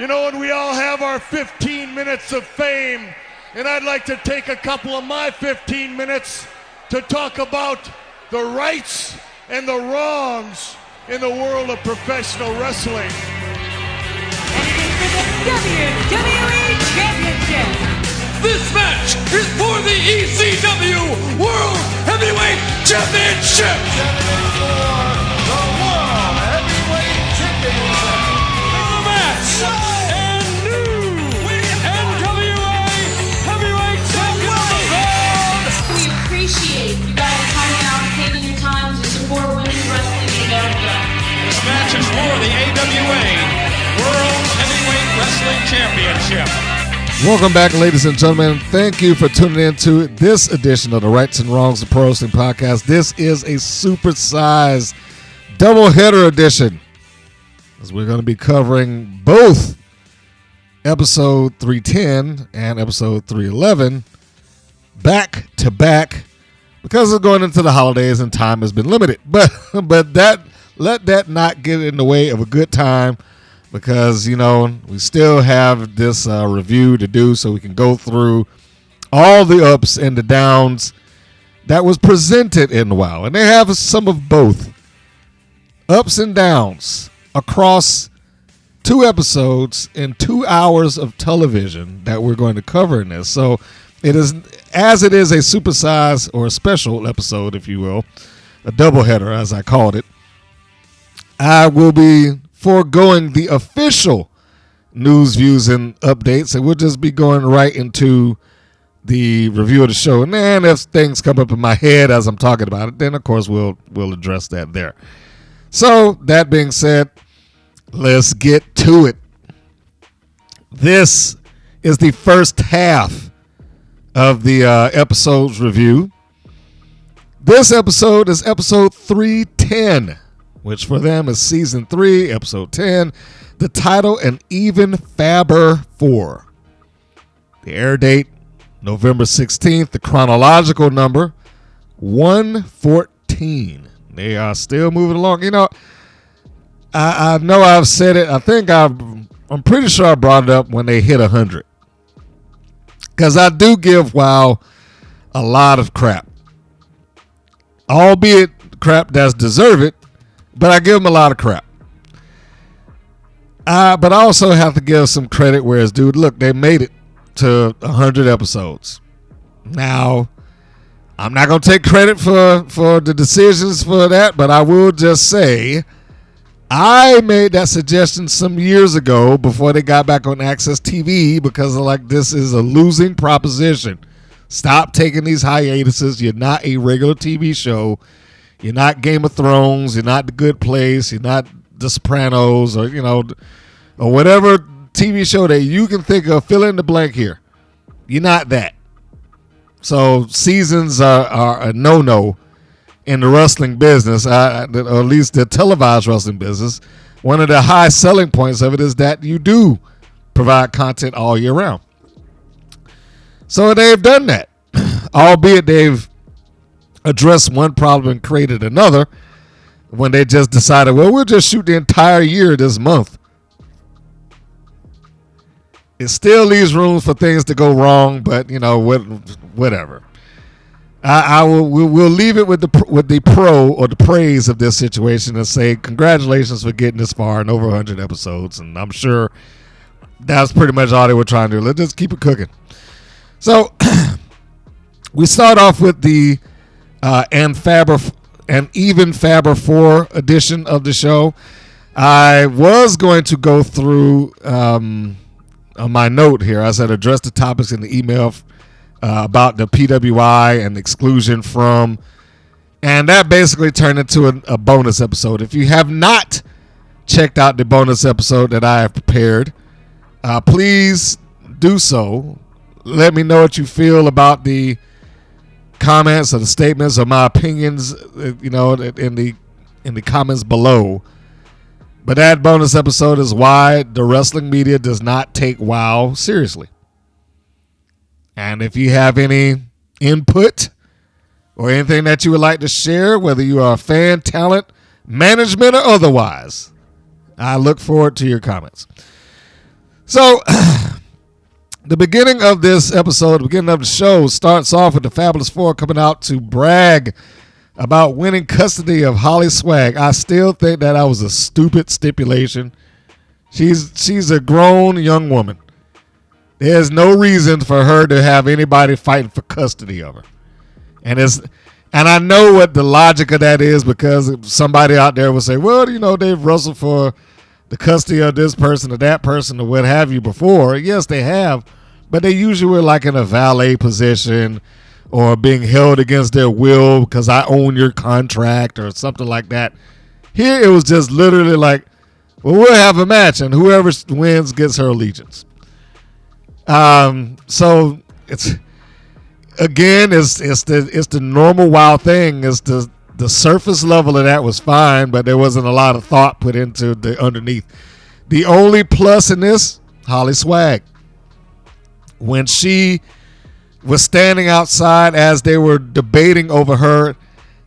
know, and we all have our 15 minutes of fame, and I'd like to take a couple of my 15 minutes to talk about the rights and the wrongs in the world of professional wrestling. And it is for the WWE Championship. This match is for the ECW World Heavyweight Championship. For the World Heavyweight Championship. The match and new NWA Heavyweight Champion. We appreciate you guys coming out and taking your time to support women's wrestling in America. This match is for the AWA World Heavyweight Wrestling Championship. Welcome back, ladies and gentlemen. Thank you for tuning in to this edition of the Rights and Wrongs of Pro Wrestling Podcast. This is a supersized doubleheader edition, as we're going to be covering both episode 310 and episode 311 back to back, because of going into the holidays and time has been limited. But that let that not get in the way of a good time, because, you know, we still have this review to do, so we can go through all the ups and the downs that was presented in WoW. And they have some of both ups and downs across 2 episodes and 2 hours of television that we're going to cover in this. So it is, as it is a supersized or a special episode, if you will, a doubleheader, as I called it, I will be foregoing the official news, views, and updates, and we'll just be going right into the review of the show. And then if things come up in my head as I'm talking about it, then of course we'll address that there. So that being said, let's get to it. This is the first half of the episode's review. This episode is episode 310. Which for them is season 3, episode 10. The title, An Even Fabber Four. The air date, November 16th. The chronological number, 114. They are still moving along. You know, I know I've said it. I think I'm pretty sure I brought it up when they hit 100. Because I do give WoW a lot of crap. Albeit crap that's deserved, but I give them a lot of crap. But I also have to give some credit where it's due. Look, they made it to 100 episodes. Now, I'm not going to take credit for the decisions for that, but I will just say I made that suggestion some years ago before they got back on Access TV, because of, like, this is a losing proposition. Stop taking these hiatuses. You're not a regular TV show. You're not Game of Thrones. You're not The Good Place. You're not The Sopranos, or, you know, or whatever TV show that you can think of. Fill in the blank here. You're not that. So seasons are a no-no in the wrestling business, or at least the televised wrestling business. One of the high selling points of it is that you do provide content all year round. So they've done that, albeit they've addressed one problem and created another when they just decided, well, we'll just shoot the entire year this month. It still leaves room for things to go wrong, but, you know, whatever. We'll leave it with the pro or the praise of this situation and say congratulations for getting this far in over 100 episodes, and I'm sure that's pretty much all they were trying to do. Let's just keep it cooking. So we start off with the Even Fabber Four edition of the show. I was going to go through on my note here. I said address the topics in the email about the PWI and exclusion from, and that basically turned into a bonus episode. If you have not checked out the bonus episode that I have prepared, please do so. Let me know what you feel about the comments or the statements or my opinions, you know, in the comments below. But that bonus episode is why the wrestling media does not take WoW seriously. And if you have any input or anything that you would like to share, whether you are a fan, talent, management, or otherwise, I look forward to your comments. So, the beginning of this episode, the beginning of the show, starts off with the Fabulous Four coming out to brag about winning custody of HollySwag. I still think that was a stupid stipulation. She's a grown young woman. There's no reason for her to have anybody fighting for custody of her. And I know what the logic of that is, because somebody out there will say, well, they've wrestled for the custody of this person or that person or what have you before. Yes, they have, but they usually were like in a valet position or being held against their will because I own your contract or something like that. Here it was just literally like, well, we'll have a match and whoever wins gets her allegiance. So it's the normal WoW thing. It's the surface level of that was fine, but there wasn't a lot of thought put into the underneath. The only plus in this, HollySwag, when she was standing outside as they were debating over her,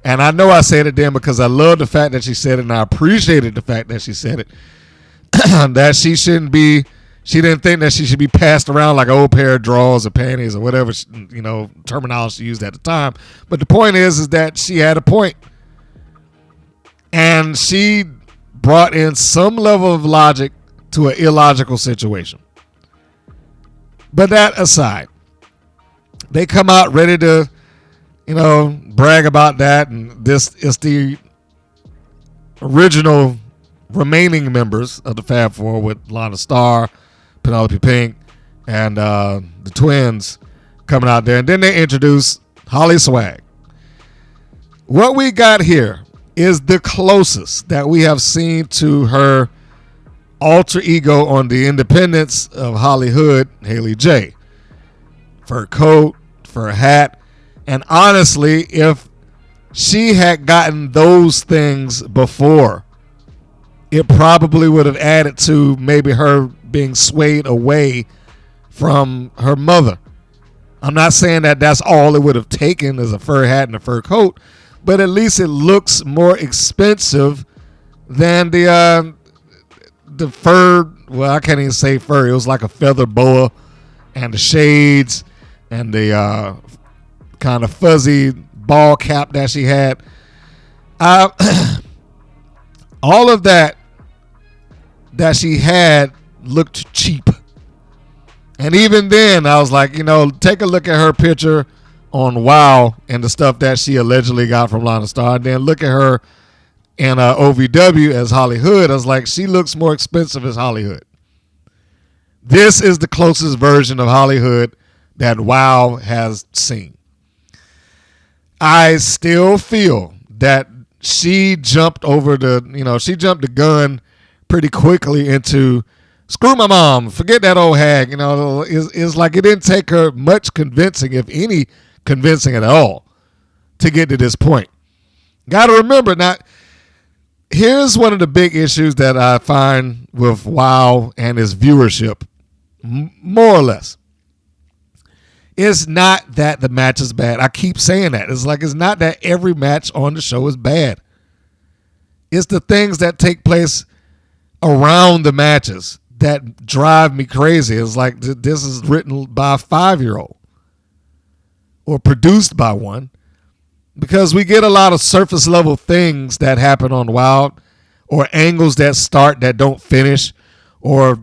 and I know I said it then because I love the fact that she said it, and I appreciated the fact that she said it, that she didn't think that she should be passed around like an old pair of drawers or panties or whatever, terminology she used at the time. But the point is that she had a point. And she brought in some level of logic to an illogical situation. But that aside, they come out ready to, brag about that. And this is the original remaining members of the Fab Four with Lana Starr, Penelope Pink, and the twins coming out there. And then they introduce HollySwag. What we got here is the closest that we have seen to her alter ego on the independence of Hollywood, Haley J. Fur coat, fur hat. And honestly, if she had gotten those things before, it probably would have added to maybe her being swayed away from her mother. I'm not saying that that's all it would have taken is a fur hat and a fur coat, but at least it looks more expensive than the fur. Well, I can't even say fur. It was like a feather boa and the shades and the kind of fuzzy ball cap that she had. All of that she had looked cheap. And even then, I was like, take a look at her picture on WoW and the stuff that she allegedly got from Lana Starr. And then look at her in OVW as Hollywood. I was like, she looks more expensive as Hollywood. This is the closest version of Hollywood that WoW has seen. I still feel that she jumped the gun pretty quickly into screw my mom, forget that old hag. It's like it didn't take her much convincing, if any convincing at all, to get to this point. Got to remember, now, here's one of the big issues that I find with WoW and its viewership, more or less. It's not that the match is bad. I keep saying that. It's not that every match on the show is bad. It's the things that take place around the matches that drive me crazy. It's like this is written by a 5-year-old or produced by one, because we get a lot of surface level things that happen on WoW, or angles that start that don't finish, or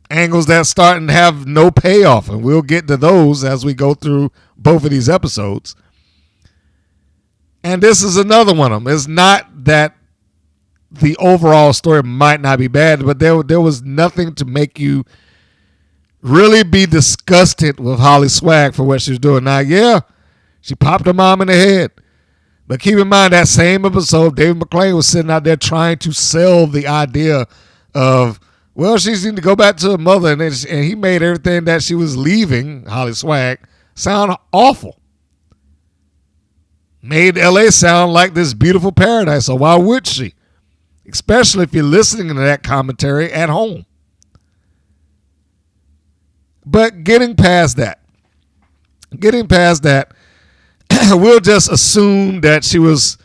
angles that start and have no payoff. And we'll get to those as we go through both of these episodes. And this is another one of them. It's not that the overall story might not be bad, but there was nothing to make you really be disgusted with HollySwag for what she was doing. Now, yeah, she popped her mom in the head. But keep in mind, that same episode, David McClain was sitting out there trying to sell the idea of, well, she needs to go back to her mother. And he made everything that she was leaving, HollySwag, sound awful. Made LA sound like this beautiful paradise. So why would she? Especially if you're listening to that commentary at home. But getting past that, we'll just assume that she was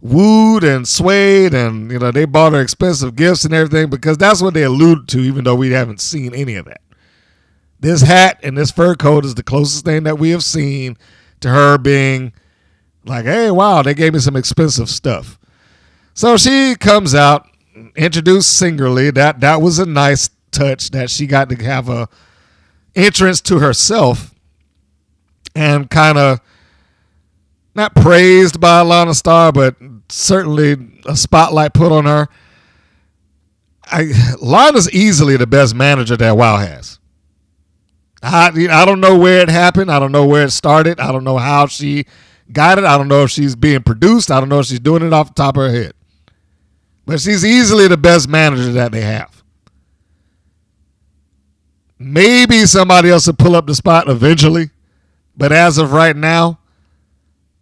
wooed and swayed, and they bought her expensive gifts and everything, because that's what they alluded to, even though we haven't seen any of that. This hat and this fur coat is the closest thing that we have seen to her being like, hey, wow, they gave me some expensive stuff. So she comes out, introduced singularly. That was a nice touch that she got to have a entrance to herself and kind of not praised by Lana Star, but certainly a spotlight put on her. Lana's easily the best manager that WoW has. I don't know where it happened. I don't know where it started. I don't know how she got it. I don't know if she's being produced. I don't know if she's doing it off the top of her head. But she's easily the best manager that they have. Maybe somebody else will pull up the spot eventually. But as of right now,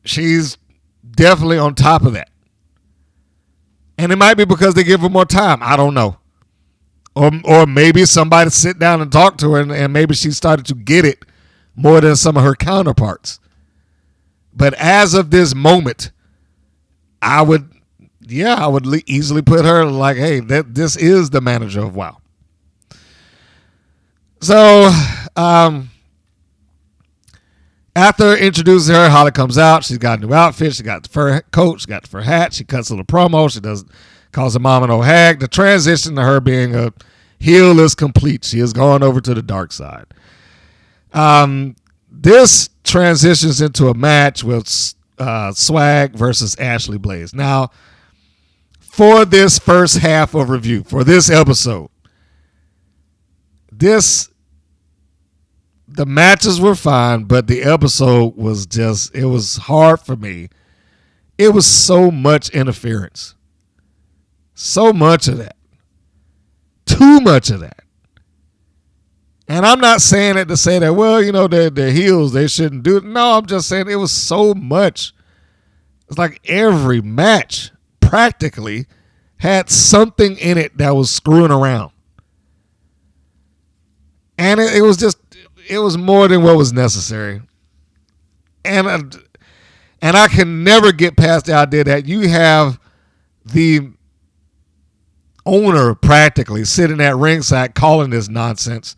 she's definitely on top of that. And it might be because they give her more time. I don't know. Or maybe somebody sit down and talk to her and maybe she started to get it more than some of her counterparts. But as of this moment, I would easily put her like, hey, this is the manager of WoW. So, after introducing her, Holly comes out. She's got a new outfit. She got the fur coat. She got the fur hat. She cuts a little promo. She calls her mom an old hag. The transition to her being a heel is complete. She has gone over to the dark side. This transitions into a match with Swag versus Ashley Blaze. Now, for this first half of review, for this episode, the matches were fine, but the episode was it was hard for me. It was so much interference. So much of that. Too much of that. And I'm not saying it to say that, well, they're heels, they shouldn't do it. No, I'm just saying it was so much. It's like every match practically had something in it that was screwing around. And it was more than what was necessary. And I can never get past the idea that you have the owner practically sitting at ringside calling this nonsense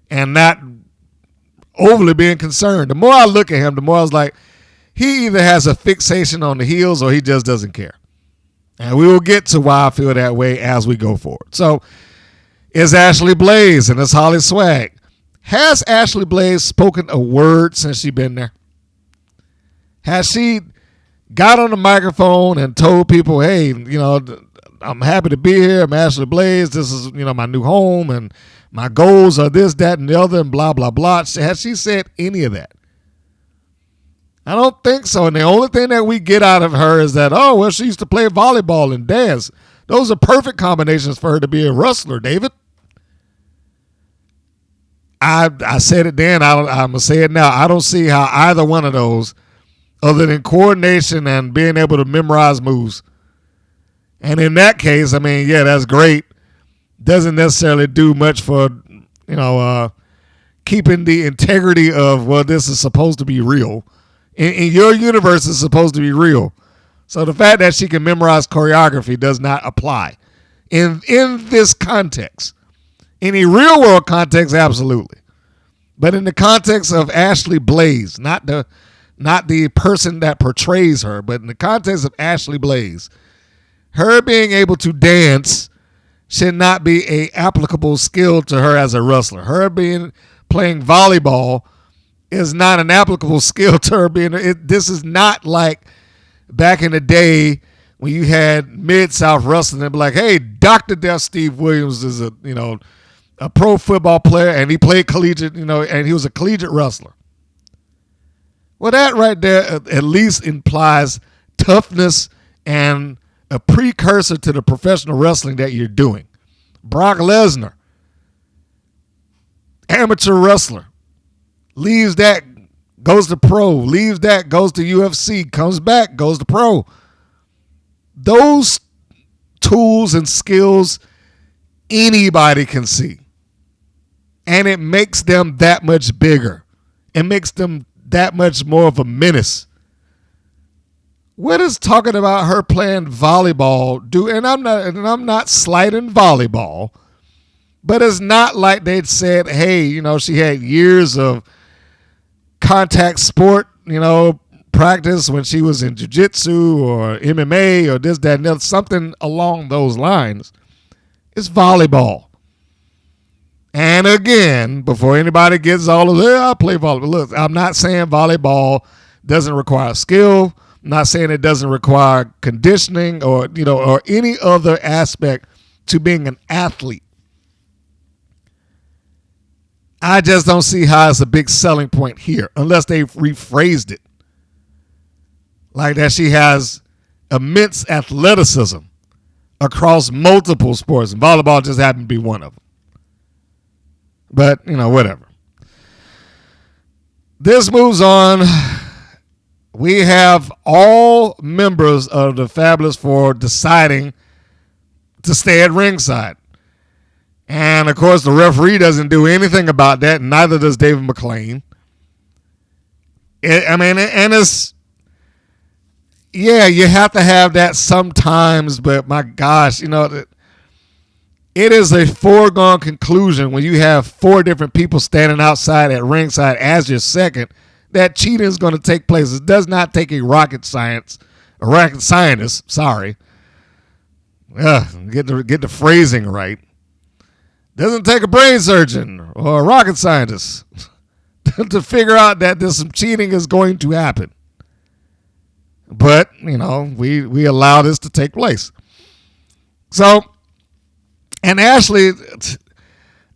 and not overly being concerned. The more I look at him, the more I was like, he either has a fixation on the heels or he just doesn't care. And we will get to why I feel that way as we go forward. So, it's Ashley Blaze and it's HollySwag. Has Ashley Blaze spoken a word since she's been there? Has she got on the microphone and told people, hey, I'm happy to be here. I'm Ashley Blaze. This is, my new home and my goals are this, that, and the other, and blah, blah, blah. Has she said any of that? I don't think so. And the only thing that we get out of her is that, oh, well, she used to play volleyball and dance. Those are perfect combinations for her to be a wrestler, David. I said it then. I'm going to say it now. I don't see how either one of those, other than coordination and being able to memorize moves. And in that case, yeah, that's great. Doesn't necessarily do much for, keeping the integrity of, well, this is supposed to be real. In your universe, it's supposed to be real. So the fact that she can memorize choreography does not apply. In this context. In a real world context, absolutely. But in the context of Ashley Blaze, not the person that portrays her, but in the context of Ashley Blaze, her being able to dance should not be a applicable skill to her as a wrestler. Her playing volleyball is not an applicable skill to her this is not like back in the day when you had Mid-South wrestling and be like, hey, Dr. Death Steve Williams is a pro football player and he played collegiate, and he was a collegiate wrestler. Well, that right there at least implies toughness and a precursor to the professional wrestling that you're doing. Brock Lesnar, amateur wrestler, leaves that, goes to pro, leaves that, goes to UFC, comes back, goes to pro. Those tools and skills anybody can see. And it makes them that much bigger. It makes them that much more of a menace. What is talking about her playing volleyball do? And I'm not slighting volleyball, But it's not like they'd said, hey, she had years of contact sport, practice when she was in jiu-jitsu or MMA or this, that, and the other, something along those lines. It's volleyball. And again, before anybody gets all of I play volleyball. Look, I'm not saying volleyball doesn't require skill. I'm not saying it doesn't require conditioning or any other aspect to being an athlete. I just don't see how it's a big selling point here unless they've rephrased it. Like that she has immense athleticism across multiple sports, and volleyball just happened to be one of them. But, whatever. This moves on. We have all members of the Fabulous Four deciding to stay at ringside. And, of course, the referee doesn't do anything about that, and neither does David McLean. It's... Yeah, you have to have that sometimes, but my gosh, it is a foregone conclusion when you have 4 different people standing outside at ringside as your second that cheating is going to take place. It does not take a rocket scientist, get the phrasing right. Doesn't take a brain surgeon or a rocket scientist to figure out that there's some cheating is going to happen. But, we allow this to take place. So, and Ashley,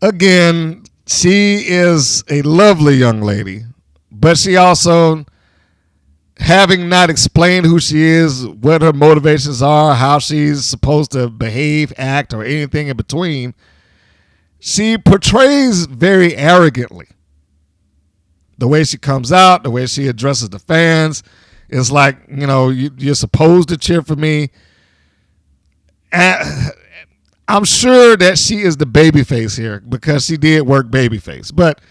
again, she is a lovely young lady, but she also, having not explained who she is, what her motivations are, how she's supposed to behave, act, or anything in between, she portrays very arrogantly. The way she comes out, the way she addresses the fans, it's like, you're supposed to cheer for me. And I'm sure that she is the babyface here because she did work babyface. But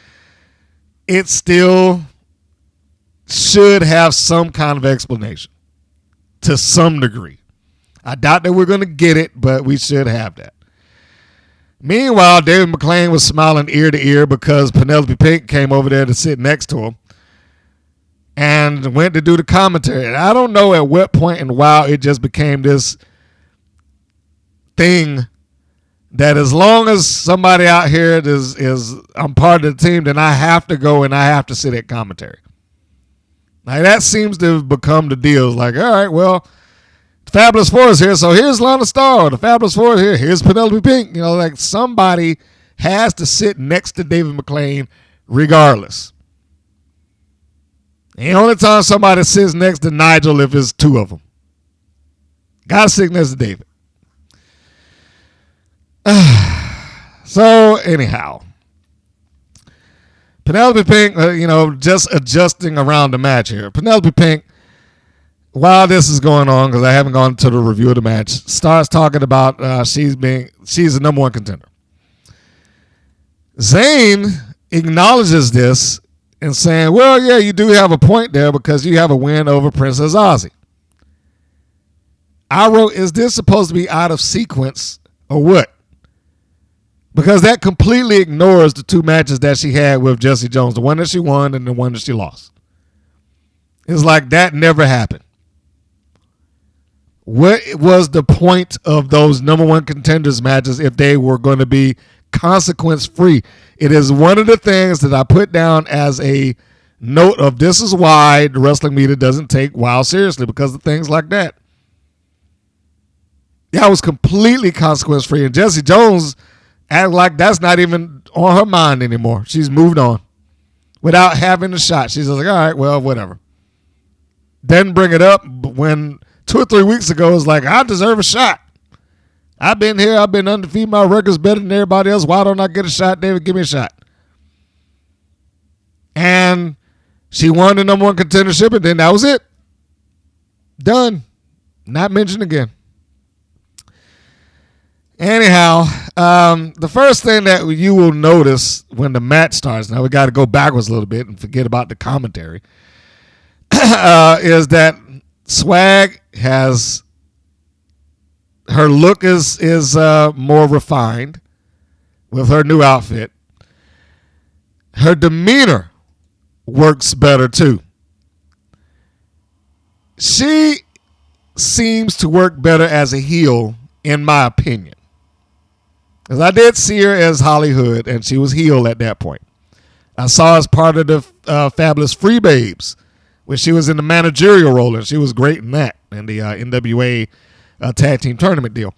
it still should have some kind of explanation to some degree. I doubt that we're going to get it, but we should have that. Meanwhile, David McLean was smiling ear to ear because Penelope Pink came over there to sit next to him and went to do the commentary. And I don't know at what point in WoW it just became this thing that as long as somebody out here is I'm part of the team, then I have to go and I have to sit at commentary. Like that seems to have become the deal. It's like, all right, well, the Fabulous Four is here, so here's Lana Starr. The Fabulous Four is here. Here's Penelope Pink. Like somebody has to sit next to David McLean regardless. The only time somebody sits next to Nigel if it's 2 of them. Got to sit next to David. So, anyhow. Penelope Pink, just adjusting around the match here. Penelope Pink, while this is going on, because I haven't gone to the review of the match, starts talking about she's the number 1 contender. Zayn acknowledges this and saying, well, yeah, you do have a point there because you have a win over Princess Aussie. I wrote, is this supposed to be out of sequence or what? Because that completely ignores the 2 matches that she had with Jessie Jones, the one that she won and the one that she lost. It's like that never happened. What was the point of those number 1 contenders matches if they were going to be consequence free? It is one of the things that I put down as a note of this is why the wrestling media doesn't take WoW seriously, because of things like that. Yeah, it was completely consequence free, and Jessie Jones acted like that's not even on her mind anymore. She's moved on without having a shot. She's just like, all right, well, whatever. Didn't bring it up when 2 or 3 weeks ago it was like, I deserve a shot. I've been here. I've been undefeated. My record's better than everybody else. Why don't I get a shot, David? Give me a shot. And she won the number 1 contendership, and then that was it. Done. Not mentioned again. Anyhow, the first thing that you will notice when the match starts, now we got to go backwards a little bit and forget about the commentary, is that Swag her look is more refined. with her new outfit. Her demeanor works better too. She seems to work better as a heel, in my opinion. Because I did see her as Hollywood, and she was heel at that point. I saw her as part of the Fabulous Free Babes, when she was in the managerial role, and she was great in that, in the NWA tag team tournament deal.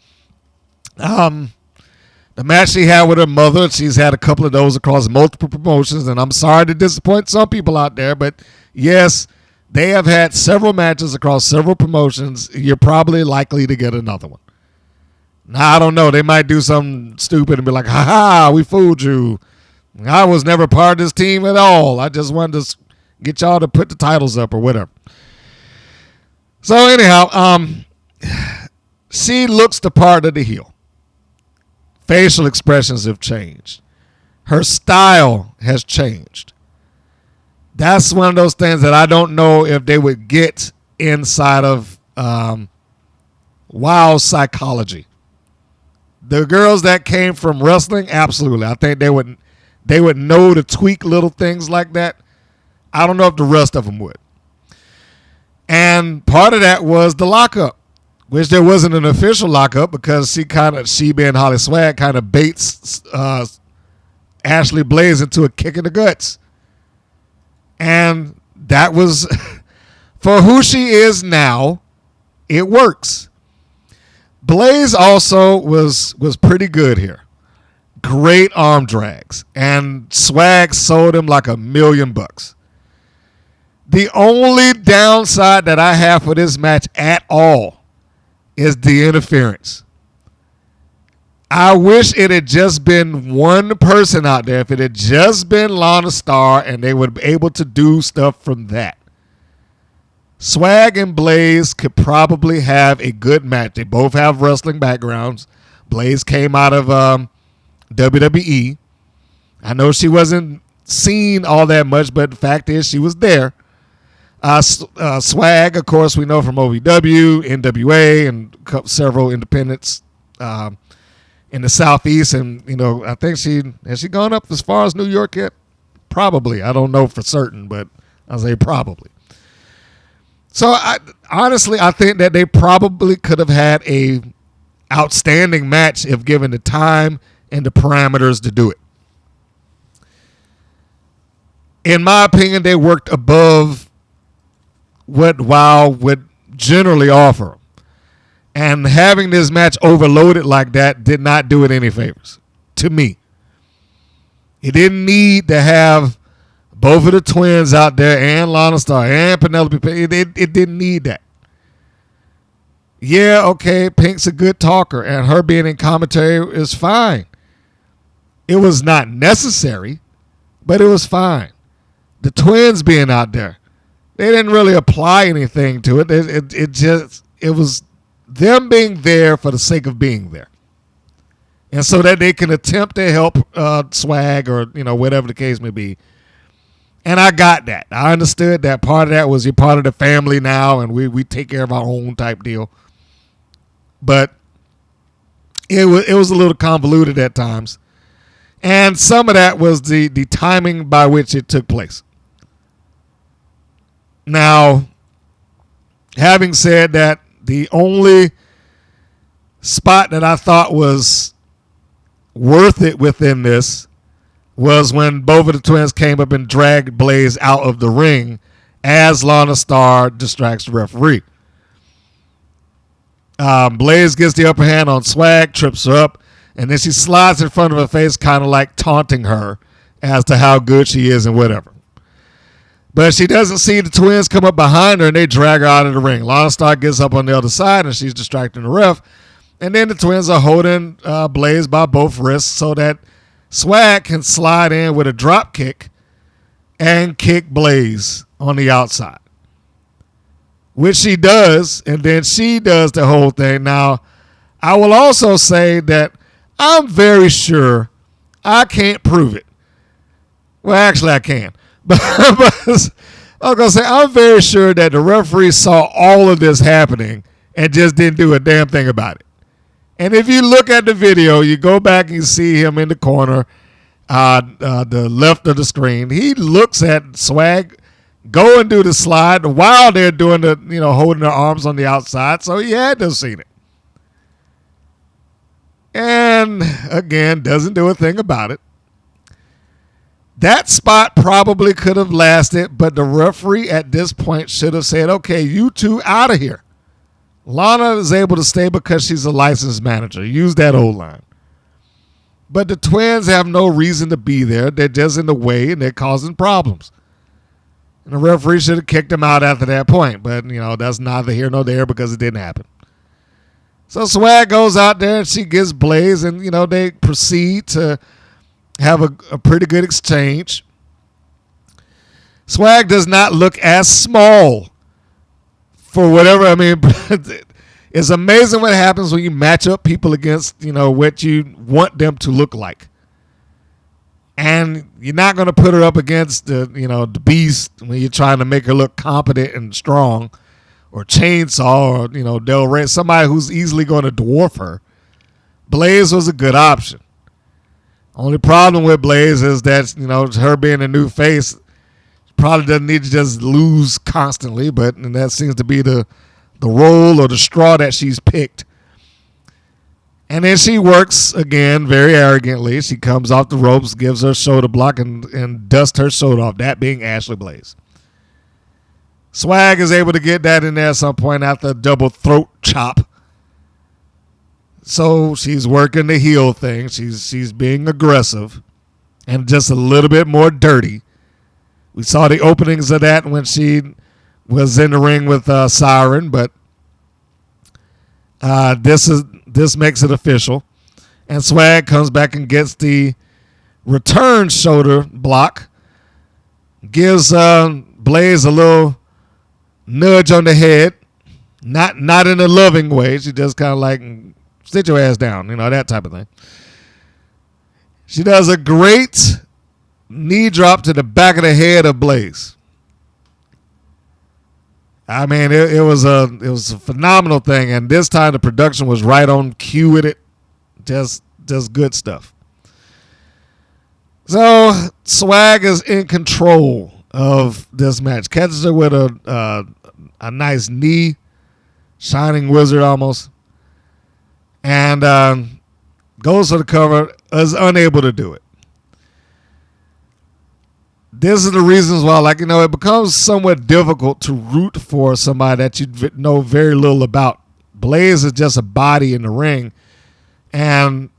The match she had with her mother, she's had a couple of those across multiple promotions, and I'm sorry to disappoint some people out there, but yes, they have had several matches across several promotions. You're probably likely to get another one. Now, I don't know. They might do something stupid and be like, ha-ha, we fooled you. I was never part of this team at all. I just wanted to get y'all to put the titles up or whatever. So anyhow, she looks the part of the heel. Facial expressions have changed. Her style has changed. That's one of those things that I don't know if they would get inside of WOW psychology. The girls that came from wrestling, absolutely. I think they would know to tweak little things like that. I don't know if the rest of them would. And part of that was the lockup, which there wasn't an official lockup because she being HollySwag kind of baits Ashley Blaze into a kick in the guts. And that was, for who she is now, it works. Blaze also was pretty good here. Great arm drags. And Swag sold him like $1 million. The only downside that I have for this match at all is the interference. I wish it had just been one person out there. If it had just been Lana Star and they would be able to do stuff from that. Swag and Blaze could probably have a good match. They both have wrestling backgrounds. Blaze came out of WWE. I know she wasn't seen all that much, but the fact is she was there. Swag, of course, we know from OVW, NWA, and several independents in the Southeast. And, I think has she gone up as far as New York yet? Probably. I don't know for certain, but I'll say probably. So, honestly, I think that they probably could have had a outstanding match if given the time and the parameters to do it. In my opinion, they worked above what WOW would generally offer. And having this match overloaded like that did not do it any favors, to me. It didn't need to have both of the twins out there and Lana Star and Penelope Pink. It didn't need that. Yeah, okay, Pink's a good talker, and her being in commentary is fine. It was not necessary, but it was fine. The twins being out there, they didn't really apply anything to it. It was them being there for the sake of being there. And so that they can attempt to help Swag or, whatever the case may be. And I got that. I understood that part of that was you're part of the family now and we take care of our own type deal. But it was a little convoluted at times. And some of that was the timing by which it took place. Now, having said that, the only spot that I thought was worth it within this was when both of the twins came up and dragged Blaze out of the ring as Lana Star distracts the referee. Blaze gets the upper hand on Swag, trips her up, and then she slides in front of her face, kind of like taunting her as to how good she is and whatever. But she doesn't see the twins come up behind her, and they drag her out of the ring. Lana Star gets up on the other side, and she's distracting the ref. And then the twins are holding Blaze by both wrists so that Swag can slide in with a drop kick and kick Blaze on the outside, which she does, and then she does the whole thing. Now, I will also say that I'm very sure, I can't prove it. Well, actually, I can. But I was going to say, I'm very sure that the referee saw all of this happening and just didn't do a damn thing about it. And if you look at the video, you go back and you see him in the corner, the left of the screen. He looks at Swag go and do the slide while they're doing the, holding their arms on the outside. So he had to have seen it. And again, doesn't do a thing about it. That spot probably could have lasted, but the referee at this point should have said, okay, you two out of here. Lana is able to stay because she's a licensed manager. Use that old line. But the twins have no reason to be there. They're just in the way, and they're causing problems. And the referee should have kicked them out after that point. But, that's neither here nor there because it didn't happen. So Swag goes out there, and she gets Blaze, and, they proceed to have a pretty good exchange. Swag does not look as small for whatever. I mean, it's amazing what happens when you match up people against, what you want them to look like. And you're not going to put her up against the beast when you're trying to make her look competent and strong, or Chainsaw, or, Del Rey, somebody who's easily going to dwarf her. Blaze was a good option. Only problem with Blaze is that, her being a new face, probably doesn't need to just lose constantly, and that seems to be the role or the straw that she's picked. And then she works again very arrogantly. She comes off the ropes, gives her shoulder block, and dusts her shoulder off, that being Ashley Blaze. Swag is able to get that in there at some point after a double throat chop. So she's working the heel thing. She's being aggressive and just a little bit more dirty. We saw the openings of that when she was in the ring with Siren, but this makes it official. And Swag comes back and gets the return shoulder block, gives Blaze a little nudge on the head, not in a loving way. She just kind of like, sit your ass down, that type of thing. She does a great knee drop to the back of the head of Blaze. I mean, it was a phenomenal thing, and this time the production was right on cue with it. Just good stuff. So Swag is in control of this match. Catches her with a nice knee, Shining Wizard almost, and goes for the cover. Is unable to do it. This is the reasons why, it becomes somewhat difficult to root for somebody that you know very little about. Blaze is just a body in the ring, and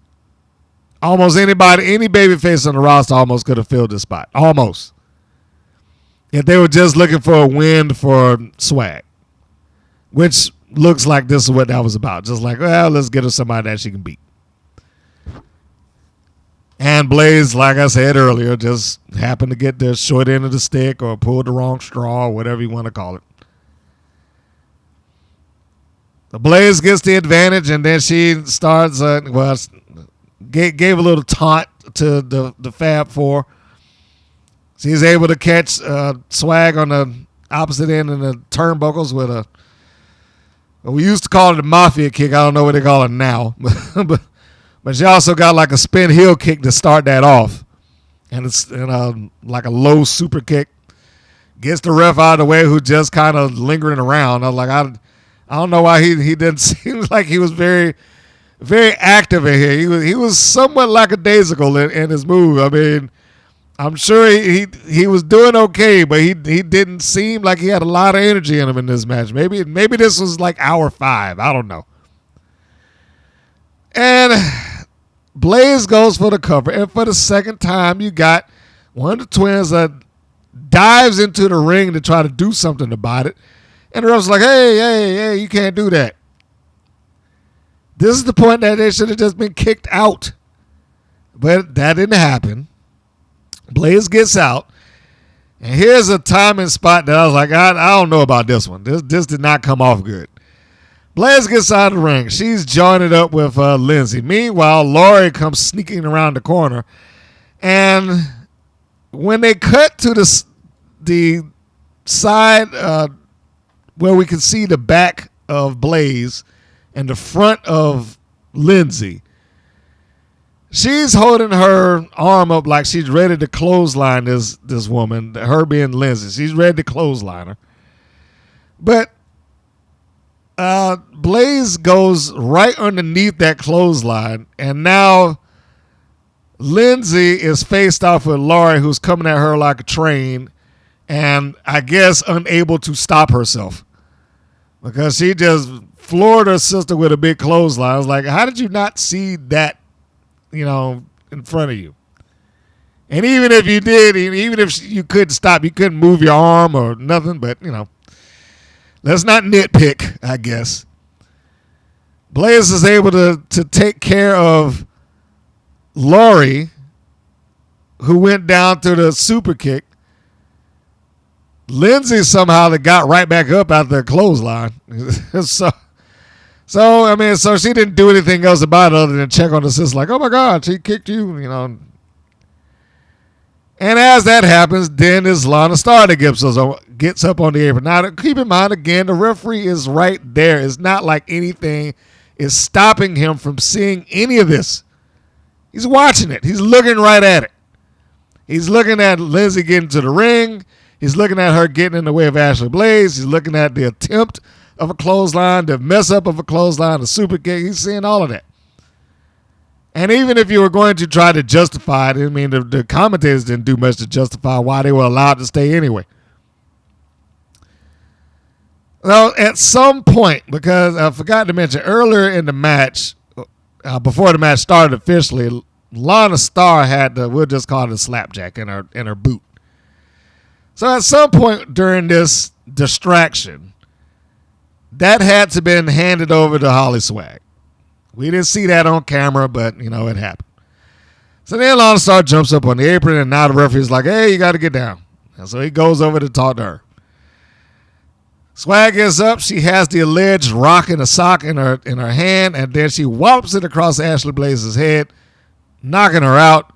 almost any babyface on the roster almost could have filled this spot. Almost. If they were just looking for a win for Swag, which looks like this is what that was about. Just like, well, let's get her somebody that she can beat. And Blaze, like I said earlier, just happened to get the short end of the stick or pulled the wrong straw or whatever you want to call it. The Blaze gets the advantage, and then she starts, gave a little taunt to the Fab Four. She's able to catch Swag on the opposite end of the turnbuckles with we used to call it a mafia kick. I don't know what they call it now. But she also got like a spin heel kick to start that off. And it's like a low super kick. Gets the ref out of the way, who just kind of lingering around. I was like, I don't know why he didn't seem like he was very, very active in here. He was somewhat lackadaisical in his move. I mean, I'm sure he was doing okay, but he didn't seem like he had a lot of energy in him in this match. Maybe this was like hour 5. I don't know. And Blaze goes for the cover, and for the second time, you got one of the twins that dives into the ring to try to do something about it, and the ref's like, hey, you can't do that. This is the point that they should have just been kicked out, but that didn't happen. Blaze gets out, and here's a timing spot that I was like, I don't know about this one. This did not come off good. Blaze gets out of the ring. She's joining up with Lindsay. Meanwhile, Laurie comes sneaking around the corner. And when they cut to the side where we can see the back of Blaze and the front of Lindsay. She's holding her arm up like she's ready to clothesline this woman, her being Lindsay. She's ready to clothesline her. But Blaze goes right underneath that clothesline, and now Lindsay is faced off with Laurie, who's coming at her like a train, and I guess unable to stop herself because she just floored her sister with a big clothesline. I was like, how did you not see that, in front of you? And even if you did, even if you couldn't stop, you couldn't move your arm or nothing, but, let's not nitpick, I guess. Blaze is able to take care of Laurie, who went down to the super kick. Lindsay somehow got right back up out the clothesline. So she didn't do anything else about it other than check on the sister like, oh my God, she kicked you, And as that happens, then it's Lana Star that gets up on the apron. Now, keep in mind, again, the referee is right there. It's not like anything is stopping him from seeing any of this. He's watching it. He's looking right at it. He's looking at Lindsay getting to the ring. He's looking at her getting in the way of Ashley Blaze. He's looking at the attempt of a clothesline, the mess up of a clothesline, the super kick. He's seeing all of that. And even if you were going to try to justify it, the commentators didn't do much to justify why they were allowed to stay anyway. Well, at some point, because I forgot to mention earlier in the match, before the match started officially, Lana Star had we'll just call it a slapjack in her boot. So at some point during this distraction, that had to been handed over to HollySwag. We didn't see that on camera, but, it happened. So then Lana Star jumps up on the apron, and now the referee's like, hey, you got to get down. And so he goes over to talk to her. Swag gets up. She has the alleged rock in a sock in her hand, and then she whops it across Ashley Blaze's head, knocking her out.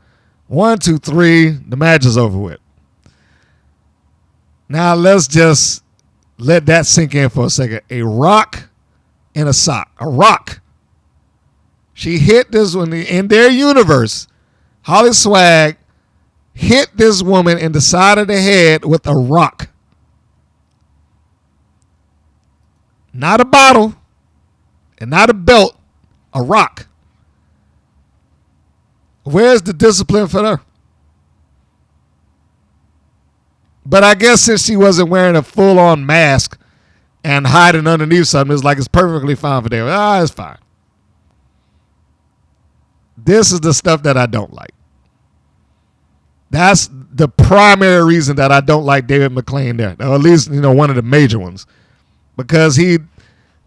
1, 2, 3. The match is over with. Now let's just let that sink in for a second. A rock in a sock. A rock. She hit this one in their universe. HollySwag hit this woman in the side of the head with a rock. Not a bottle and not a belt, a rock. Where's the discipline for her? But I guess since she wasn't wearing a full-on mask and hiding underneath something, it's perfectly fine for them. It's fine. This is the stuff that I don't like. That's the primary reason that I don't like David McLean there. Or at least, one of the major ones. Because he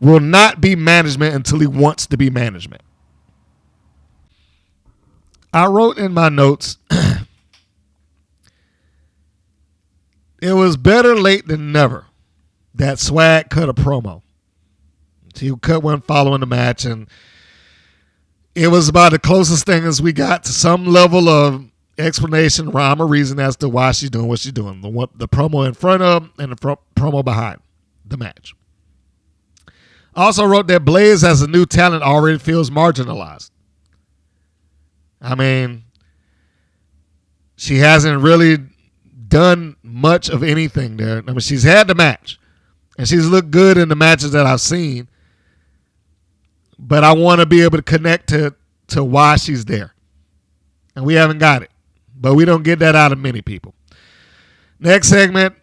will not be management until he wants to be management. I wrote in my notes, it was better late than never that Swag cut a promo. He cut one following the match, and it was about the closest thing as we got to some level of explanation, rhyme, or reason as to why she's doing what she's doing. The promo in front of and the promo behind the match. I also wrote that Blaze as a new talent already feels marginalized. She hasn't really done much of anything there. She's had the match, and she's looked good in the matches that I've seen. But I want to be able to connect to why she's there. And we haven't got it. But we don't get that out of many people. Next segment,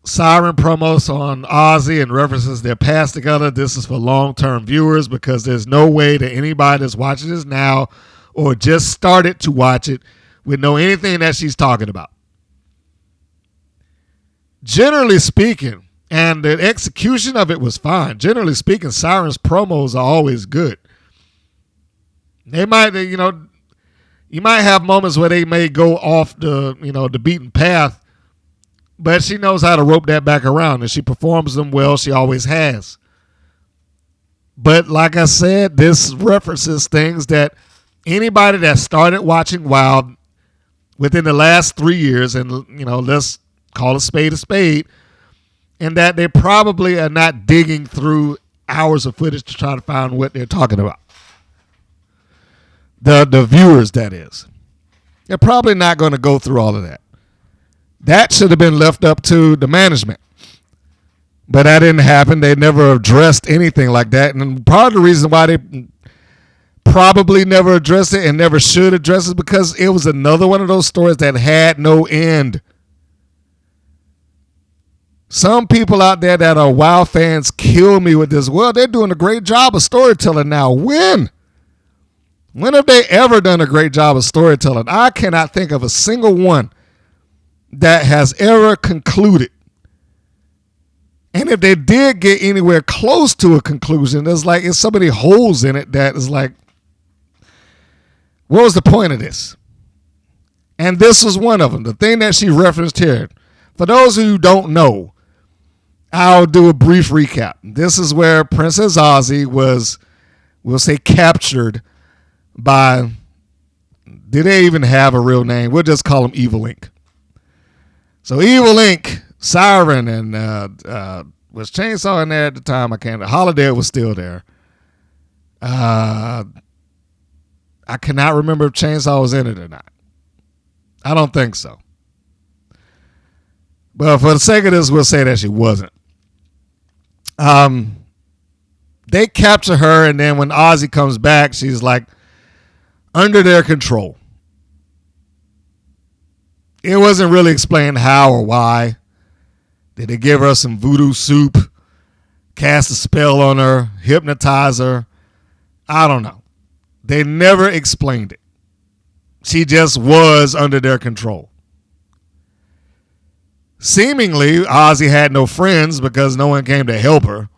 Siren promos on Aussie and references their past together. This is for long-term viewers because there's no way that anybody that's watching this now or just started to watch it would know anything that she's talking about. Generally speaking, and the execution of it was fine. Generally speaking, Siren's promos are always good. They might, you might have moments where they may go off the beaten path, but she knows how to rope that back around, and she performs them well. She always has. But like I said, this references things that anybody that started watching WoW within the last 3 years, and let's call a spade, and that they probably are not digging through hours of footage to try to find what they're talking about. The viewers, that is. They're probably not going to go through all of that. That should have been left up to the management. But that didn't happen. They never addressed anything like that. And part of the reason why they probably never addressed it and never should address it because it was another one of those stories that had no end. Some people out there that are WoW fans kill me with this. Well, they're doing a great job of storytelling now. When? When have they ever done a great job of storytelling? I cannot think of a single one that has ever concluded. And if they did get anywhere close to a conclusion, there's so many holes in it that is like, what was the point of this? And this was one of them. The thing that she referenced here. For those who don't know, I'll do a brief recap. This is where Princess Aussie was, we'll say, captured by, did they even have a real name? We'll just call them Evil Inc. So Evil Inc., Siren, and was Chainsaw in there at the time? I can't. Holidead was still there. I cannot remember if Chainsaw was in it or not. I don't think so. But for the sake of this, we'll say that she wasn't. They capture her, and then when Aussie comes back, she's like under their control. It wasn't really explained how or why. Did they give her some voodoo soup, cast a spell on her, hypnotize her? I don't know. They never explained it. She just was under their control. Seemingly, Aussie had no friends because no one came to help her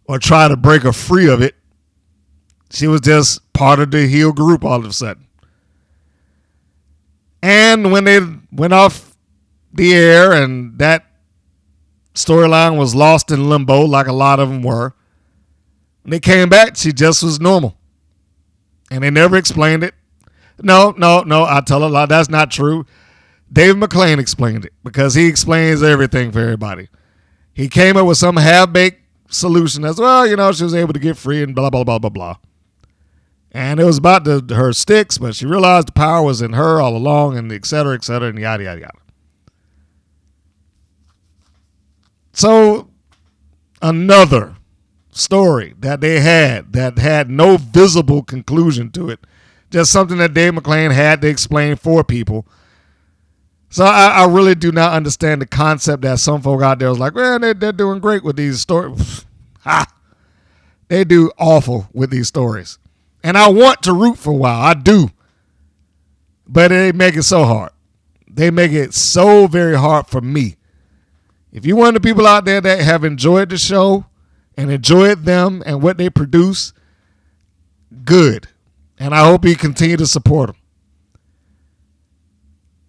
or try to break her free of it. She was just part of the heel group all of a sudden. And when they went off the air and that storyline was lost in limbo like a lot of them were, when they came back, she just was normal. And they never explained it. No, I tell a lie. That's not true. Dave McClain explained it because he explains everything for everybody. He came up with some half-baked solution as well. She was able to get free and blah, blah, blah, blah, blah. And it was about her sticks, but she realized the power was in her all along and et cetera, and yada, yada, yada. So another story that they had that had no visible conclusion to it, just something that Dave McClain had to explain for people. So I really do not understand the concept that some folk out there was like, well, they're doing great with these stories. They do awful with these stories. And I want to root for WoW. I do. But they make it so hard. They make it so very hard for me. If you're one of the people out there that have enjoyed the show and enjoyed them and what they produce, good. And I hope you continue to support them.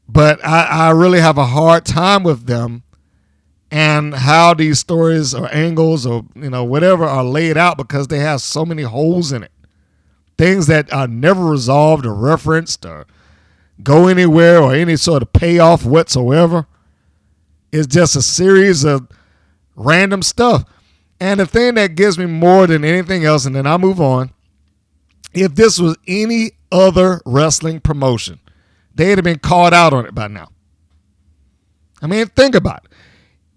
But I really have a hard time with them and how these stories or angles or whatever are laid out because they have so many holes in it. Things that are never resolved or referenced or go anywhere or any sort of payoff whatsoever. It's just a series of random stuff. And the thing that gives me more than anything else, and then I'll move on, if this was any other wrestling promotion, they'd have been called out on it by now. I mean, think about it.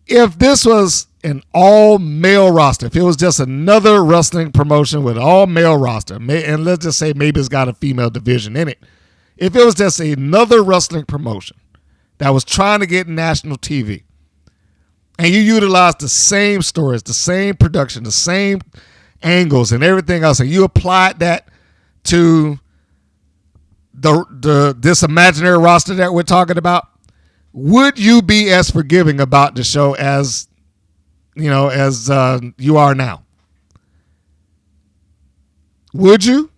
If this was an all-male roster, if it was just another wrestling promotion with an all-male roster, and let's just say maybe it's got a female division in it, if it was just another wrestling promotion that was trying to get national TV, and you utilize the same stories, the same production, the same angles and everything else, and you applied that to this imaginary roster that we're talking about, would you be as forgiving about the show as you are now? Would you?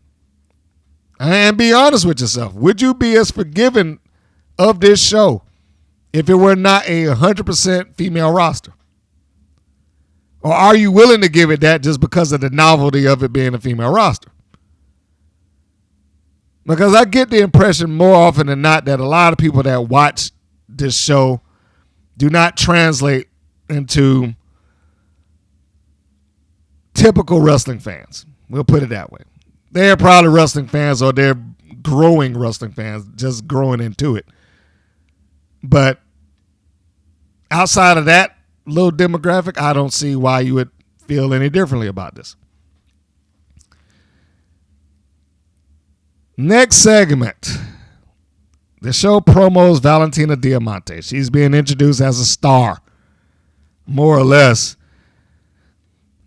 And be honest with yourself. Would you be as forgiving of this show if it were not a 100% female roster? Or are you willing to give it that just because of the novelty of it being a female roster? Because I get the impression more often than not that a lot of people that watch this show do not translate into typical wrestling fans. We'll put it that way. they're probably wrestling fans or they're growing wrestling fans, just growing into it. But outside of that little demographic, I don't see why you would feel any differently about this. Next segment. The show promos Valentina Diamante. She's being introduced as a star, more or less.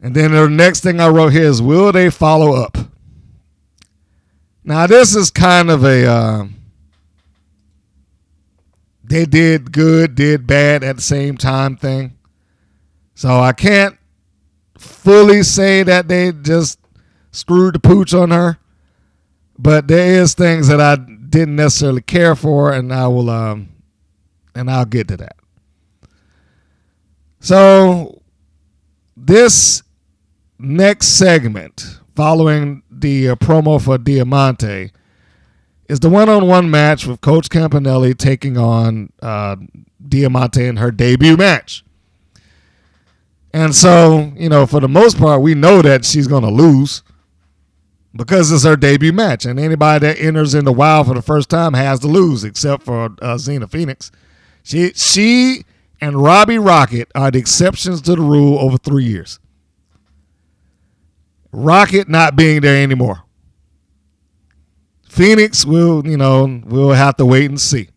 And then the next thing I wrote here is, will they follow up? Now, this is kind of a they did good, did bad at the same time thing. So I can't fully say that they just screwed the pooch on her. But there is things that I didn't necessarily care for, and I'll get to that. So this next segment, following the promo for Diamante, is the one-on-one match with Coach Campanelli taking on Diamante in her debut match. And so, for the most part, we know that she's going to lose because it's her debut match. And anybody that enters in the Wild for the first time has to lose, except for Xena Phoenix. She and Robbie Rocket are the exceptions to the rule over 3 years. Rocket not being there anymore. Phoenix we'll have to wait and see.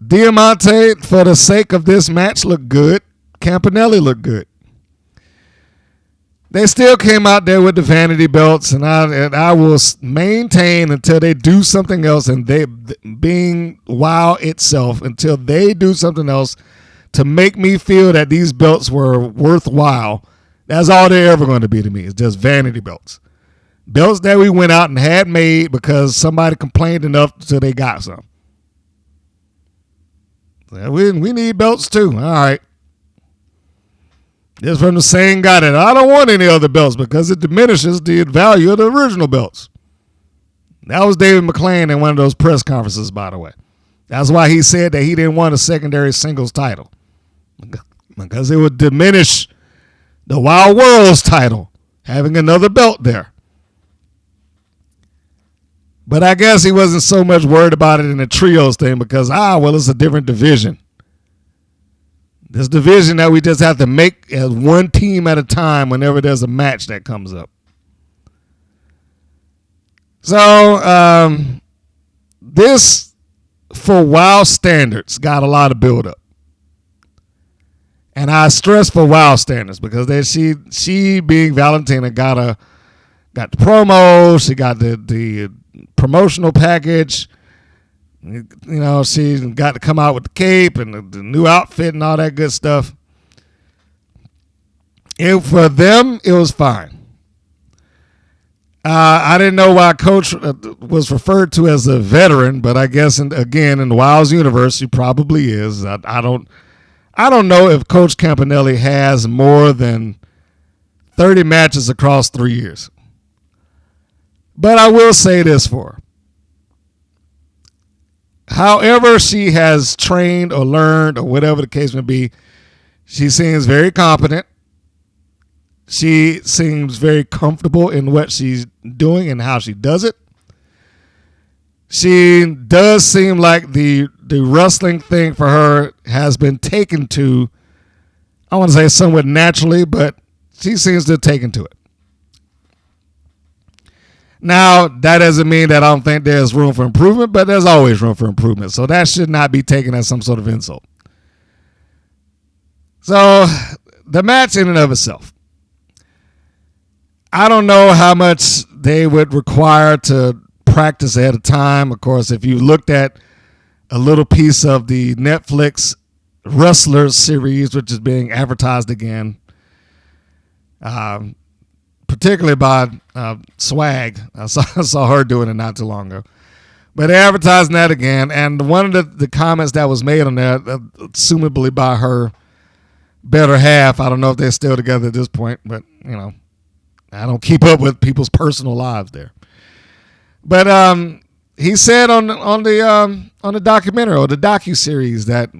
Diamante, for the sake of this match, looked good. Campanelli looked good. They still came out there with the vanity belts, and I will maintain until they do something else, and they being WoW itself, until they do something else to make me feel that these belts were worthwhile. That's all they're ever going to be to me. It's just vanity belts. Belts that we went out and had made because somebody complained enough so they got some. We need belts too. All right. Just from the same guy that I don't want any other belts because it diminishes the value of the original belts. That was David McClain in one of those press conferences, by the way. That's why he said that he didn't want a secondary singles title. Because it would diminish the Wild Worlds title, having another belt there. But I guess he wasn't so much worried about it in the trios thing because, it's a different division. This division that we just have to make as one team at a time whenever there's a match that comes up. So, this, for WoW standards, got a lot of build-up. And I stress for WoW standards because she being Valentina, got the promo, she got the promotional package. She got to come out with the cape and the new outfit and all that good stuff. For them, it was fine. I didn't know why Coach was referred to as a veteran, but I guess again in the Wild's universe, he probably is. I don't know if Coach Campanelli has more than 30 matches across 3 years. But I will say this for her. However she has trained or learned or whatever the case may be, she seems very competent. She seems very comfortable in what she's doing and how she does it. She does seem like the wrestling thing for her has been taken to, I want to say somewhat naturally, but she seems to have taken to it. Now, that doesn't mean that I don't think there's room for improvement, but there's always room for improvement. So that should not be taken as some sort of insult. So the match in and of itself, I don't know how much they would require to practice ahead of time. Of course, if you looked at a little piece of the Netflix Wrestlers series, which is being advertised again, particularly by Swag. I saw her doing it not too long ago. But they're advertising that again. And one of the comments that was made on there, assumably by her better half, I don't know if they're still together at this point, but, I don't keep up with people's personal lives there. But he said on the documentary or the docuseries that,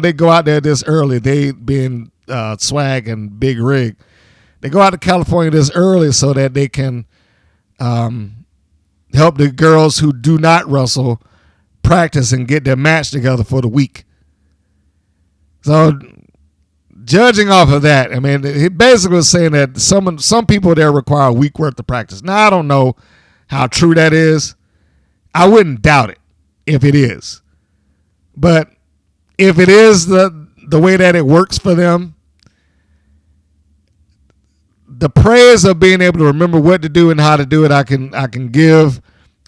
they go out there this early, they being Swag and Big Rig, They go out to California this early so that they can help the girls who do not wrestle practice and get their match together for the week. So, judging off of that, I mean, he basically was saying that some people there require a week worth of practice. Now, I don't know how true that is. I wouldn't doubt it if it is. But if it is the way that it works for them, the praise of being able to remember what to do and how to do it, I can give.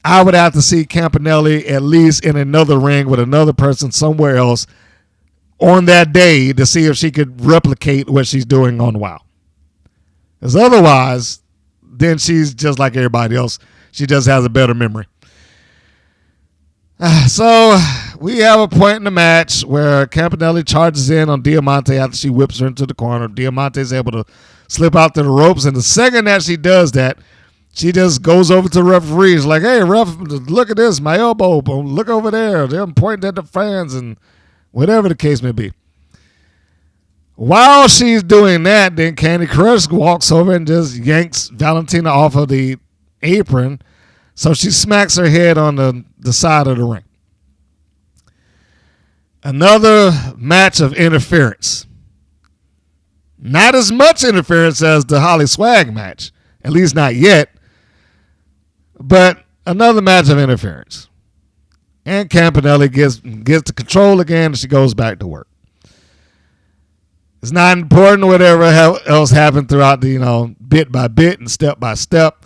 I would have to see Campanelli at least in another ring with another person somewhere else on that day to see if she could replicate what she's doing on WoW. Because otherwise, then she's just like everybody else. She just has a better memory. So we have a point in the match where Campanelli charges in on Diamante after she whips her into the corner. Diamante is able to slip out to the ropes, and the second that she does that, she just goes over to the referee. She's like, hey, ref, look at this, my elbow. Look over there. They're pointing at the fans and whatever the case may be. While she's doing that, then Candy Crush walks over and just yanks Valentina off of the apron. So she smacks her head on the side of the ring. Another match of interference. Not as much interference as the HollySwag match, at least not yet, but another match of interference. And Campanelli gets the control again, and she goes back to work. It's not important whatever else happened throughout the, bit by bit and step by step.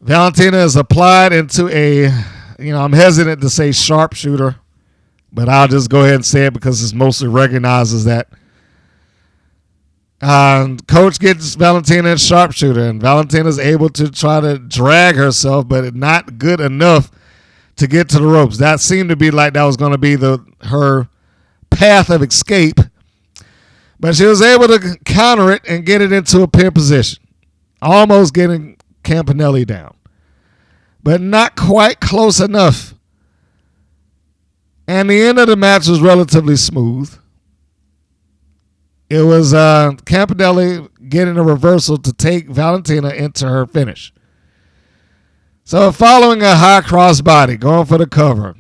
Valentina is applied into I'm hesitant to say sharpshooter, but I'll just go ahead and say it because it's mostly recognized as that. Coach gets Valentina in sharpshooter, and Valentina is able to try to drag herself, but not good enough to get to the ropes. That seemed to be like that was going to be her path of escape, but she was able to counter it and get it into a pin position, almost getting Campanelli down, but not quite close enough. And the end of the match was relatively smooth. It was Campanelli getting a reversal to take Valentina into her finish. So following a high crossbody, going for the cover,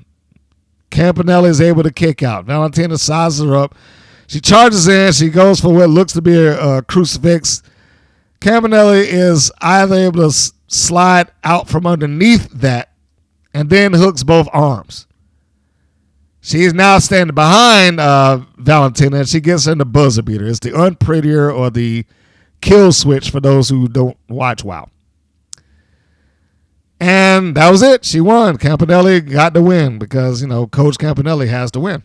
Campanelli is able to kick out. Valentina sizes her up. She charges in. She goes for what looks to be a crucifix. Campanelli is either able to slide out from underneath that and then hooks both arms. She is now standing behind Valentina, and she gets in the buzzer beater. It's the unprettier or the kill switch for those who don't watch WoW. And that was it. She won. Campanelli got the win because, Coach Campanelli has to win.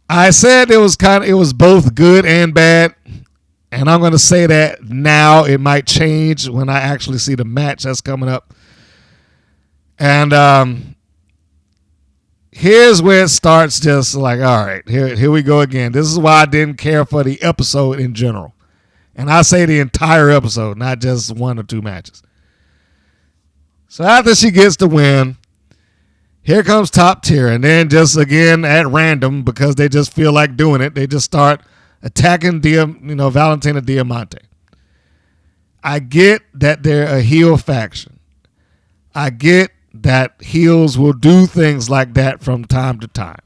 I said it was both good and bad, and I'm going to say that now. It might change when I actually see the match that's coming up. And here's where it starts just like, all right, here we go again. This is why I didn't care for the episode in general. And I say the entire episode, not just one or two matches. So after she gets the win, here comes Top Tier. And then just again at random, because they just feel like doing it, they just start attacking Valentina Diamante. I get that they're a heel faction. I get that heels will do things like that from time to time.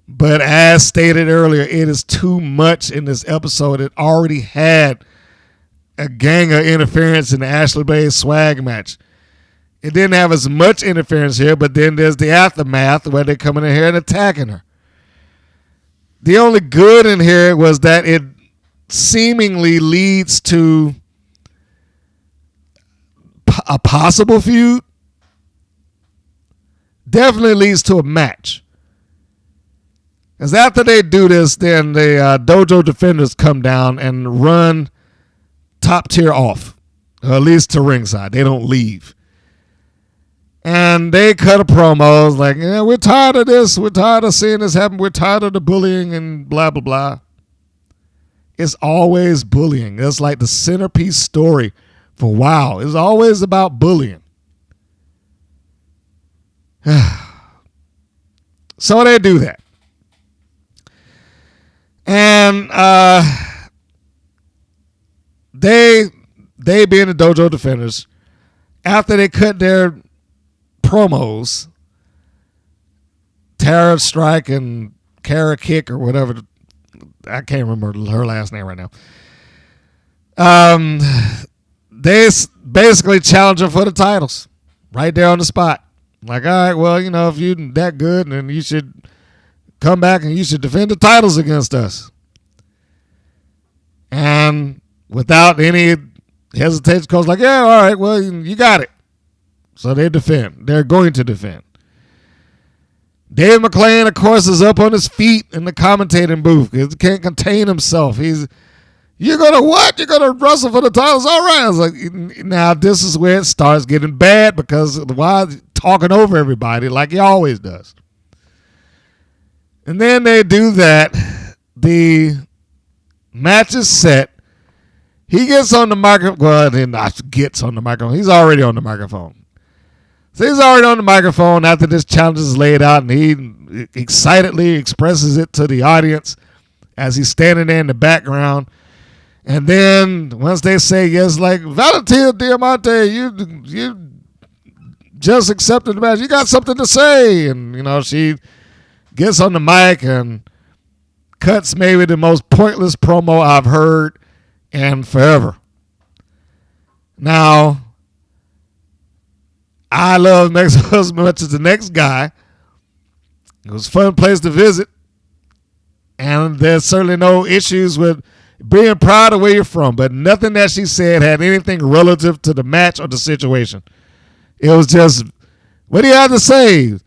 But as stated earlier, it is too much in this episode. It already had a gang of interference in the Ashley Blaze swag match. It didn't have as much interference here, but then there's the aftermath where they're coming in here and attacking her. The only good in here was that it seemingly leads to a possible feud. Definitely leads to a match. Because after they do this, then the Dojo Defenders come down and run Top Tier off, or at least to ringside. They don't leave. And they cut a promo like, we're tired of this. We're tired of seeing this happen. We're tired of the bullying and blah, blah, blah. It's always bullying. That's like the centerpiece story for WoW. It's always about bullying. So they do that. And they being the dojo defenders, after they cut their promos, Tara Strike and Kara Kick or whatever, I can't remember her last name right now. They basically challenge her for the titles right there on the spot. Like, all right, well, if you're that good, then you should come back and you should defend the titles against us. And without any hesitation, Coach's like, yeah, all right, well, you got it. So they defend. They're going to defend. Dave McClain, of course, is up on his feet in the commentating booth because he can't contain himself. You're going to what? You're going to wrestle for the titles? All right. I was like, now this is where it starts getting bad because why talking over everybody like he always does. And then they do that. The match is set. He gets on the microphone. Well, then not gets on the microphone. He's already on the microphone. So he's already on the microphone after this challenge is laid out, and he excitedly expresses it to the audience as he's standing there in the background. And then once they say yes, like, Valentina Diamante, you just accepted the match. You got something to say. And, she gets on the mic and cuts maybe the most pointless promo I've heard in forever. Now, I love Mexico as much as the next guy. It was a fun place to visit. And there's certainly no issues with being proud of where you're from. But nothing that she said had anything relative to the match or the situation. It was just, what do you have to say?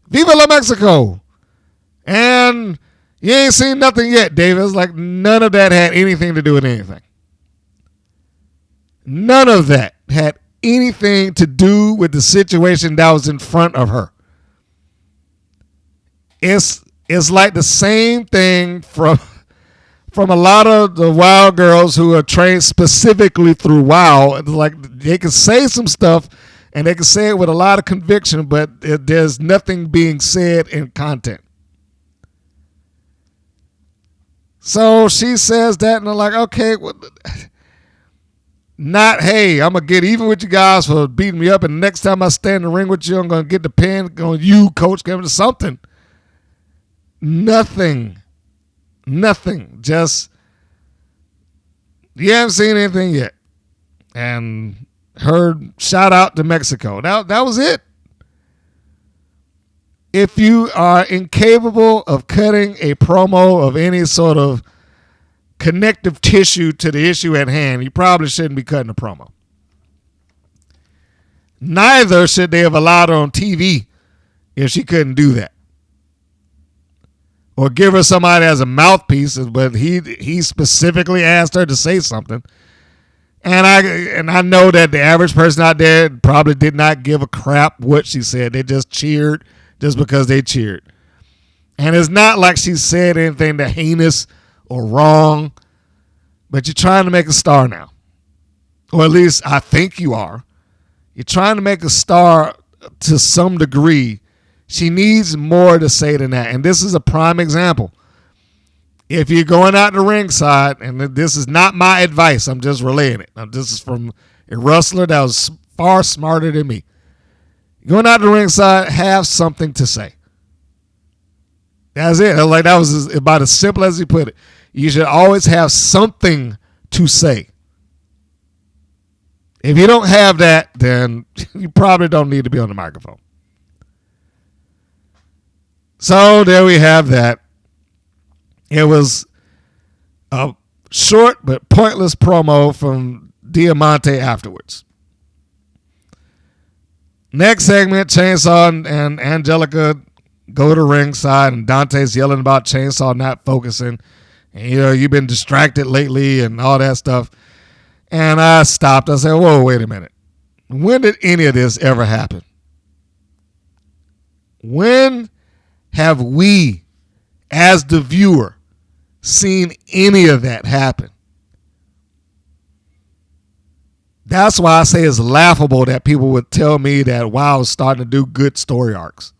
Viva la Mexico. And you ain't seen nothing yet, David. It's like none of that had anything to do with anything. None of that had anything to do with the situation that was in front of her. It's like the same thing from a lot of the WoW girls who are trained specifically through WoW. It's like they can say some stuff and they can say it with a lot of conviction, but there's nothing being said in content. So she says that, and I'm like, okay, not, hey, I'm going to get even with you guys for beating me up, and the next time I stand in the ring with you, I'm going to get the pin on you, Coach, give me something. Nothing. Just, you haven't seen anything yet. And her shout out to Mexico. That was it. If you are incapable of cutting a promo of any sort of connective tissue to the issue at hand, you probably shouldn't be cutting a promo. Neither should they have allowed her on TV if she couldn't do that. Or give her somebody as a mouthpiece, but he specifically asked her to say something. And I know that the average person out there probably did not give a crap what she said. They just cheered just because they cheered. And it's not like she said anything that heinous or wrong, but you're trying to make a star now. Or at least I think you are. You're trying to make a star to some degree. She needs more to say than that. And this is a prime example. If you're going out the ringside, and this is not my advice, I'm just relaying it. Now, this is from a wrestler that was far smarter than me. Going out the ringside, have something to say. That's it. Like, that was about as simple as he put it. You should always have something to say. If you don't have that, then you probably don't need to be on the microphone. So there we have that. It was a short but pointless promo from Diamante afterwards. Next segment, Chainsaw and Angelica go to ringside, and Dante's yelling about Chainsaw not focusing. And, you've been distracted lately and all that stuff. And I stopped. I said, whoa, wait a minute. When did any of this ever happen? When have we, as the viewer, seen any of that happen? That's why I say it's laughable that people would tell me that WoW is starting to do good story arcs.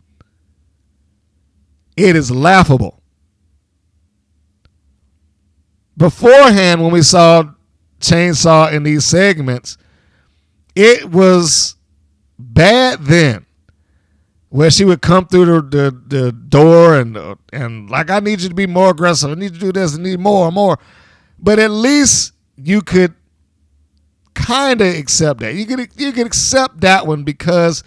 It is laughable. beforehand, when we saw Chainsaw in these segments, it was bad then, where she would come through the door and like, I need you to be more aggressive. I need you to do this. I need more and more. But at least you could kind of accept that. You could accept that one because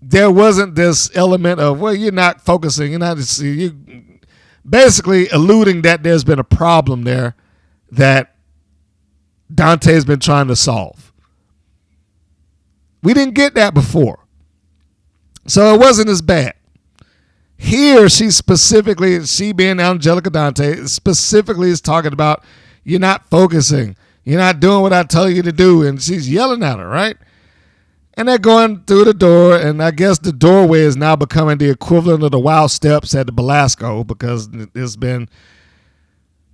there wasn't this element of, well, you're not focusing. You're not. You basically alluding that there's been a problem there that Dante's been trying to solve. We didn't get that before. So it wasn't as bad. Here, she being Angelica Dante, specifically is talking about, you're not focusing. You're not doing what I tell you to do. And she's yelling at her, right? And they're going through the door, and I guess the doorway is now becoming the equivalent of the Wild Steps at the Belasco, because it's been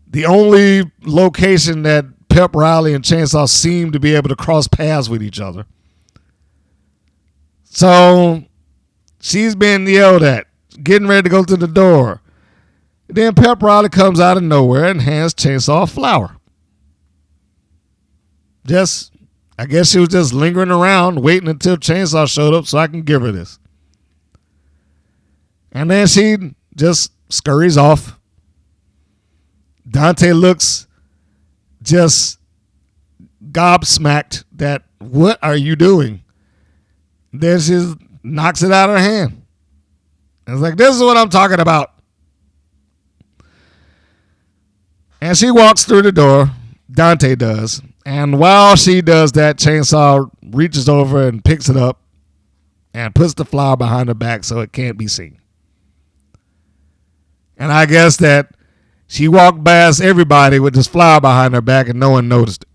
the only location that Pep Reilly and Chainsaw seem to be able to cross paths with each other. So she's been yelled at, getting ready to go to the door. Then Pep Reilly comes out of nowhere and hands Chainsaw a flower. I guess she was just lingering around, waiting until Chainsaw showed up so I can give her this. And then she just scurries off. Dante looks just gobsmacked that, what are you doing? Then she knocks it out of her hand. It's like, this is what I'm talking about. And she walks through the door. Dante does. And while she does that, Chainsaw reaches over and picks it up and puts the flower behind her back so it can't be seen. And I guess that she walked past everybody with this flower behind her back and no one noticed it.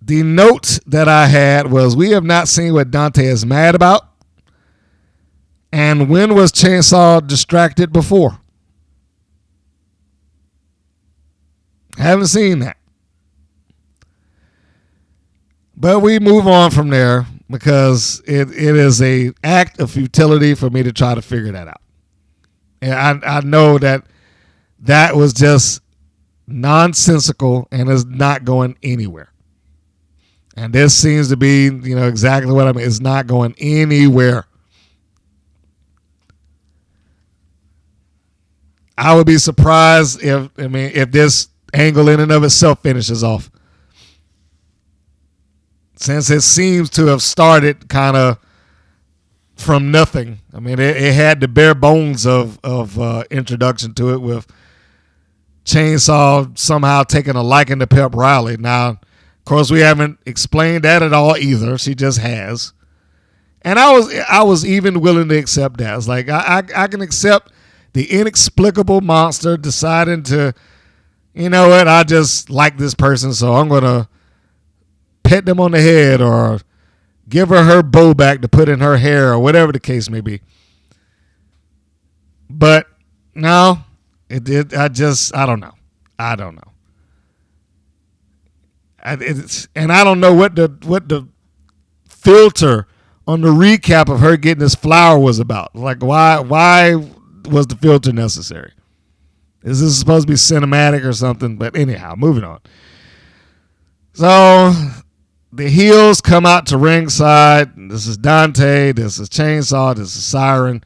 The note that I had was, we have not seen what Dante is mad about. And when was Chainsaw distracted before? Haven't seen that. But we move on from there because it is a act of futility for me to try to figure that out. And I know that was just nonsensical and is not going anywhere. And this seems to be, exactly what I mean. It's not going anywhere. I would be surprised if this angle in and of itself finishes off, since it seems to have started kind of from nothing. I mean, it had the bare bones of introduction to it, with Chainsaw somehow taking a liking to Pep Reilly. Now, of course, we haven't explained that at all either. She just has, and I was even willing to accept that. It's like, I can accept the inexplicable monster deciding to, you know what, I just like this person, so I'm going to pet them on the head or give her bow back to put in her hair or whatever the case may be. But no, I don't know. I don't know. And I don't know what the filter on the recap of her getting this flower was about. Like, why was the filter necessary? Is this supposed to be cinematic or something? But anyhow, moving on. So the heels come out to ringside. This is Dante. This is Chainsaw. This is Siren.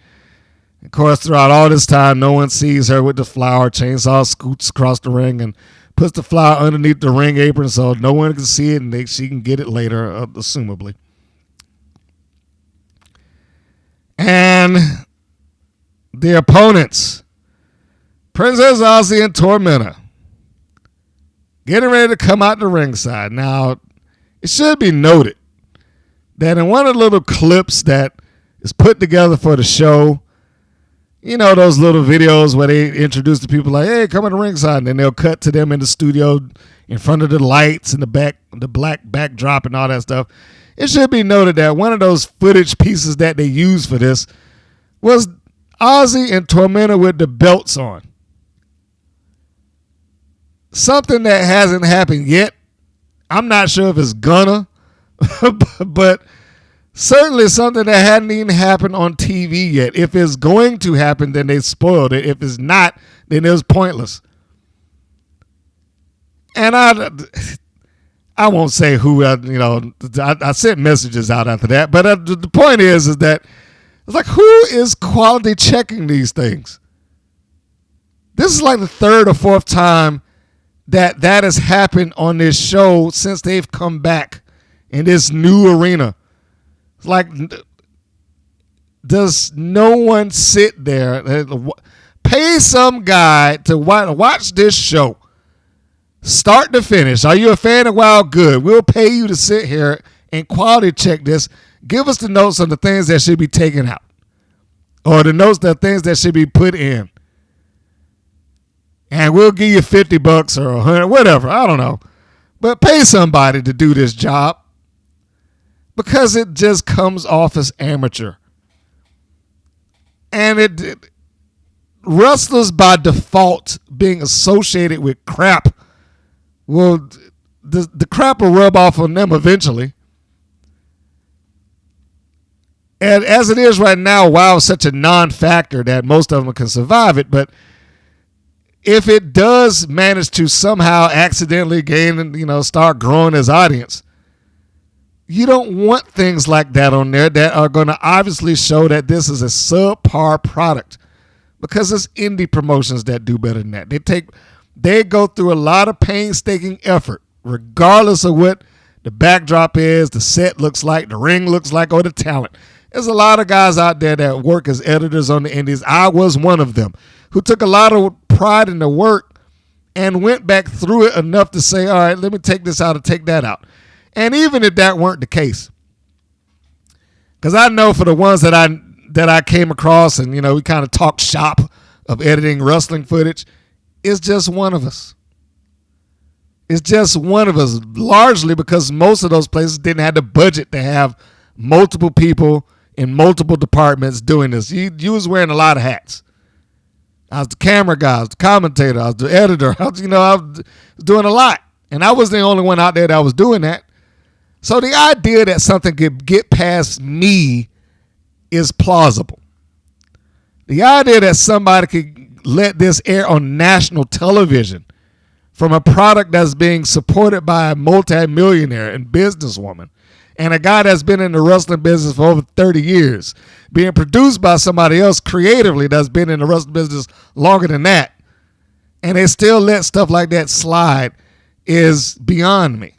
Of course, throughout all this time, no one sees her with the flower. Chainsaw scoots across the ring and puts the flower underneath the ring apron so no one can see it and she can get it later, assumably. And the opponents, Princess Aussie and Tormenta, getting ready to come out the ringside. Now, it should be noted that in one of the little clips that is put together for the show, you know, those little videos where they introduce the people like, hey, come in the ringside, and then they'll cut to them in the studio in front of the lights and the black backdrop and all that stuff. It should be noted that one of those footage pieces that they used for this was Aussie and Tormenta with the belts on. Something that hasn't happened yet. I'm not sure if it's gonna, but Certainly something that hadn't even happened on TV yet. If it's going to happen, then they spoiled it. If it's not, then it was pointless. And I won't say who, I sent messages out after that. But the point is that it's like, who is quality checking these things? This is like the third or fourth time that has happened on this show since they've come back in this new arena. It's like, does no one sit there, pay some guy to watch this show, start to finish? Are you a fan of Wild? Good. We'll pay you to sit here and quality check this. Give us the notes on the things that should be taken out, or the notes, the things that should be put in. And we'll give you $50 or $100, whatever. I don't know. But pay somebody to do this job, because it just comes off as amateur. And wrestlers by default being associated with crap, well, the crap will rub off on them eventually. And as it is right now, WoW is such a non-factor that most of them can survive it. But if it does manage to somehow accidentally gain, start growing as audience, you don't want things like that on there that are going to obviously show that this is a subpar product, because it's indie promotions that do better than that. They go through a lot of painstaking effort, regardless of what the backdrop is, the set looks like, the ring looks like, or the talent. There's a lot of guys out there that work as editors on the indies. I was one of them who took a lot of pride in the work and went back through it enough to say, all right, let me take this out and take that out. And even if that weren't the case, because I know for the ones that I came across and, we kind of talked shop of editing wrestling footage, it's just one of us. It's just one of us, largely because most of those places didn't have the budget to have multiple people in multiple departments doing this. You was wearing a lot of hats. I was the camera guy, I was the commentator, I was the editor. I was doing a lot. And I was the only one out there that was doing that. So the idea that something could get past me is plausible. The idea that somebody could let this air on national television from a product that's being supported by a multimillionaire and businesswoman and a guy that's been in the wrestling business for over 30 years, being produced by somebody else creatively that's been in the wrestling business longer than that, and they still let stuff like that slide, is beyond me.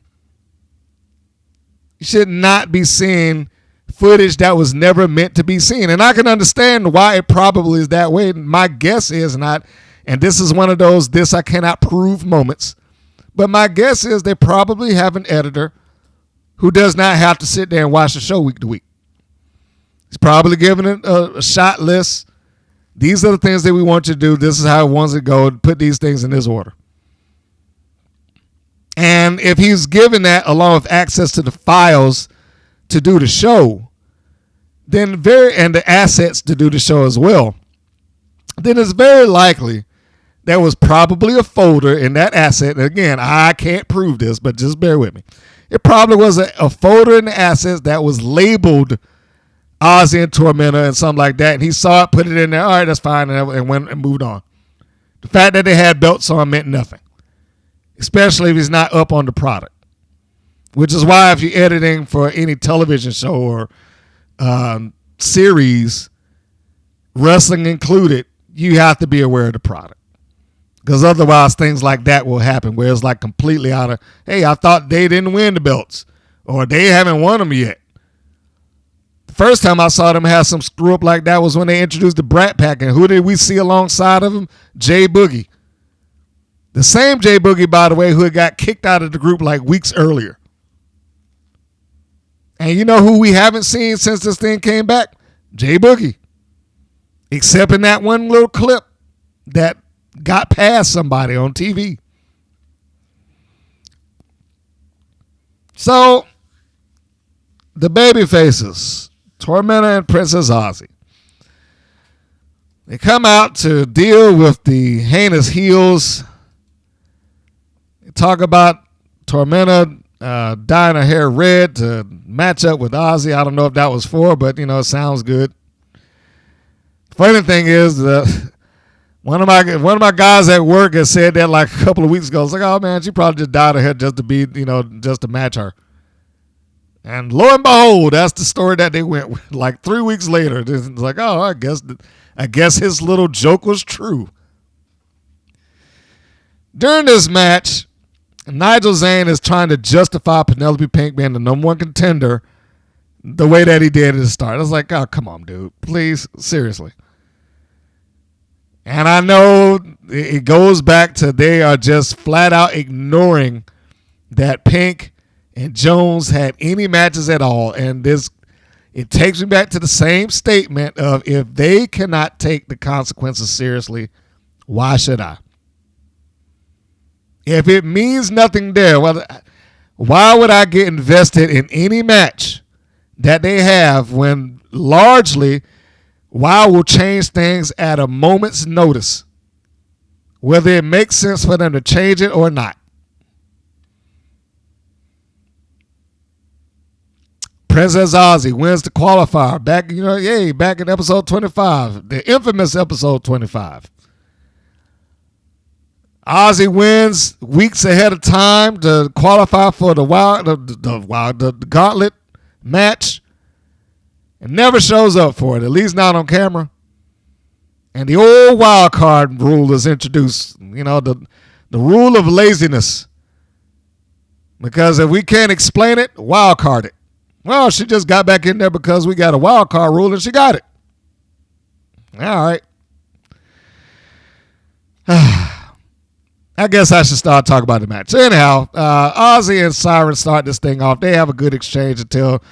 You should not be seeing footage that was never meant to be seen. And I can understand why it probably is that way. My guess is not, and this is one of those this I cannot prove moments, but my guess is they probably have an editor who does not have to sit there and watch the show week to week. He's probably given it a shot list. These are the things that we want you to do. This is how it wants to go. Put these things in this order. And if he's given that along with access to the files to do the show, then and the assets to do the show as well, then it's very likely there was probably a folder in that asset. And again, I can't prove this, but just bear with me. It probably was a folder in the assets that was labeled Aussie and Tormenta and something like that. And he saw it, put it in there. All right, that's fine, and went and moved on. The fact that they had belts on meant nothing, especially if he's not up on the product, which is why if you're editing for any television show or series, wrestling included, you have to be aware of the product, because otherwise things like that will happen where it's like completely out of, hey, I thought they didn't win the belts or they haven't won them yet. The first time I saw them have some screw up like that was when they introduced the Brat Pack, and who did we see alongside of him? Jay Boogie. The same Jay Boogie, by the way, who had got kicked out of the group like weeks earlier. And you know who we haven't seen since this thing came back? Jay Boogie. Except in that one little clip that got past somebody on TV. So, the baby faces, Tormenta and Princess Aussie, they come out to deal with the heinous heels. They talk about Tormenta dyeing her hair red to match up with Aussie. I don't know if that was for, but it sounds good. Funny thing is, one of my guys at work has said that like a couple of weeks ago. It's like, oh man, she probably just dyed her hair just to be, just to match her. And lo and behold, that's the story that they went with. Like 3 weeks later, it's like, oh, I guess his little joke was true. During this match, Nigel Zane is trying to justify Penelope Pink being the number one contender the way that he did at the start. I was like, oh, come on, dude. Please, seriously. And I know it goes back to they are just flat out ignoring that Pink and Jones had any matches at all. And it takes me back to the same statement of if they cannot take the consequences seriously, why should I? If it means nothing there, well, why would I get invested in any match that they have when largely WoW will change things at a moment's notice, whether it makes sense for them to change it or not? Princess Aussie wins the qualifier back in episode 25, the infamous episode 25. Aussie wins weeks ahead of time to qualify for the gauntlet match and never shows up for it, at least not on camera. And the old wild card rule is introduced, the rule of laziness. Because if we can't explain it, wild card it. Well, she just got back in there because we got a wild card rule and she got it. All right. I guess I should start talking about the match. Anyhow, Aussie and Siren start this thing off. They have a good exchange until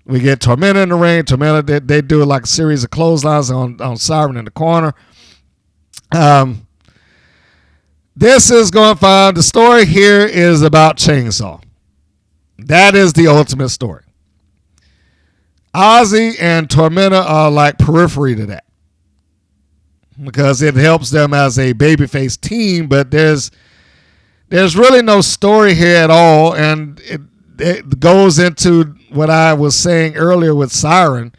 we get Tormenta in the ring. Tormenta, they do like a series of clotheslines on Siren in the corner. This is going fine. The story here is about Chainsaw. That is the ultimate story. Aussie and Tormenta are like periphery to that, because it helps them as a babyface team, but there's really no story here at all, and it goes into what I was saying earlier with Siren.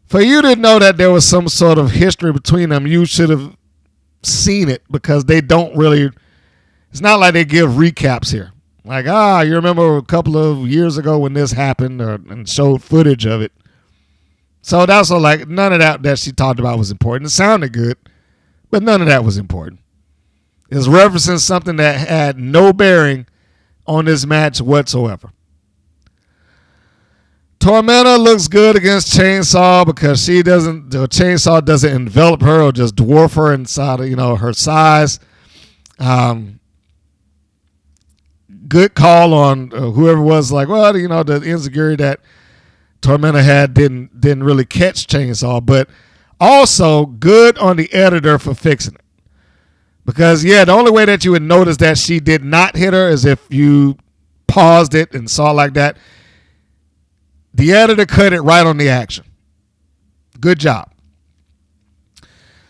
For you to know that there was some sort of history between them, you should have seen it, because they don't really, it's not like they give recaps here. Like, you remember a couple of years ago when this happened, and showed footage of it. So that's all, like, none of that she talked about was important. It sounded good, but none of that was important. It's referencing something that had no bearing on this match whatsoever. Tormenta looks good against Chainsaw because Chainsaw doesn't envelop her or just dwarf her inside of, her size. Good call on whoever was like, well, the insecurity that Tormenta had didn't really catch Chainsaw, but also good on the editor for fixing it. Because, the only way that you would notice that she did not hit her is if you paused it and saw like that. The editor cut it right on the action. Good job.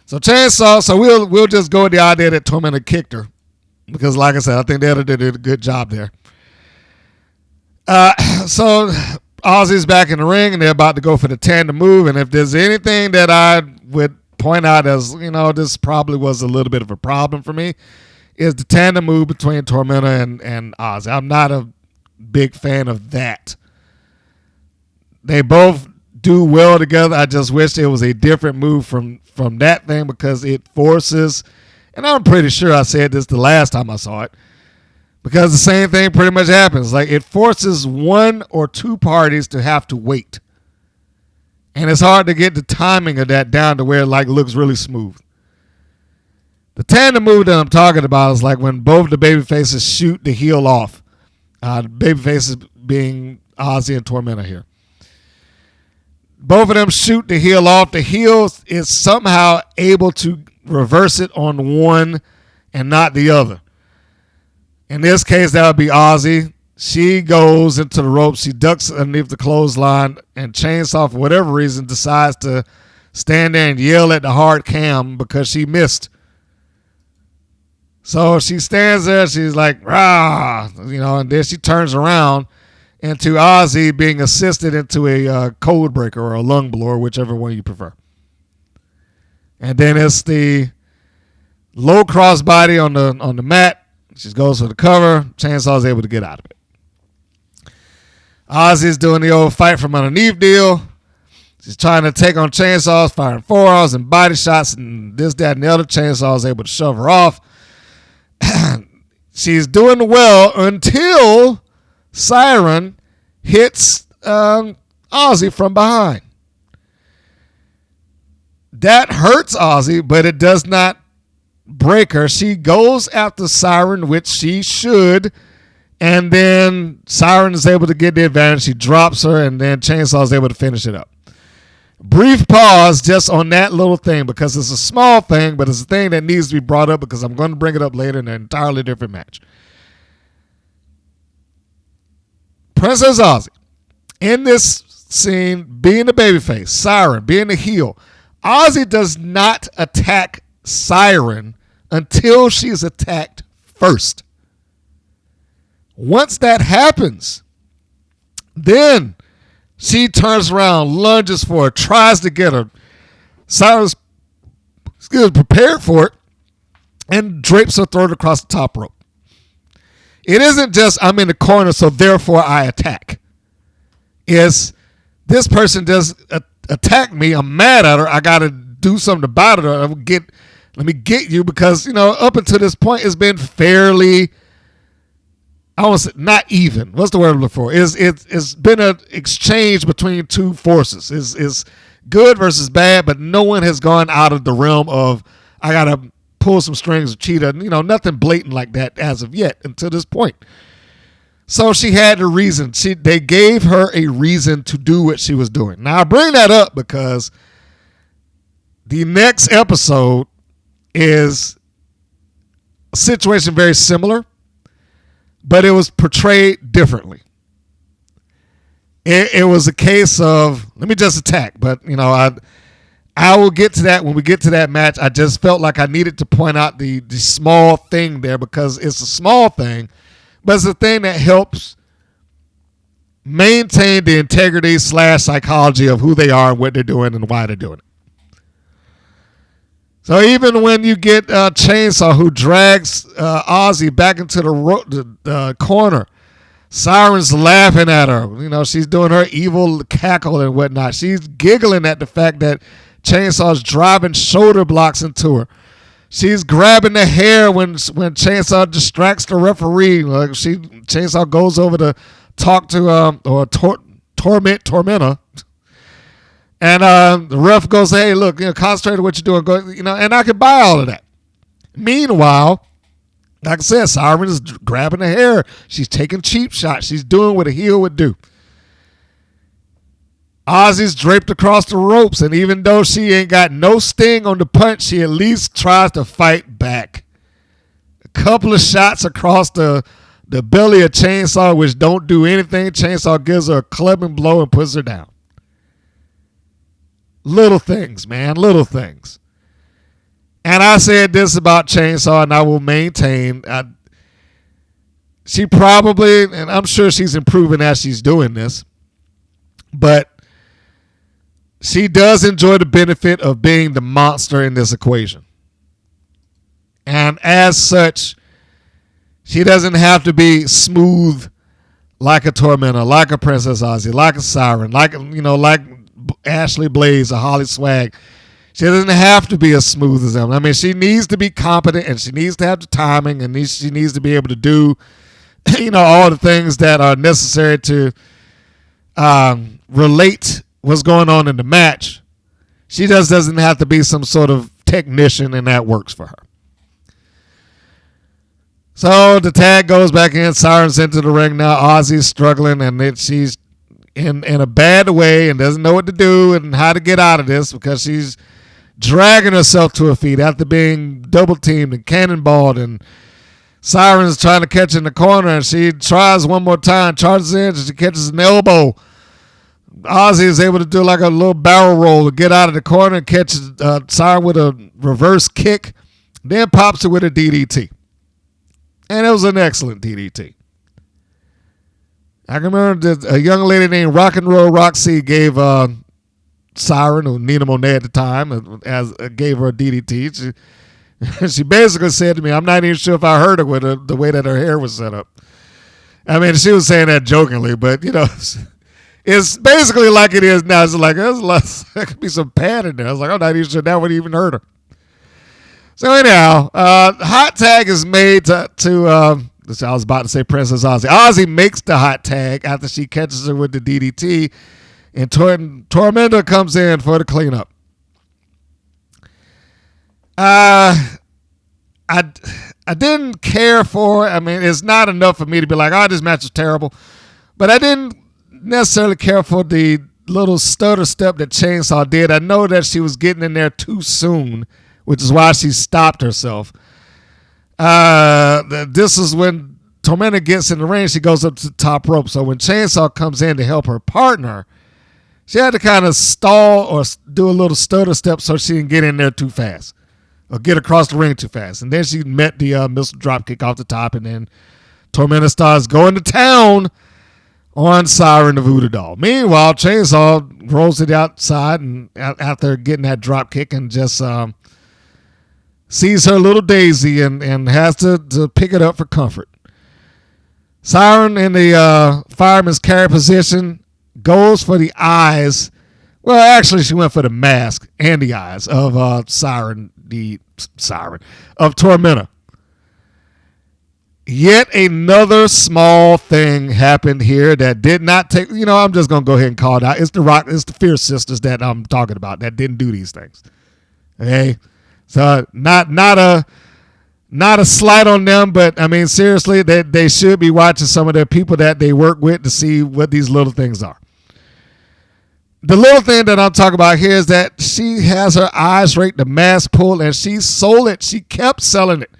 So Chainsaw, we'll just go with the idea that Tormenta kicked her. Because, like I said, I think the editor did a good job there. So Aussie's back in the ring, and they're about to go for the tandem move. And if there's anything that I would point out as, this probably was a little bit of a problem for me, is the tandem move between Tormenta and Aussie. I'm not a big fan of that. They both do well together. I just wish it was a different move from that thing, because it forces, and I'm pretty sure I said this the last time I saw it, because the same thing pretty much happens. Like, it forces one or two parties to have to wait. And it's hard to get the timing of that down to where it looks really smooth. The tandem move that I'm talking about is like when both the babyfaces shoot the heel off. The babyfaces being Aussie and Tormenta here. Both of them shoot the heel off. The heel is somehow able to reverse it on one and not the other. In this case, that would be Aussie. She goes into the ropes. She ducks underneath the clothesline, and Chainsaw, for whatever reason, decides to stand there and yell at the hard cam because she missed. So she stands there. She's like, rah, and then she turns around into Aussie being assisted into a code breaker or a lung blower, whichever one you prefer. And then it's the low crossbody on the mat. She goes for the cover. Chainsaw's able to get out of it. Aussie's doing the old fight from underneath deal. She's trying to take on Chainsaws, firing forearms and body shots, and this, that, and the other. Chainsaw's able to shove her off. She's doing well until Siren hits Aussie from behind. That hurts Aussie, but it does not break her. She goes after Siren, which she should, and then Siren is able to get the advantage. She drops her, and then Chainsaw is able to finish it up. Brief pause just on that little thing because it's a small thing, but it's a thing that needs to be brought up because I'm going to bring it up later in an entirely different match. Princess Aussie, in this scene, being the babyface, Siren being the heel, Aussie does not attack Siren until she's attacked first. Once that happens, then she turns around, lunges for her, tries to get her. Siren's prepared for it and drapes her throat across the top rope. It isn't just I'm in the corner, so therefore I attack. It's this person does attack me. I'm mad at her. I got to do something about it. Let me get you because, up until this point, it's been fairly, I want to say, not even. What's the word I'm looking for? It's been an exchange between two forces. It's good versus bad, but no one has gone out of the realm of, I got to pull some strings of Cheetah. Nothing blatant like that as of yet until this point. So she had a reason. They gave her a reason to do what she was doing. Now, I bring that up because the next episode is a situation very similar, but it was portrayed differently. It was a case of, let me just attack. But, I will get to that when we get to that match. I just felt like I needed to point out the small thing there because it's a small thing, but it's a thing that helps maintain the integrity / psychology of who they are and what they're doing and why they're doing it. So even when you get Chainsaw who drags Aussie back into the corner, Siren's laughing at her. She's doing her evil cackle and whatnot. She's giggling at the fact that Chainsaw's driving shoulder blocks into her. She's grabbing the hair when Chainsaw distracts the referee. Chainsaw goes over to talk to Tormenta. And the ref goes, hey, look, concentrate on what you're doing. And I could buy all of that. Meanwhile, like I said, Siren is grabbing the hair. She's taking cheap shots. She's doing what a heel would do. Aussie's draped across the ropes, and even though she ain't got no sting on the punch, she at least tries to fight back. A couple of shots across the belly of Chainsaw, which don't do anything. Chainsaw gives her a clubbing blow and puts her down. Little things, man, little things. And I said this about Chainsaw, and I will maintain. She probably, and I'm sure she's improving as she's doing this, but she does enjoy the benefit of being the monster in this equation. And as such, she doesn't have to be smooth like a Tormenta, like a Princess Aussie, like a Siren, like Ashley Blaze or HollySwag. She doesn't have to be as smooth as them. I mean, she needs to be competent and she needs to have the timing and she needs to be able to do, all the things that are necessary to relate what's going on in the match. She just doesn't have to be some sort of technician, and that works for her. So the tag goes back in. Siren's into the ring now. Aussie's struggling, and she's in a bad way and doesn't know what to do and how to get out of this because she's dragging herself to her feet after being double teamed and cannonballed, and Siren's trying to catch in the corner, and she tries one more time, charges in, and she catches an elbow. Aussie is able to do like a little barrel roll to get out of the corner and catches Siren with a reverse kick, then pops her with a DDT. And it was an excellent DDT. I can remember that a young lady named Rock and Roll Roxy gave Siren, or Nina Monet at the time, gave her a DDT. She basically said to me, I'm not even sure if I heard her with the way that her hair was set up. I mean, she was saying that jokingly, but, it's basically like it is now. It's like, there could be some pad in there. I was like, I'm not even sure that would even hurt her. So anyhow, hot tag is made to I was about to say Princess Aussie. Aussie makes the hot tag after she catches her with the DDT, and Tormenta comes in for the cleanup. I didn't care for it. I mean, it's not enough for me to be like, this match is terrible. But I didn't necessarily care for the little stutter step that Chainsaw did. I know that she was getting in there too soon, which is why she stopped herself. This is when Tormenta gets in the ring. She goes up to the top rope. So when Chainsaw comes in to help her partner, she had to kind of stall or do a little stutter step so she didn't get in there too fast or get across the ring too fast. And then she met the missile drop kick off the top, and then Tormenta starts going to town on Siren the Voodoo Doll. Meanwhile, Chainsaw rolls it outside and after getting that drop kick and just sees her little Daisy and has to pick it up for comfort. Siren in the fireman's carry position goes for the eyes. Well, actually, she went for the mask and the eyes of of Tormenta. Yet another small thing happened here that did not take. I'm just gonna go ahead and call it out. It's the Fierce Sisters that I'm talking about that didn't do these things. Okay, so not a slight on them, but I mean seriously, they should be watching some of the people that they work with to see what these little things are. The little thing that I'm talking about here is that she has her eyes right, the mask pulled, and she sold it. She kept selling it.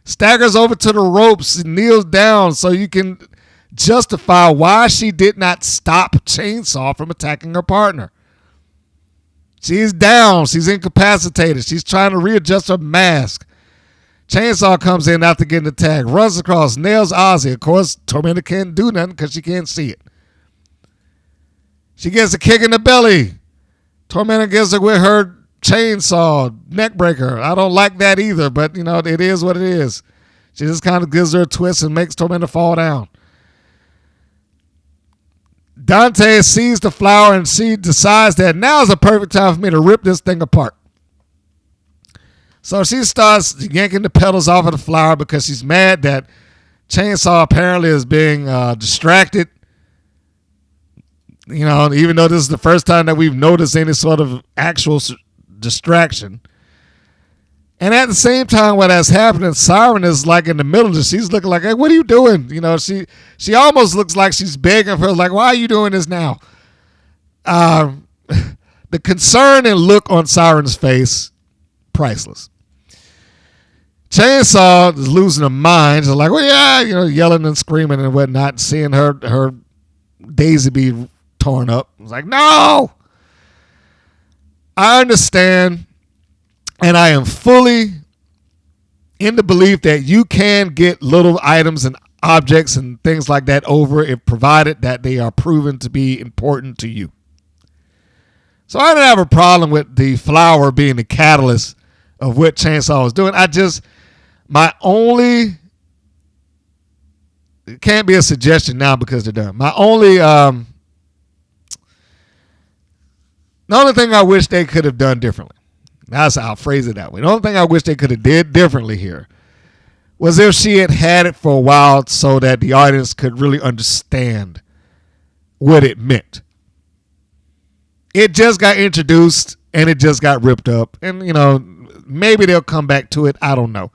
Staggers over to the ropes and kneels down so you can justify why she did not stop Chainsaw from attacking her partner. She's down. She's incapacitated. She's trying to readjust her mask. Chainsaw comes in after getting attacked, runs across, nails Aussie. Of course, Tormenta can't do nothing because she can't see it. She gets a kick in the belly. Tormenta gets her with her chainsaw, neck breaker. I don't like that either, but, it is what it is. She just kind of gives her a twist and makes Tormenta fall down. Dante sees the flower and she decides that now is a perfect time for me to rip this thing apart. So she starts yanking the petals off of the flower because she's mad that Chainsaw apparently is being distracted. Even though this is the first time that we've noticed any sort of actual distraction. And at the same time when that's happening, Siren is like in the middle of this. She's looking like, hey, what are you doing? She almost looks like she's begging for her, like, why are you doing this now? The concern and look on Siren's face, priceless. Chainsaw is losing her mind. She's like, well, yeah, yelling and screaming and whatnot, seeing her Daisy be torn up. I was like, no! I understand, and I am fully in the belief that you can get little items and objects and things like that over if provided that they are proven to be important to you. So I didn't have a problem with the flower being the catalyst of what Chainsaw was doing. It can't be a suggestion now because they're done. The only thing I wish they could have done differently, that's how I'll phrase it that way. The only thing I wish they could have did differently here was if she had it for a while so that the audience could really understand what it meant. It just got introduced and it just got ripped up. And, maybe they'll come back to it. I don't know.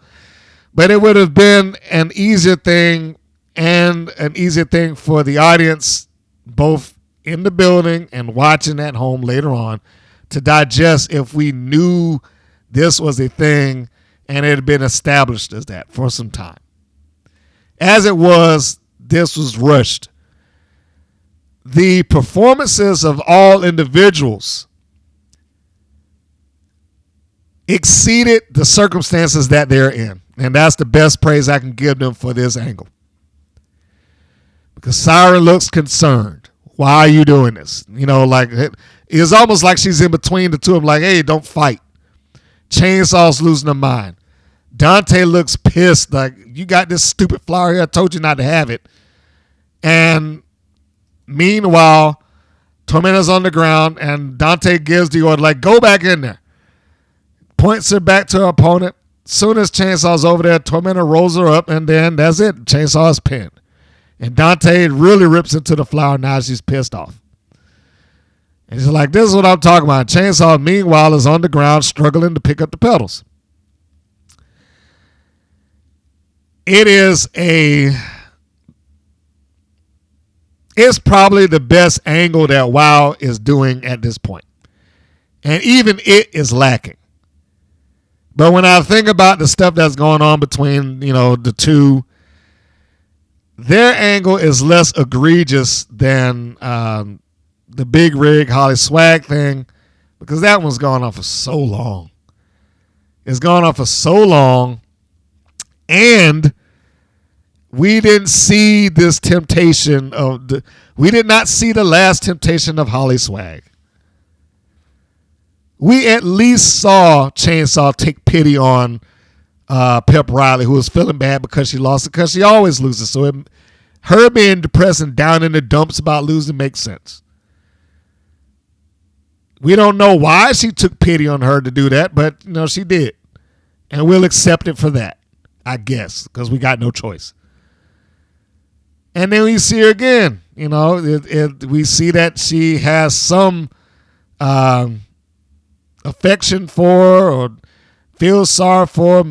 But it would have been an easier thing and an easier thing for the audience, both in the building and watching at home later on, to digest if we knew this was a thing and it had been established as that for some time. As it was, this was rushed. The performances of all individuals exceeded the circumstances that they're in. And that's the best praise I can give them for this angle. Because Siren looks concerned. Why are you doing this? You know, like it's almost like she's in between the two of them, like, hey, don't fight. Chainsaw's losing her mind. Dante looks pissed, like, you got this stupid flower here. I told you not to have it. And meanwhile, Tormenta's on the ground, and Dante gives the order, like, go back in there. Points her back to her opponent. Soon as Chainsaw's over there, Tormenta rolls her up, and then that's it. Chainsaw is pinned. And Dante really rips into the flower. Now she's pissed off. And she's like, this is what I'm talking about. Chainsaw, meanwhile, is on the ground struggling to pick up the pedals. It's probably the best angle that WoW is doing at this point. And even it is lacking. But when I think about the stuff that's going on between, you know, the two, their angle is less egregious than the big rig HollySwag thing, because that one's gone on for so long. It's gone on for so long, and we didn't see this temptation we did not see the last temptation of HollySwag. We at least saw Chainsaw take pity on Pep Reilly, who was feeling bad because she lost it, because she always loses. So her being depressed and down in the dumps about losing makes sense. We don't know why she took pity on her to do that, but you know she did. And we'll accept it for that, I guess, because we got no choice. And then we see her again. You know, we see that she has some affection for, or feels sorry for,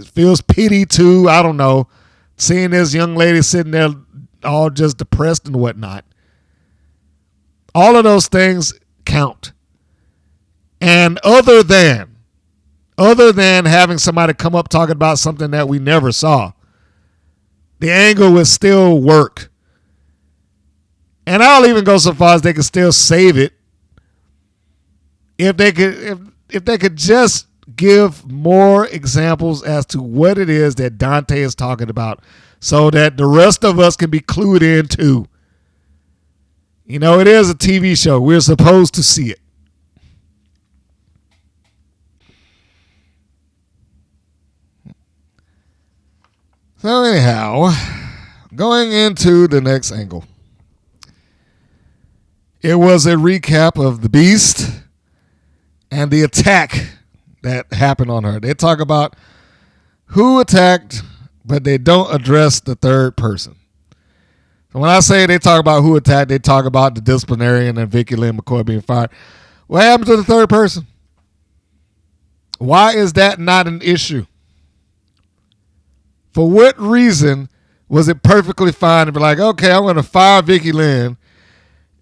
feels pity to, I don't know, seeing this young lady sitting there all just depressed and whatnot. All of those things count. And other than having somebody come up talking about something that we never saw, the angle would still work. And I'll even go so far as they could still save it if they could just give more examples as to what it is that Dante is talking about, so that the rest of us can be clued in too. You know, it is a TV show. We're supposed to see it. So anyhow, going into the next angle. It was a recap of the Beast and the attack that happened on her. They talk about who attacked, but they don't address the third person. So when I say they talk about who attacked, they talk about the disciplinarian and Vicky Lynn McCoy being fired. What happened to the third person? Why is that not an issue? For what reason was it perfectly fine to be like, okay, I'm going to fire Vicky Lynn,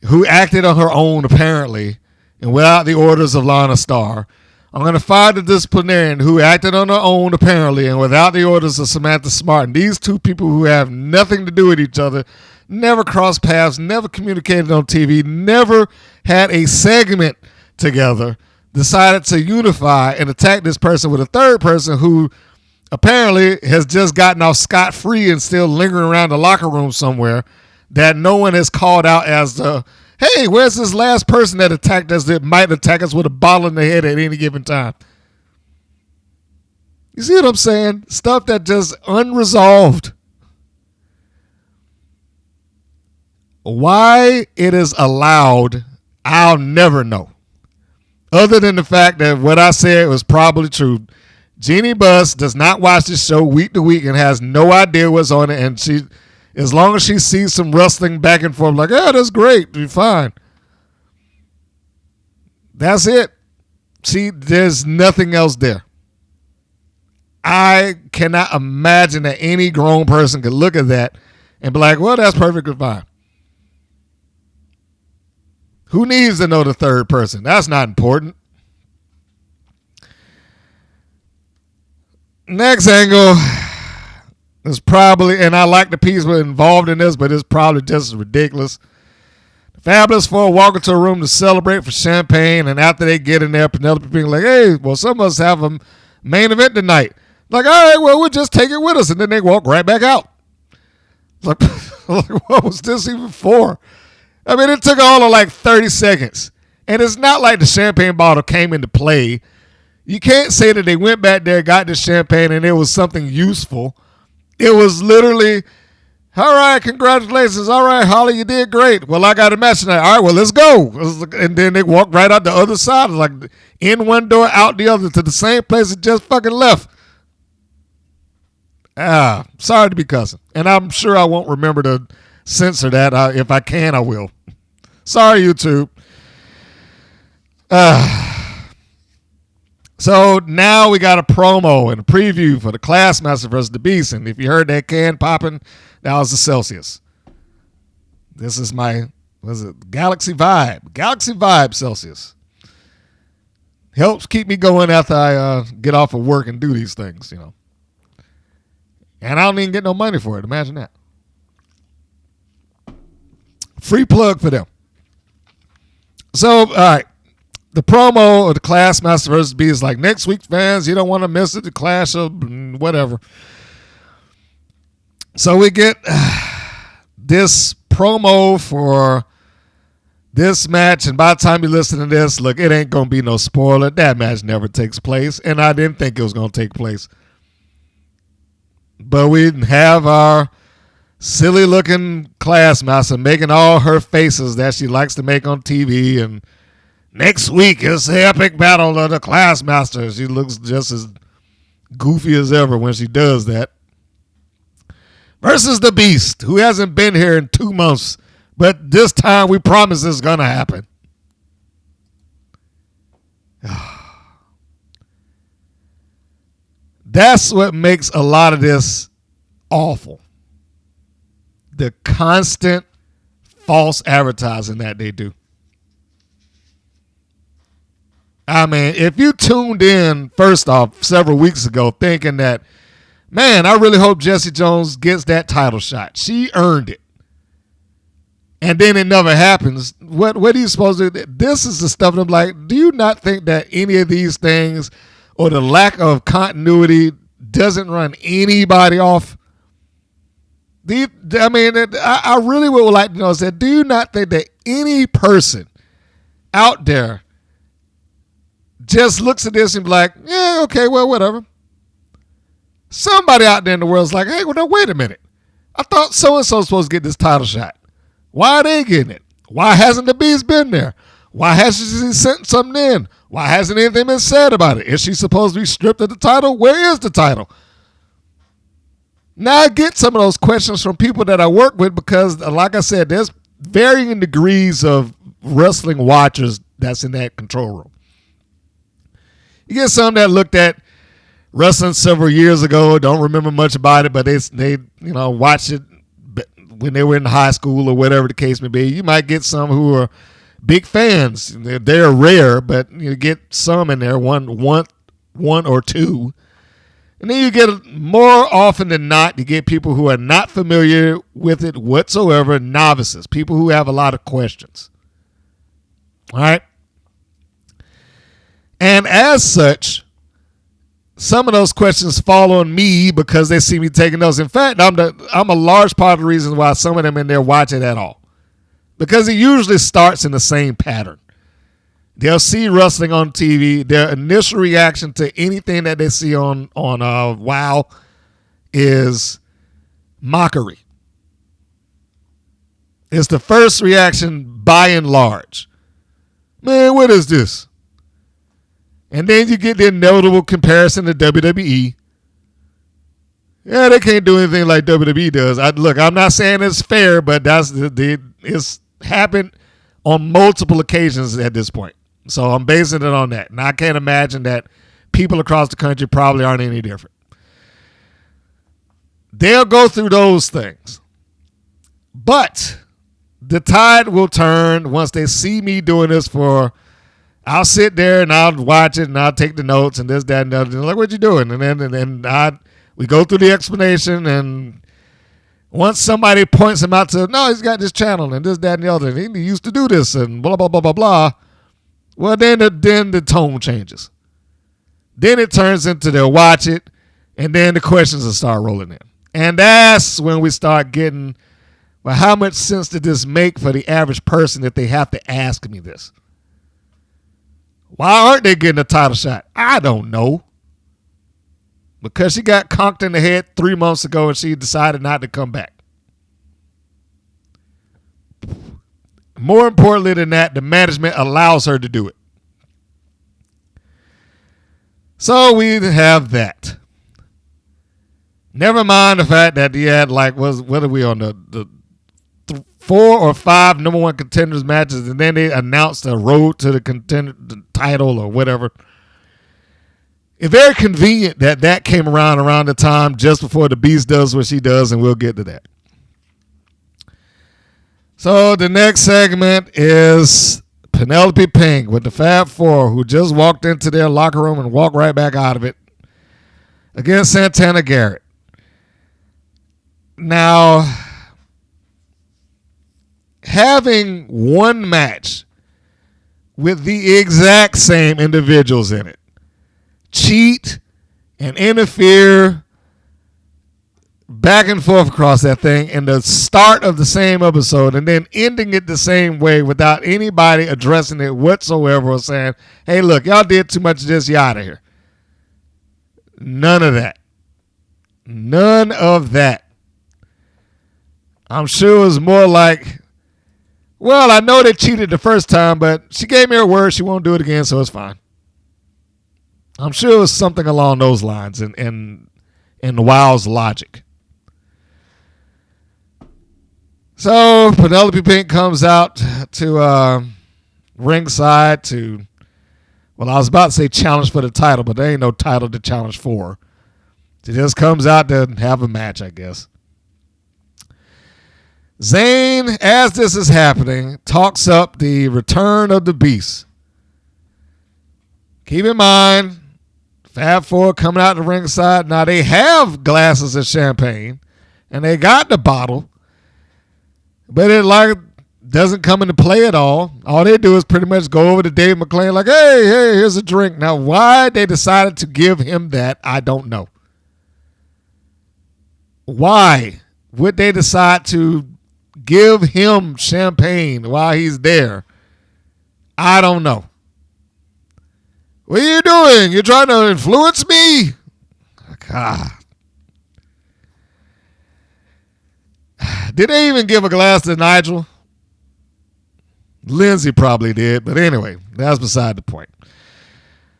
who acted on her own apparently, and without the orders of Lana Starr. I'm going to fire the disciplinarian who acted on her own apparently and without the orders of Samantha Smart. And these two people who have nothing to do with each other, never crossed paths, never communicated on TV, never had a segment together, decided to unify and attack this person with a third person who apparently has just gotten off scot-free and still lingering around the locker room somewhere, that no one has called out as the, hey, where's this last person that attacked us that might attack us with a bottle in the head at any given time? You see what I'm saying? Stuff that just unresolved. Why it is allowed, I'll never know. Other than the fact that what I said was probably true. Jeannie Buss does not watch this show week to week and has no idea what's on it. And she, as long as she sees some wrestling back and forth, like, oh, that's great, you're fine. That's it. There's nothing else there. I cannot imagine that any grown person could look at that and be like, well, that's perfectly fine. Who needs to know the third person? That's not important. Next angle is probably, and I like the people involved in this, but it's probably just as ridiculous. The Fabulous Four walk into a room to celebrate for champagne, and after they get in there, Penelope Pink like, hey, well, some of us have a main event tonight. Like, all right, well, we'll just take it with us. And then they walk right back out. Like, what was this even for? I mean, it took all of like 30 seconds. And it's not like the champagne bottle came into play. You can't say that they went back there, got the champagne, and it was something useful. It was literally, all right, congratulations. All right, Holly, you did great. Well, I got a match tonight. All right, well, let's go. And then they walked right out the other side, like in one door, out the other, to the same place it just fucking left. Sorry to be cussing. And I'm sure I won't remember to censor that. If I can, I will. Sorry, YouTube. So now we got a promo and a preview for the Classmaster versus the Beast. And if you heard that can popping, that was the Celsius. This is my, Galaxy Vibe. Galaxy Vibe Celsius. Helps keep me going after I get off of work and do these things, you know. And I don't even get no money for it. Imagine that. Free plug for them. So, all right. The promo of the Classmaster versus Beast is like, next week, fans, you don't want to miss it. The clash of whatever. So we get this promo for this match. And by the time you listen to this, look, it ain't going to be no spoiler. That match never takes place. And I didn't think it was going to take place. But we have our silly-looking Classmaster making all her faces that she likes to make on TV. And next week is the epic battle of the Classmasters. She looks just as goofy as ever when she does that. Versus the Beast, who hasn't been here in 2 months. But this time we promise it's going to happen. That's what makes a lot of this awful. The constant false advertising that they do. I mean, if you tuned in, first off, several weeks ago thinking that, man, I really hope Jessie Jones gets that title shot. She earned it. And then it never happens. What are you supposed to do? This is the stuff that I'm like, do you not think that any of these things or the lack of continuity doesn't run anybody off? I really would like to know is that, do you not think that any person out there just looks at this and be like, yeah, okay, well, whatever. Somebody out there in the world is like, hey, well, no, wait a minute. I thought so-and-so was supposed to get this title shot. Why are they getting it? Why hasn't the Beast been there? Why hasn't she sent something in? Why hasn't anything been said about it? Is she supposed to be stripped of the title? Where is the title? Now I get some of those questions from people that I work with because, like I said, there's varying degrees of wrestling watchers that's in that control room. You get some that looked at wrestling several years ago, don't remember much about it, but they watched it when they were in high school or whatever the case may be. You might get some who are big fans. They're rare, but you get some in there, one or two. And then you get, more often than not, you get people who are not familiar with it whatsoever, novices, people who have a lot of questions. All right? And as such, some of those questions fall on me because they see me taking those. In fact, I'm a large part of the reason why some of them in there watch it at all. Because it usually starts in the same pattern. They'll see wrestling on TV. Their initial reaction to anything that they see on WOW is mockery. It's the first reaction by and large. Man, what is this? And then you get the inevitable comparison to WWE. Yeah, they can't do anything like WWE does. I'm not saying it's fair, but it's happened on multiple occasions at this point. So I'm basing it on that. And I can't imagine that people across the country probably aren't any different. They'll go through those things. But the tide will turn once they see me doing this I'll sit there and I'll watch it and I'll take the notes and this, that, and the other. And like, what you doing? And then we go through the explanation, and once somebody points him out to, no, he's got this channel and this, that, and the other, and he used to do this and blah, blah, blah, blah, blah. Well, then the tone changes. Then it turns into they'll watch it And then the questions will start rolling in. And that's when we start getting, well, how much sense did this make for the average person if they have to ask me this? Why aren't they getting a title shot? I don't know. Because she got conked in the head 3 months ago and she decided not to come back. More importantly than that, the management allows her to do it. So we have that. Never mind the fact that he had what are we on the 4 or 5 number 1 contenders matches, and then they announced a road to the title or whatever. It's very convenient that came around the time just before the Beast does what she does, and we'll get to that. So the next segment is Penelope Pink with the Fab Four, who just walked into their locker room and walked right back out of it, against Santana Garrett. Now, having one match with the exact same individuals in it, cheat and interfere back and forth across that thing in the start of the same episode and then ending it the same way without anybody addressing it whatsoever or saying, hey, look, y'all did too much of this, you out of here. None of that. None of that. I'm sure it was more like, well, I know they cheated the first time, but she gave me her word she won't do it again, so it's fine. I'm sure it was something along those lines in Wow's logic. So Penelope Pink comes out to ringside to, well, I was about to say challenge for the title, but there ain't no title to challenge for. She just comes out to have a match, I guess. Zayn, as this is happening, talks up the return of the Beast. Keep in mind, Fab Four coming out the ringside. Now, they have glasses of champagne, and they got the bottle, but it doesn't come into play at all. All they do is pretty much go over to Dave McClain like, hey, here's a drink. Now, why they decided to give him that, I don't know. Why would they decide to give him champagne while he's there? I don't know. What are you doing? You're trying to influence me? God. Did they even give a glass to Nigel? Lindsay probably did, but anyway, that's beside the point.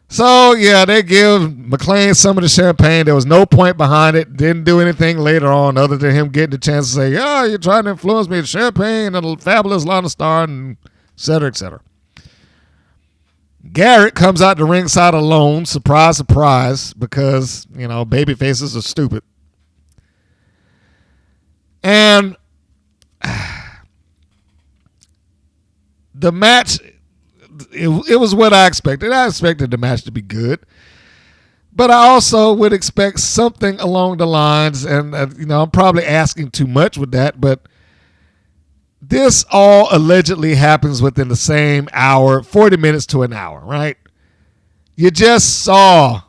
So, yeah, they give McClain some of the champagne. There was no point behind it. Didn't do anything later on other than him getting the chance to say, oh, you're trying to influence me. Champagne and a fabulous Lana Star, and et cetera, et cetera. Garrett comes out the ringside alone. Surprise, surprise, because, baby faces are stupid. And the match, it was what I expected. I expected the match to be good. But I also would expect something along the lines, and I'm probably asking too much with that, but this all allegedly happens within the same hour, 40 minutes to an hour, right? You just saw,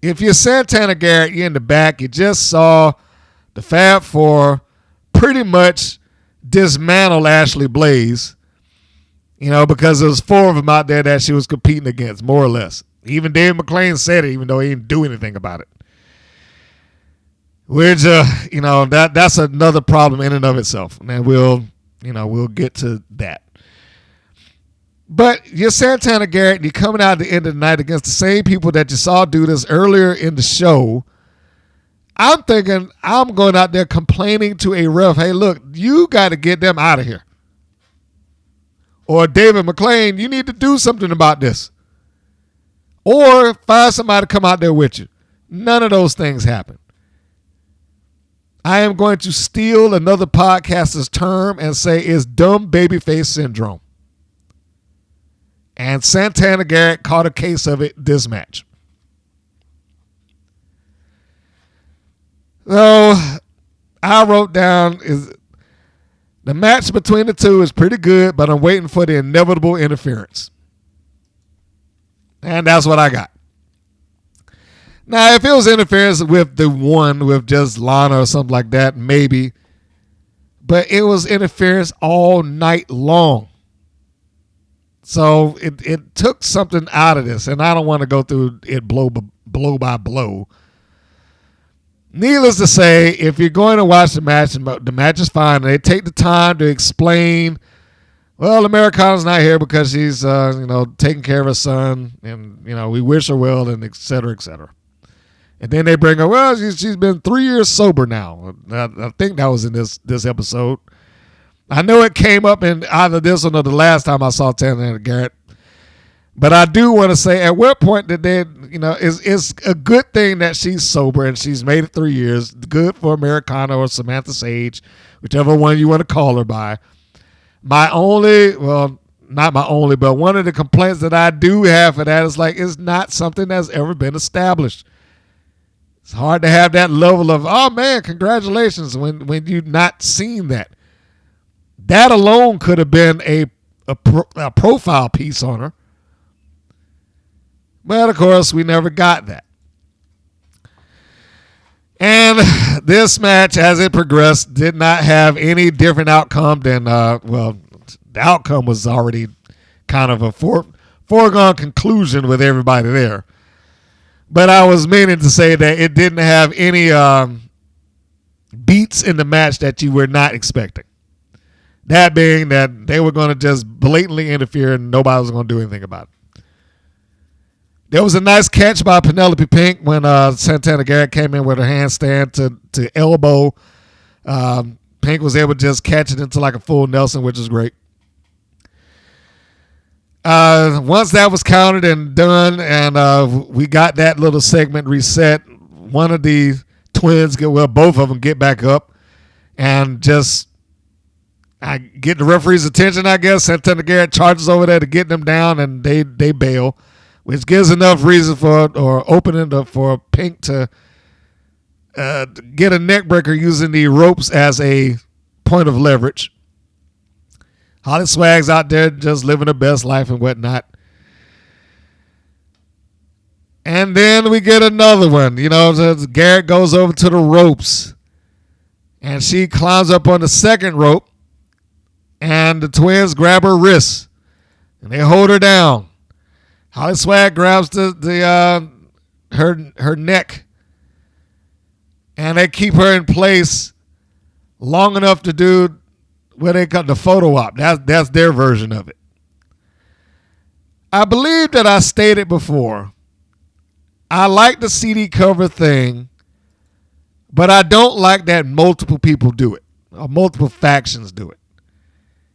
if you're Santana Garrett, you're in the back, you just saw the Fab Four pretty much dismantle Ashley Blaze, because there was 4 of them out there that she was competing against, more or less. Even Dave McClain said it, even though he didn't do anything about it. Which, that's another problem in and of itself. And we'll get to that. But you're Santana Garrett, and you're coming out at the end of the night against the same people that you saw do this earlier in the show. I'm thinking I'm going out there complaining to a ref, hey, look, you got to get them out of here. Or David McClain, you need to do something about this. Or find somebody to come out there with you. None of those things happen. I am going to steal another podcaster's term and say it's dumb babyface syndrome. And Santana Garrett caught a case of it this match. So I wrote down the match between the two is pretty good, but I'm waiting for the inevitable interference. And that's what I got. Now, if it was interference with the one, with just Lana or something like that, maybe. But it was interference all night long. So it took something out of this, and I don't want to go through it blow by blow. Needless to say, if you're going to watch the match, and the match is fine, and they take the time to explain, well, Americana's not here because she's taking care of her son, and we wish her well, and et cetera, et cetera. And then they bring her, well, she's been 3 years sober now. I think that was in this episode. I know it came up in either this one or the last time I saw Santana Garrett. But I do want to say, at what point did they, it's a good thing that she's sober and she's made it 3 years. Good for Americana or Samantha Sage, whichever one you want to call her by. Not my only, but one of the complaints that I do have for that is it's not something that's ever been established. It's hard to have that level of, oh man, congratulations, when you've not seen that. That alone could have been a profile piece on her. But of course, we never got that. And this match, as it progressed, did not have any different outcome than, the outcome was already kind of a foregone conclusion with everybody there. But I was meaning to say that it didn't have any beats in the match that you were not expecting. That being that they were going to just blatantly interfere and nobody was going to do anything about it. There was a nice catch by Penelope Pink when Santana Garrett came in with her handstand to elbow. Pink was able to just catch it into a full Nelson, which is great. Once that was counted and done, and we got that little segment reset, one of the twins both of them get back up and just I get the referee's attention, I guess. Santana Garrett charges over there to get them down, and they bail, which gives enough reason opening up for Pink to get a neck breaker using the ropes as a point of leverage. HollySwag's out there just living her best life and whatnot. And then we get another one. Garrett goes over to the ropes, and she climbs up on the second rope, and the twins grab her wrists, and they hold her down. HollySwag grabs her neck, and they keep her in place long enough to do what they call the photo op. That's their version of it. I believe that I stated before, I like the CD cover thing, but I don't like that multiple people do it, or multiple factions do it.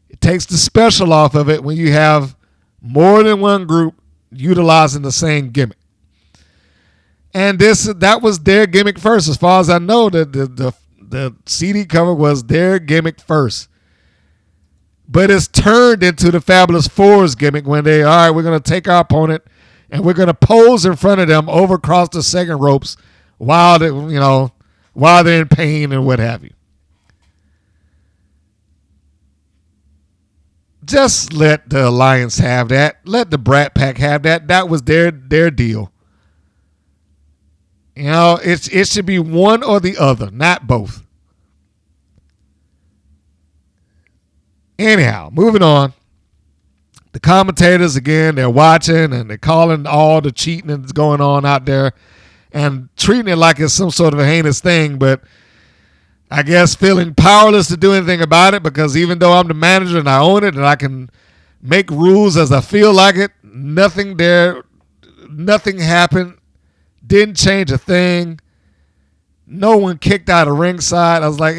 It takes the special off of it when you have more than one group utilizing the same gimmick. And that was their gimmick first. As far as I know, the CD cover was their gimmick first. But it's turned into the Fabulous Four's gimmick when all right, we're going to take our opponent and we're going to pose in front of them over across the second ropes while they're in pain and what have you. Just let the Alliance have that. Let the Brat Pack have that. That was their deal. It should be one or the other, not both. Anyhow, moving on. The commentators, again, they're watching and they're calling all the cheating that's going on out there and treating it like it's some sort of a heinous thing, but I guess feeling powerless to do anything about it because even though I'm the manager and I own it and I can make rules as I feel like it, nothing happened, didn't change a thing. No one kicked out of ringside. I was like,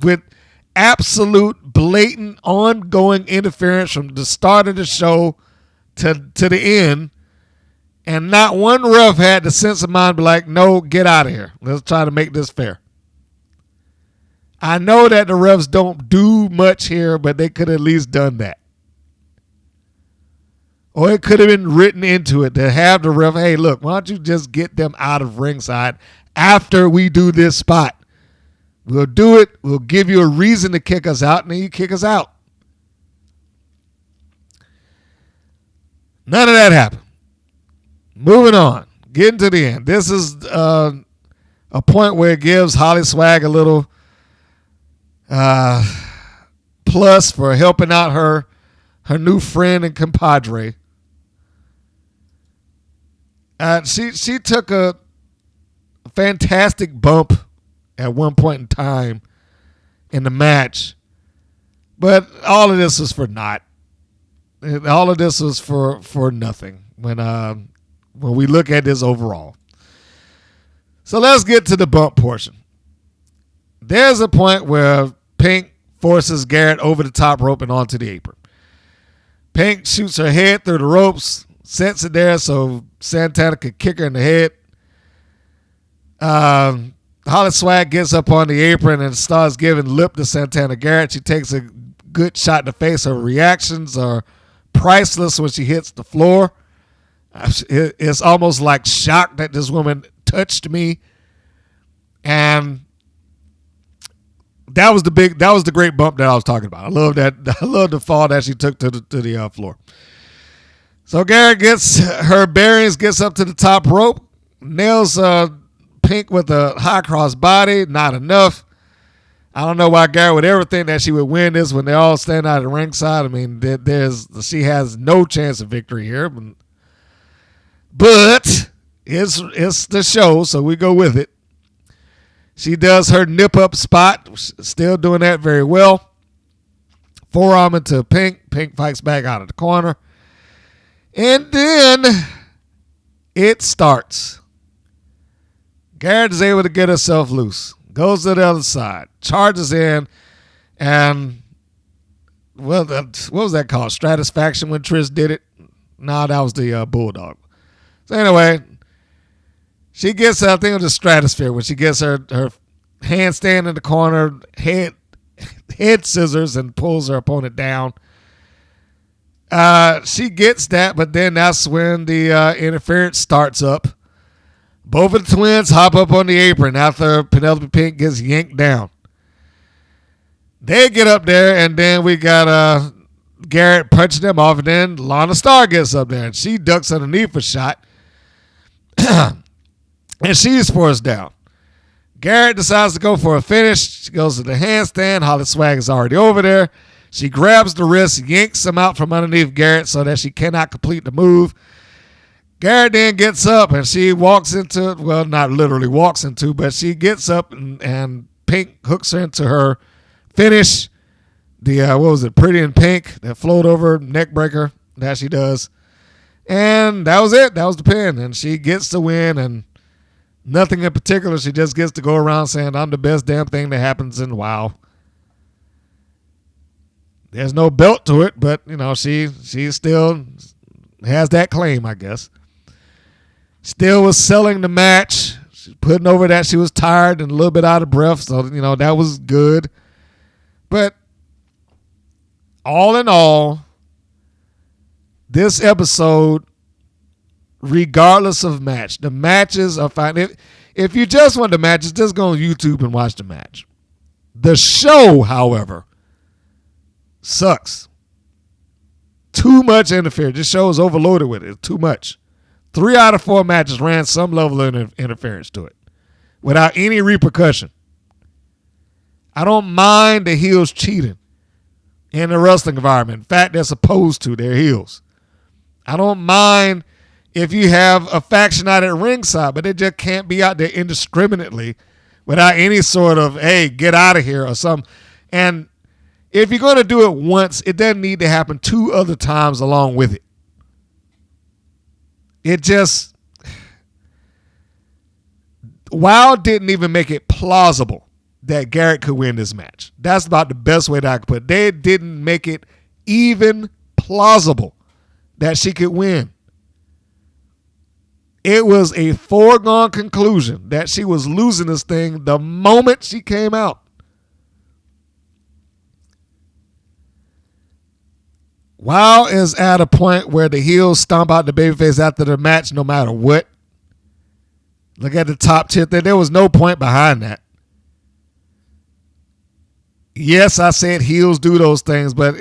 with absolute blatant ongoing interference from the start of the show to the end, and not one ref had the sense of mind to be like, no, get out of here. Let's try to make this fair. I know that the refs don't do much here, but they could have at least done that. Or it could have been written into it to have the ref, hey, look, why don't you just get them out of ringside after we do this spot? We'll do it. We'll give you a reason to kick us out, and then you kick us out. None of that happened. Moving on. getting to the end. This is a point where it gives HollySwag a little plus for helping out her new friend and compadre. She took a fantastic bump at one point in time in the match, but all of this was for naught. All of this was for nothing when we look at this overall. So let's get to the bump portion. There's a point where Pink forces Garrett over the top rope and onto the apron. Pink shoots her head through the ropes, sets it there so Santana could kick her in the head. HollySwag gets up on the apron and starts giving lip to Santana Garrett. She takes a good shot in the face. Her reactions are priceless when she hits the floor. It's almost like shock that this woman touched me. And that was the great bump that I was talking about. I love that. I love the fall that she took to the floor. So Garrett gets her bearings, gets up to the top rope, nails Pink with a high cross body. Not enough. I don't know why Garrett would ever think that she would win this when they all stand out at ringside. I mean, she has no chance of victory here. But it's the show, so we go with it. She does her nip up spot, still doing that very well. Forearm into Pink. Pink fights back out of the corner. And then it starts. Garrett is able to get herself loose. Goes to the other side. Charges in. And, well, what was that called? Stratisfaction when Trish did it? No, that was the Bulldog. So anyway, she gets, I think it was the Stratosphere, when she gets her handstand in the corner, head scissors, and pulls her opponent down. She gets that, but then that's when the interference starts up. Both of the twins hop up on the apron after Penelope Pink gets yanked down. They get up there, and then we got Garrett punching them off, and then Lana Starr gets up there, and she ducks underneath a shot. And she's forced down. Garrett decides to go for a finish. She goes to the handstand. HollySwag is already over there. She grabs the wrist, yanks him out from underneath Garrett so that she cannot complete the move. Garrett then gets up and she walks into, well, not literally walks into, but she gets up and Pink hooks her into her finish. The, what was it, Pretty in Pink, that float over neck breaker that she does. And that was it. That was the pin. And she gets the win, and nothing in particular. She just gets to go around saying, I'm the best damn thing that happens in WoW. There's no belt to it, but, you know, she still has that claim, I guess. Still was selling the match. She's putting over that she was tired and a little bit out of breath, so, you know, that was good. But all in all, this episode, regardless of match, the matches are fine. If you just want the matches, just go on YouTube and watch the match. The show, however, sucks. Too much interference. This show is overloaded with it. It's too much. 3 out of 4 matches ran some level of interference to it without any repercussion. I don't mind the heels cheating in the wrestling environment. In fact, they're supposed to. They're heels. I don't mind if you have a faction out at ringside, but they just can't be out there indiscriminately without any sort of, hey, get out of here or something. And if you're going to do it once, it doesn't need to happen 2 other times along with it. It just, WoW didn't even make it plausible that Garrett could win this match. That's about the best way that I could put it. They didn't make it even plausible that she could win. It was a foregone conclusion that she was losing this thing the moment she came out. WoW is at a point where the heels stomp out the babyface after the match no matter what. Look at the top tier there. There was no point behind that. Yes, I said heels do those things, but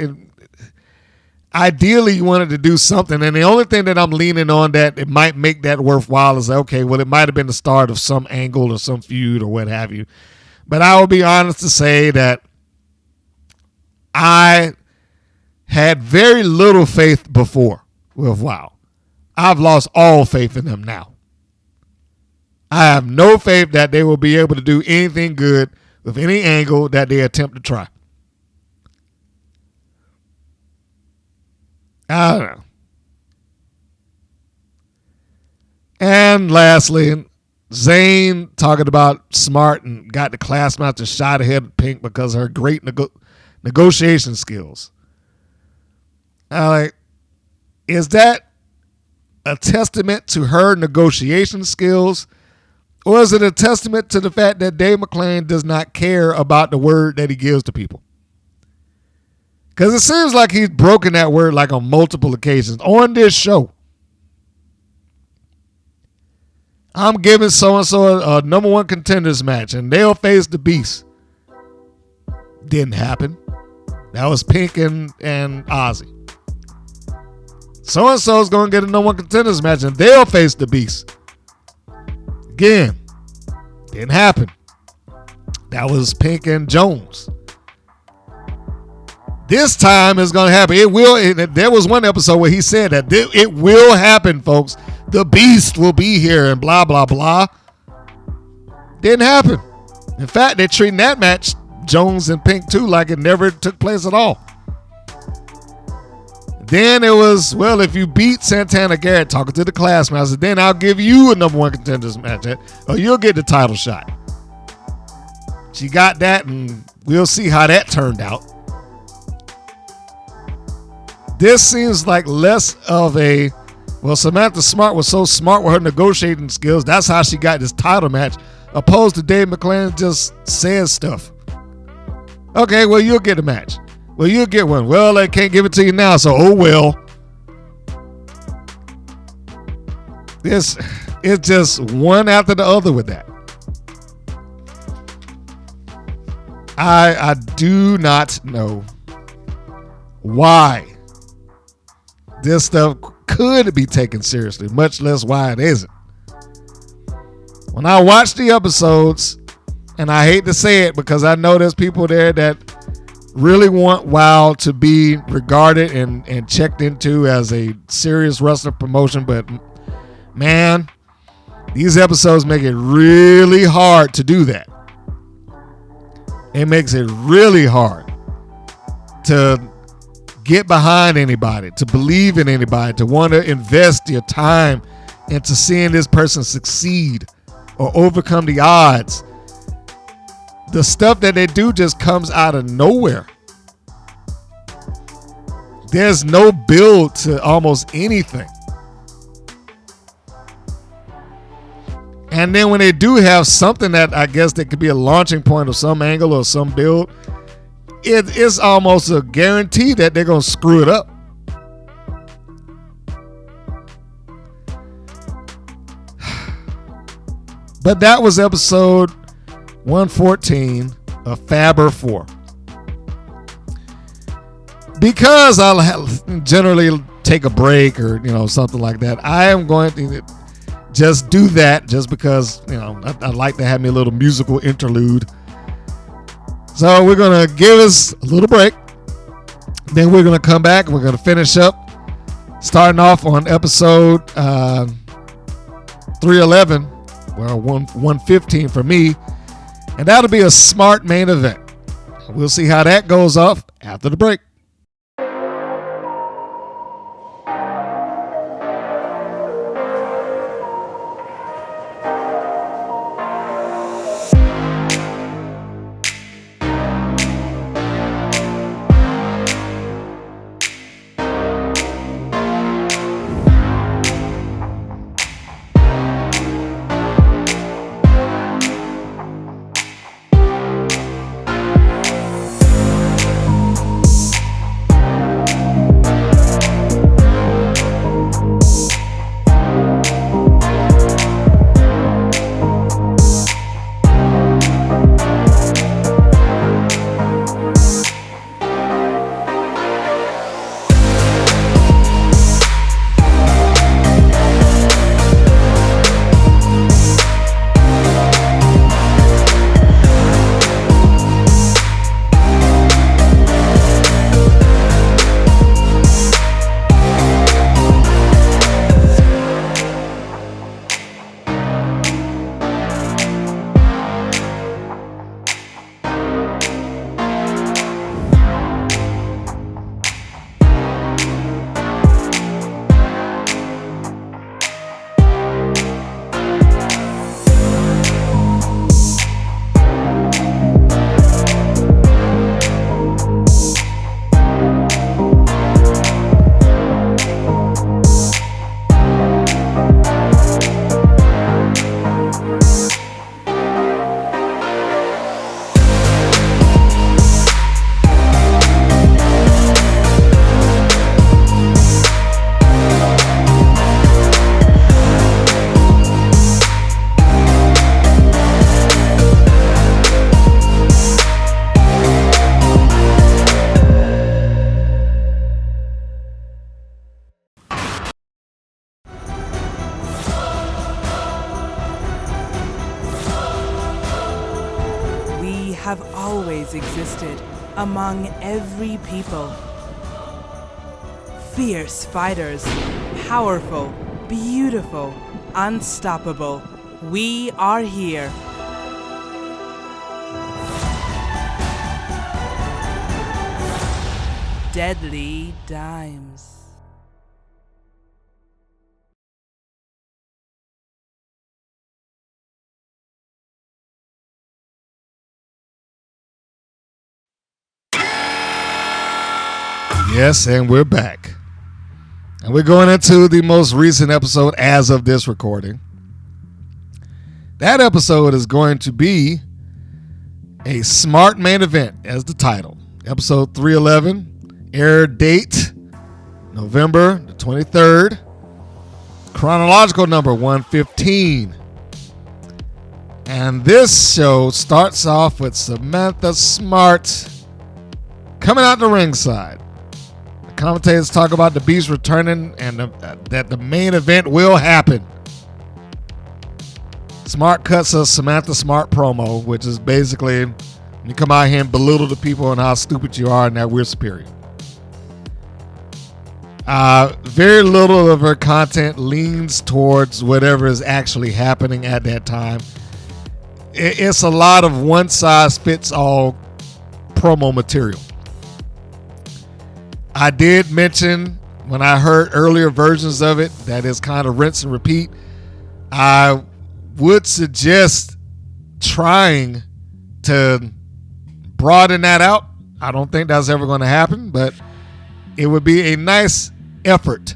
ideally you wanted to do something, and the only thing that I'm leaning on that it might make that worthwhile is, okay, well, it might have been the start of some angle or some feud or what have you. But I will be honest to say that I had very little faith before with WoW. I've lost all faith in them now. I have no faith that they will be able to do anything good with any angle that they attempt to try. I don't know. And lastly, Zane talking about Smart and got the Classmaster shot ahead of Pink because of her great negotiation skills. I'm like, is that a testament to her negotiation skills, or is it a testament to the fact that Dave McClain does not care about the word that he gives to people? Because it seems like he's broken that word like on multiple occasions on this show. I'm giving so-and-so a number one contenders match, and they'll face the Beast. Didn't happen. That was Pink and Aussie. So-and-so's going to get a number one contenders match, and they'll face the Beast. Again, didn't happen. That was Pink and Jones. This time it's going to happen. It will. There was one episode where he said that it will happen, folks. The Beast will be here and blah, blah, blah. Didn't happen. In fact, they're treating that match, Jones and Pink, too, like it never took place at all. Then it was, well, if you beat Santana Garrett, talking to the Classmaster, then I'll give you a number one contenders match, or you'll get the title shot. She got that, and we'll see how that turned out. This seems like less of a, well, Samantha Smart was so smart with her negotiating skills. That's how she got this title match, opposed to Dave McClain just says stuff. Okay, well, you'll get a match. Well, you'll get one. Well, I can't give it to you now, so oh well. It's just one after the other with that. I do not know why this stuff could be taken seriously, much less why it isn't. When I watch the episodes, and I hate to say it because I know there's people there that really want WoW to be regarded and checked into as a serious wrestling promotion, but man, these episodes make it really hard to do that. It makes it really hard to get behind anybody, to believe in anybody, to want to invest your time into seeing this person succeed or overcome the odds. The stuff that they do just comes out of nowhere. There's no build to almost anything. And then when they do have something that I guess that could be a launching point of some angle or some build, it's almost a guarantee that they're going to screw it up. But that was episode 114 of Fabber 4. Because I'll generally take a break or something like that, I am going to just do that just because I'd like to have me a little musical interlude. So we're going to give us a little break. Then we're going to come back and we're going to finish up, starting off on episode 311, well, 115 for me. And that'll be a smart main event. We'll see how that goes off after the break. have always existed among every people. Fierce fighters, powerful, beautiful, unstoppable. We are here. Deadly Dimes. Yes, and we're back. And we're going into the most recent episode as of this recording. That episode is going to be a smart main event as the title. Episode 311, air date November the 23rd, chronological number 115. And this show starts off with Samantha Smart coming out the ringside. Commentators talk about the Beast returning and that the main event will happen. Smart cuts a Samantha Smart promo, which is basically you come out here and belittle the people and how stupid you are and that we're superior. Very little of her content leans towards whatever is actually happening at that time. It's a lot of one-size-fits-all promo material. I did mention when I heard earlier versions of it that it's kind of rinse and repeat. I would suggest trying to broaden that out. I don't think that's ever going to happen, but it would be a nice effort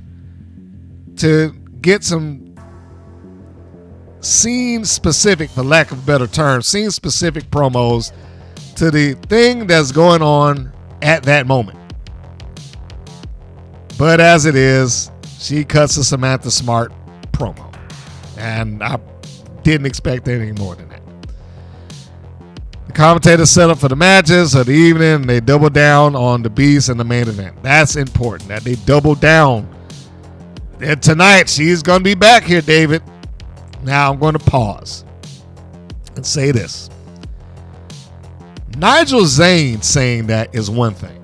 to get some scene-specific, for lack of a better term, scene-specific promos to the thing that's going on at that moment. But as it is, she cuts a Samantha Smart promo. And I didn't expect anything more than that. The commentators set up for the matches of the evening, and they double down on the Beast in the main event. That's important, that they double down. And tonight, she's going to be back here, David. Now I'm going to pause and say this. Nigel Zane saying that is one thing.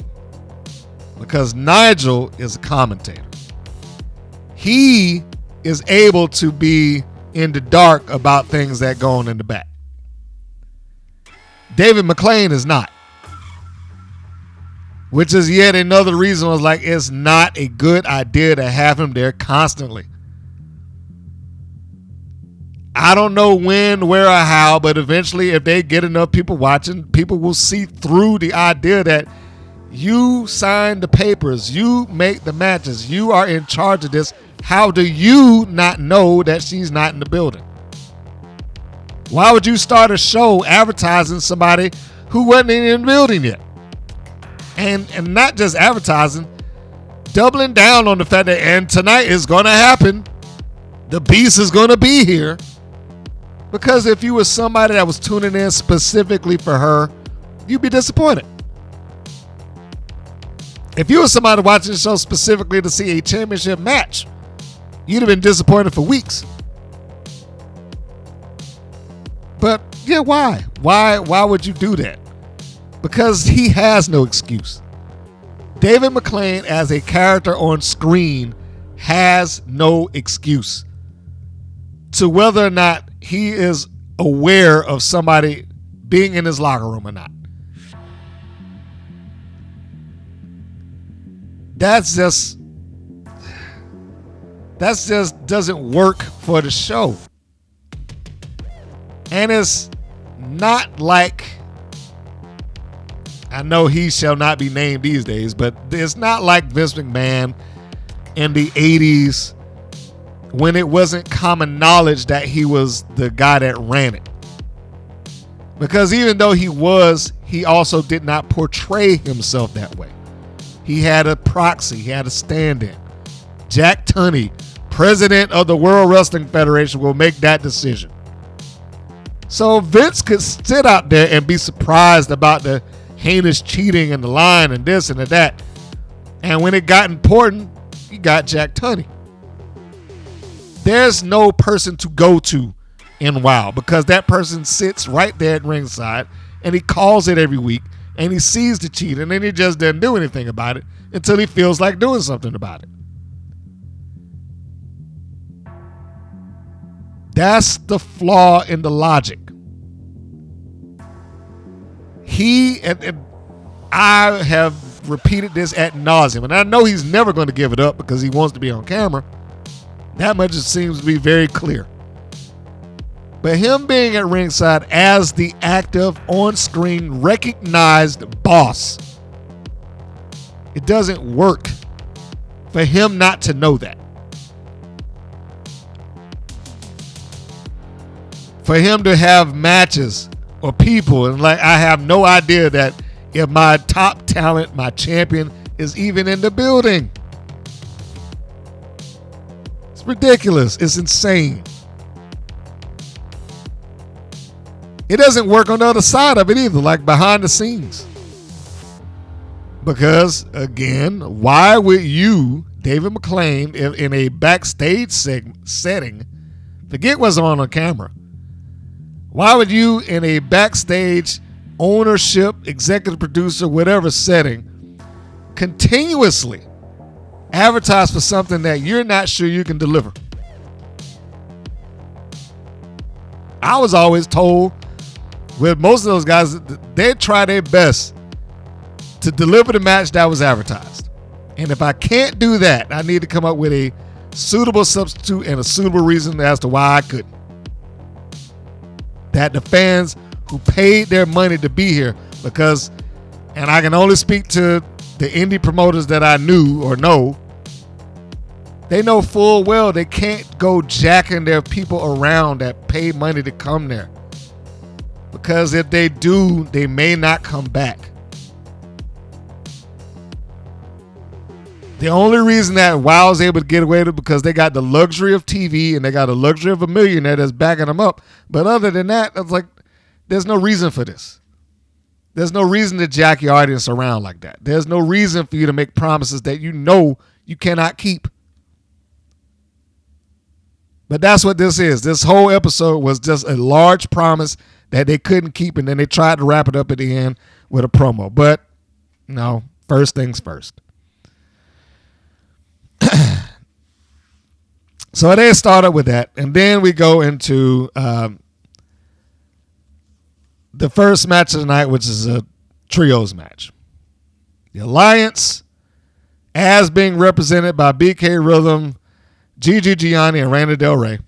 Because Nigel is a commentator. He is able to be in the dark about things that go on in the back. David McClain is not. Which is yet another reason I was like, it's not a good idea to have him there constantly. I don't know when, where, or how, but eventually if they get enough people watching, people will see through the idea that you sign the papers. You make the matches. You are in charge of this. How do you not know that she's not in the building? Why would you start a show advertising somebody who wasn't in the building yet? And not just advertising, doubling down on the fact that and tonight is going to happen. The Beast is going to be here. Because if you were somebody that was tuning in specifically for her, you'd be disappointed. If you were somebody watching the show specifically to see a championship match, you'd have been disappointed for weeks. But yeah, why? Why would you do that? Because he has no excuse. David McClain as a character on screen has no excuse to whether or not he is aware of somebody being in his locker room or not. That just doesn't work for the show. And it's not like, I know he shall not be named these days, but it's not like Vince McMahon in the 80s when it wasn't common knowledge that he was the guy that ran it. Because even though he was, he also did not portray himself that way. He had a proxy. He had a stand-in. Jack Tunney, president of the World Wrestling Federation, will make that decision. So Vince could sit out there and be surprised about the heinous cheating and the line and this and that. And when it got important, he got Jack Tunney. There's no person to go to in WoW because that person sits right there at ringside and he calls it every week, and he sees the cheat, and then he just doesn't do anything about it until he feels like doing something about it. That's the flaw in the logic. And I have repeated this ad nauseum, and I know he's never going to give it up because he wants to be on camera. That much seems to be very clear. But him being at ringside as the active, on-screen, recognized boss, it doesn't work for him not to know that. For him to have matches or people, and like, I have no idea that if my top talent, my champion, is even in the building. It's ridiculous. It's insane. It doesn't work on the other side of it either, like behind the scenes. Because, again, why would you, David McClain, in a backstage setting, forget what's on camera, why would you, in a backstage ownership, executive producer, whatever setting, continuously advertise for something that you're not sure you can deliver? I was always told with most of those guys, they try their best to deliver the match that was advertised. And if I can't do that, I need to come up with a suitable substitute and a suitable reason as to why I couldn't. That the fans who paid their money to be here, because, and I can only speak to the indie promoters that I knew or know, they know full well they can't go jacking their people around that pay money to come there. Because if they do, they may not come back. The only reason that WoW is able to get away with it because they got the luxury of TV and they got the luxury of a millionaire that's backing them up. But other than that, it's like, there's no reason for this. There's no reason to jack your audience around like that. There's no reason for you to make promises that you know you cannot keep. But that's what this is. This whole episode was just a large promise that they couldn't keep, and then they tried to wrap it up at the end with a promo. But no, first things first. So they started with that, and then we go into the first match of the night, which is a trios match. The Alliance, as being represented by BK Rhythm, Gigi Gianni, and Randy Del Rey,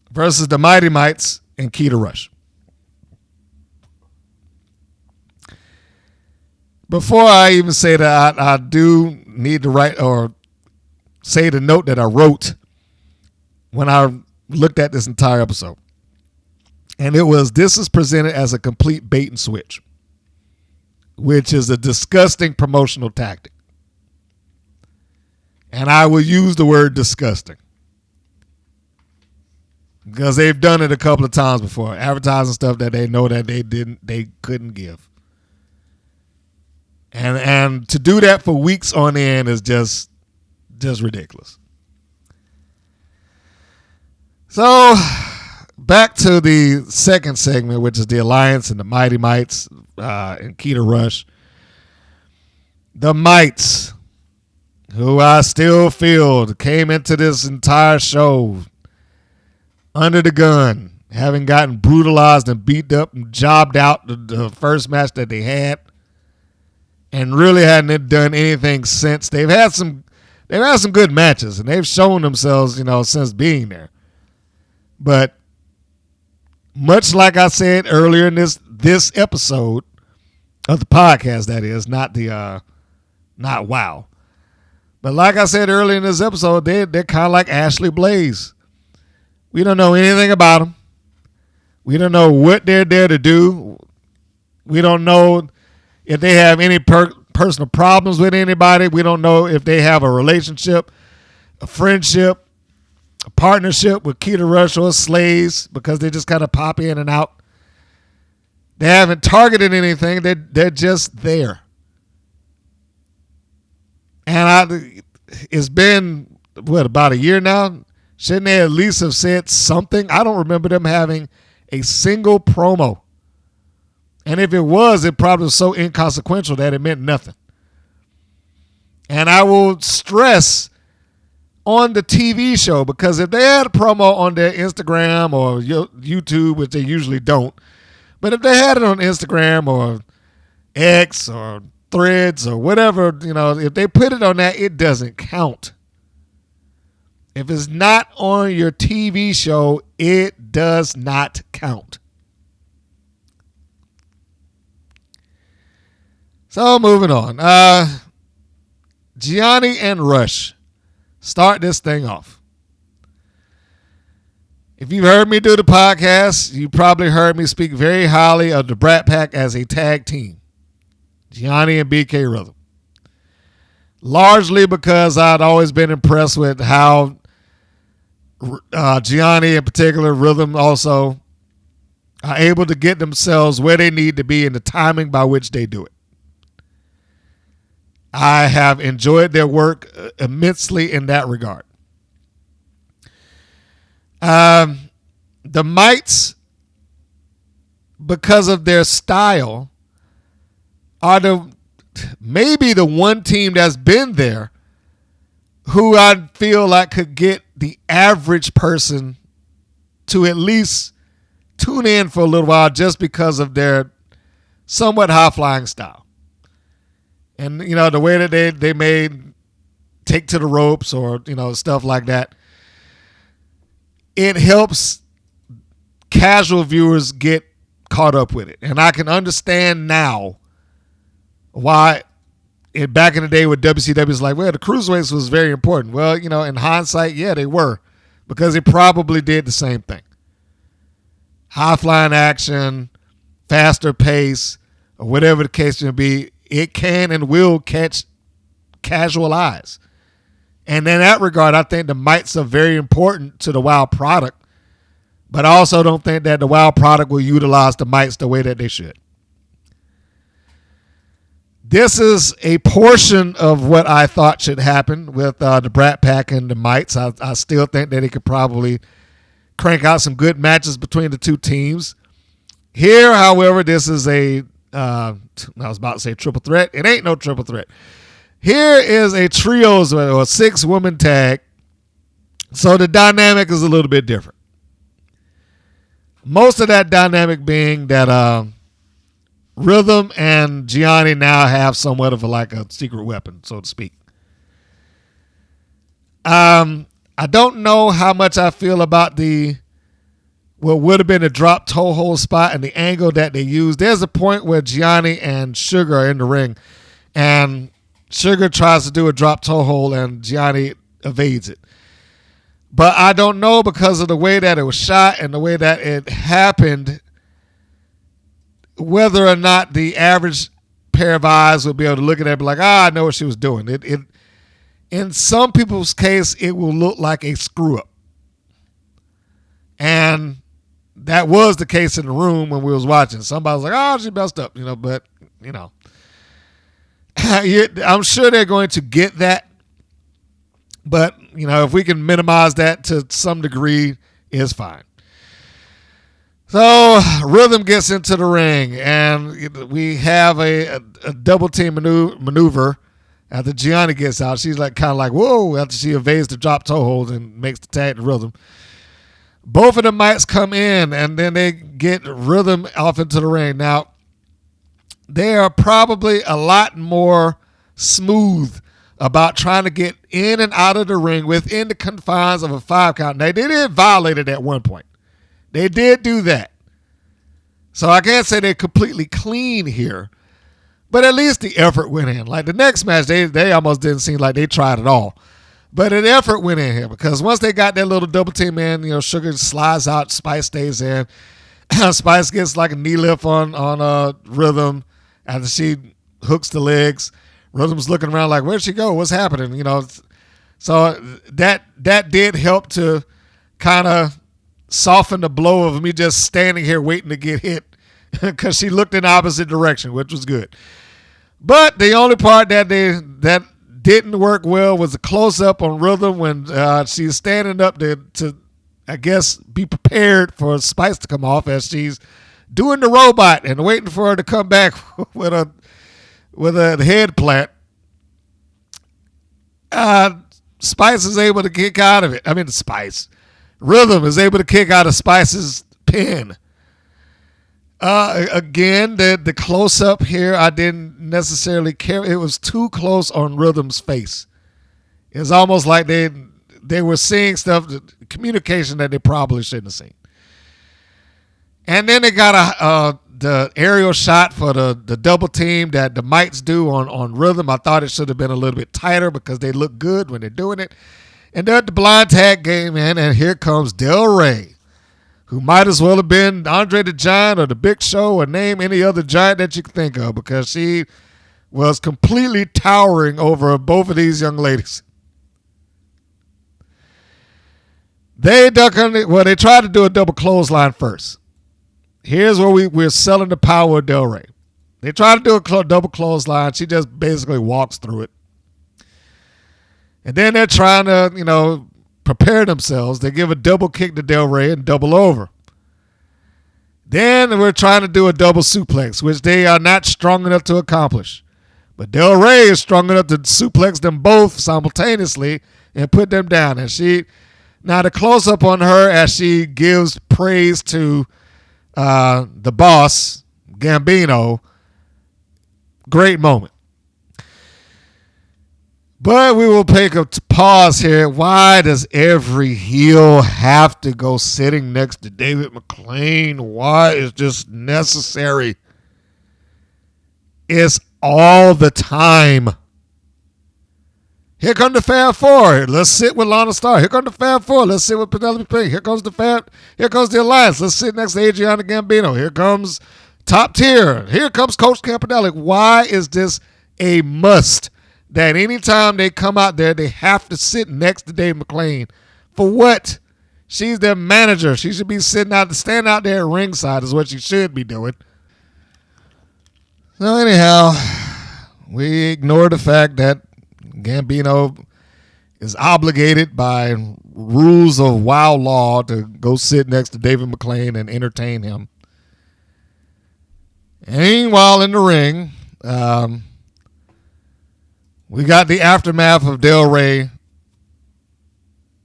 versus the Mighty Mites and Keta Rush. Before I even say that, I do need to write or say the note that I wrote when I looked at this entire episode. And it was, this is presented as a complete bait and switch, which is a disgusting promotional tactic. And I will use the word disgusting because they've done it a couple of times before, advertising stuff that they know that they couldn't give. And to do that for weeks on end is just ridiculous. So back to the second segment, which is the Alliance and the Mighty Mites and Keta Rush. The Mites, who I still feel came into this entire show under the gun, having gotten brutalized and beat up and jobbed out the first match that they had, and really hadn't done anything since. They've had some good matches, and they've shown themselves, since being there. But much like I said earlier in this episode of the podcast, that is not WoW. But like I said earlier in this episode, they're kind of like Ashley Blaze. We don't know anything about them. We don't know what they're there to do. We don't know if they have any personal problems with anybody. We don't know if they have a relationship, a friendship, a partnership with Keta Rush or Slays, because they just kind of pop in and out. They haven't targeted anything. They're just there. And it's been, about a year now? Shouldn't they at least have said something? I don't remember them having a single promo And if it was, it probably was so inconsequential that it meant nothing. And I will stress on the TV show, because if they had a promo on their Instagram or YouTube, which they usually don't, but if they had it on Instagram or X or Threads or whatever, if they put it on that, it doesn't count. If it's not on your TV show, it does not count. So moving on. Gianni and Rush start this thing off. If you've heard me do the podcast, you probably heard me speak very highly of the Brat Pack as a tag team. Gianni and BK Rhythm. Largely because I'd always been impressed with how Gianni in particular, Rhythm also, are able to get themselves where they need to be in the timing by which they do it. I have enjoyed their work immensely in that regard. The Mites, because of their style, are maybe the one team that's been there who I feel like could get the average person to at least tune in for a little while just because of their somewhat high-flying style. And, the way that they made take to the ropes or, stuff like that, it helps casual viewers get caught up with it. And I can understand now why back in the day with WCW is like, well, the cruiserweights was very important. Well, in hindsight, yeah, they were, because it probably did the same thing. High-flying action, faster pace, or whatever the case may be, it can and will catch casual eyes. And in that regard, I think the Mites are very important to the WoW product, but I also don't think that the WoW product will utilize the Mites the way that they should. This is a portion of what I thought should happen with the Brat Pack and the Mites. I still think that it could probably crank out some good matches between the two teams. Here, however, this is I was about to say triple threat. It ain't no triple threat. Here is a trios or a 6-woman tag. So the dynamic is a little bit different. Most of that dynamic being that Rhythm and Gianni now have somewhat of a secret weapon, so to speak. I don't know how much I feel about what would have been a drop toe hold spot and the angle that they used. There's a point where Gianni and Sugar are in the ring, and Sugar tries to do a drop toe hold, and Gianni evades it. But I don't know, because of the way that it was shot and the way that it happened, whether or not the average pair of eyes would be able to look at it and be like, I know what she was doing. It in some people's case, it will look like a screw-up. And that was the case in the room when we was watching. Somebody was like, oh, she messed up, but, I'm sure they're going to get that. But, if we can minimize that to some degree, it's fine. So Rhythm gets into the ring, and we have a double team maneuver after Gianni gets out. She's kind of like, whoa, after she evades the drop toe hold and makes the tag to Rhythm. Both of the Mites come in, and then they get Rhythm off into the ring. Now, they are probably a lot more smooth about trying to get in and out of the ring within the confines of a 5 count. Now, they did violate it at one point. They did do that. So I can't say they're completely clean here, but at least the effort went in. Like the next match, they almost didn't seem like they tried at all. But an effort went in here, because once they got that little double team in, Sugar slides out, Spice stays in. Spice gets like a knee lift on Rhythm after she hooks the legs. Rhythm's looking around like, where'd she go? What's happening? So that did help to kind of soften the blow of me just standing here waiting to get hit, because she looked in the opposite direction, which was good. But the only part that didn't work well was a close-up on Rhythm when she's standing up to, I guess, be prepared for Spice to come off as she's doing the robot and waiting for her to come back with a head plant. Spice is able to kick out of it. I mean, Rhythm is able to kick out of Spice's pin. Again, the close up here, I didn't necessarily care. It was too close on Rhythm's face. It was almost like they were seeing stuff, communication that they probably shouldn't have seen. And then they got the aerial shot for the double team that the Mites do on Rhythm. I thought it should have been a little bit tighter because they look good when they're doing it. And they're at the blind tag game, man, and here comes Del Rey, who might as well have been Andre the Giant or the Big Show or name any other giant that you can think of, because she was completely towering over both of these young ladies. They tried to do a double clothesline first. Here's where we're selling the power of Del Rey. They tried to do a double clothesline. She just basically walks through it. And then they're trying to, prepare themselves. They give a double kick to Del Rey and double over. Then we're trying to do a double suplex, which they are not strong enough to accomplish. But Del Rey is strong enough to suplex them both simultaneously and put them down. And now the close-up on her as she gives praise to the boss, Gambino, great moment. But we will take a pause here. Why does every heel have to go sitting next to David McLean? Why is this necessary? It's all the time. Here come the Fab Four. Let's sit with Lana Starr. Here come the Fab Four. Let's sit with Penelope Pink. Here comes the Alliance. Let's sit next to Adriana Gambino. Here comes Top Tier. Here comes Coach Campanelli. Why is this a must? That anytime they come out there, they have to sit next to Dave McLean. For what? She's their manager. She should be standing out there at ringside is what she should be doing. So anyhow, we ignore the fact that Gambino is obligated by rules of WoW law to go sit next to David McLean and entertain him. And meanwhile, in the ring, we got the aftermath of Del Rey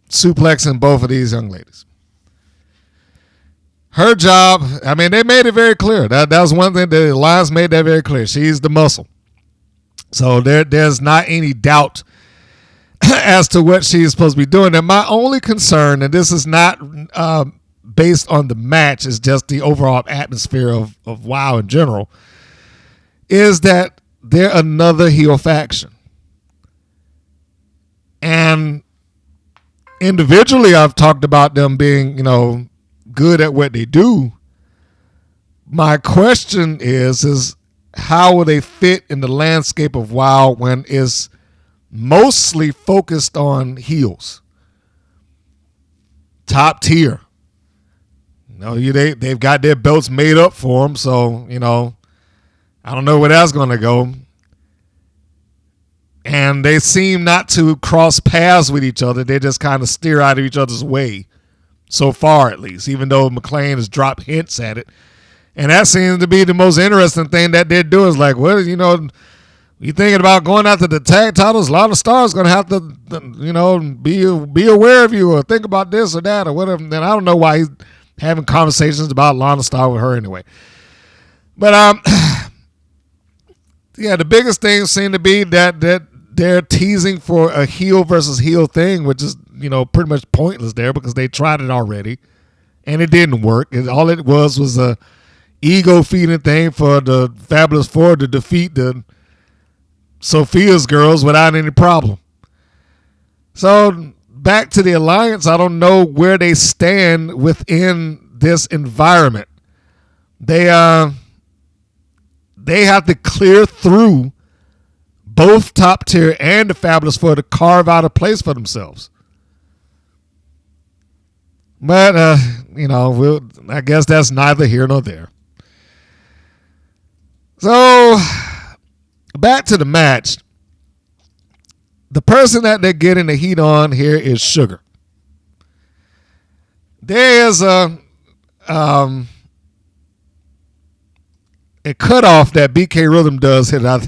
suplexing both of these young ladies. Her job, they made it very clear. That was one thing. The Alliance made that very clear. She's the muscle. So there's not any doubt as to what she's supposed to be doing. And my only concern, and this is not based on the match, is just the overall atmosphere of WoW in general, is that they're another heel faction. And individually, I've talked about them being, good at what they do. My question is how will they fit in the landscape of WoW when it's mostly focused on heels? Top Tier. They've got their belts made up for them, so, I don't know where that's going to go. And they seem not to cross paths with each other. They just kind of steer out of each other's way, so far at least, even though McLean has dropped hints at it. And that seems to be the most interesting thing that they're doing. Is like, well, you thinking about going after the tag titles, a lot of stars going to have to, be aware of you or think about this or that or whatever. Then I don't know why he's having conversations about Lana Starr with her anyway. But, yeah, the biggest thing seemed to be that they're teasing for a heel versus heel thing, which is, pretty much pointless there because they tried it already and it didn't work. All it was a ego-feeding thing for the Fabulous Four to defeat the Sophia's girls without any problem. So back to the Alliance, I don't know where they stand within this environment. They have to clear through both Top Tier and the Fabulous Four to carve out a place for themselves. But, I guess that's neither here nor there. So, back to the match. The person that they're getting the heat on here is Sugar. There's a a cutoff that BK Rhythm does hit. I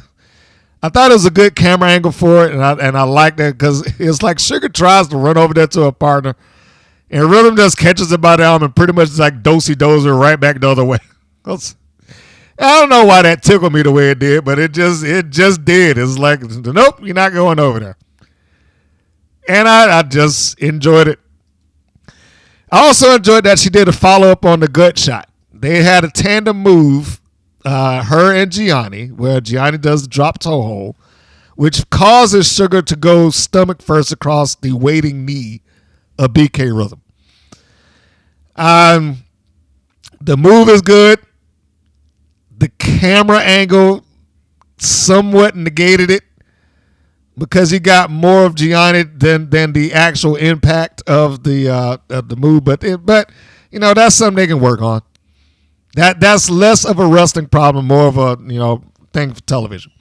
thought it was a good camera angle for it, and I liked it because it's like Sugar tries to run over there to her partner, and Rhythm just catches it by the arm and pretty much like dosey-does her right back the other way. I don't know why that tickled me the way it did, but it just did. It's like, nope, you're not going over there. And I just enjoyed it. I also enjoyed that she did a follow-up on the gut shot. They had a tandem move, her and Gianni, where Gianni does the drop toe hold, which causes Sugar to go stomach first across the waiting knee of BK Rhythm. The move is good. The camera angle somewhat negated it because you got more of Gianni than the actual impact of the move. But you know, that's something they can work on. That's less of a wrestling problem, more of a thing for television.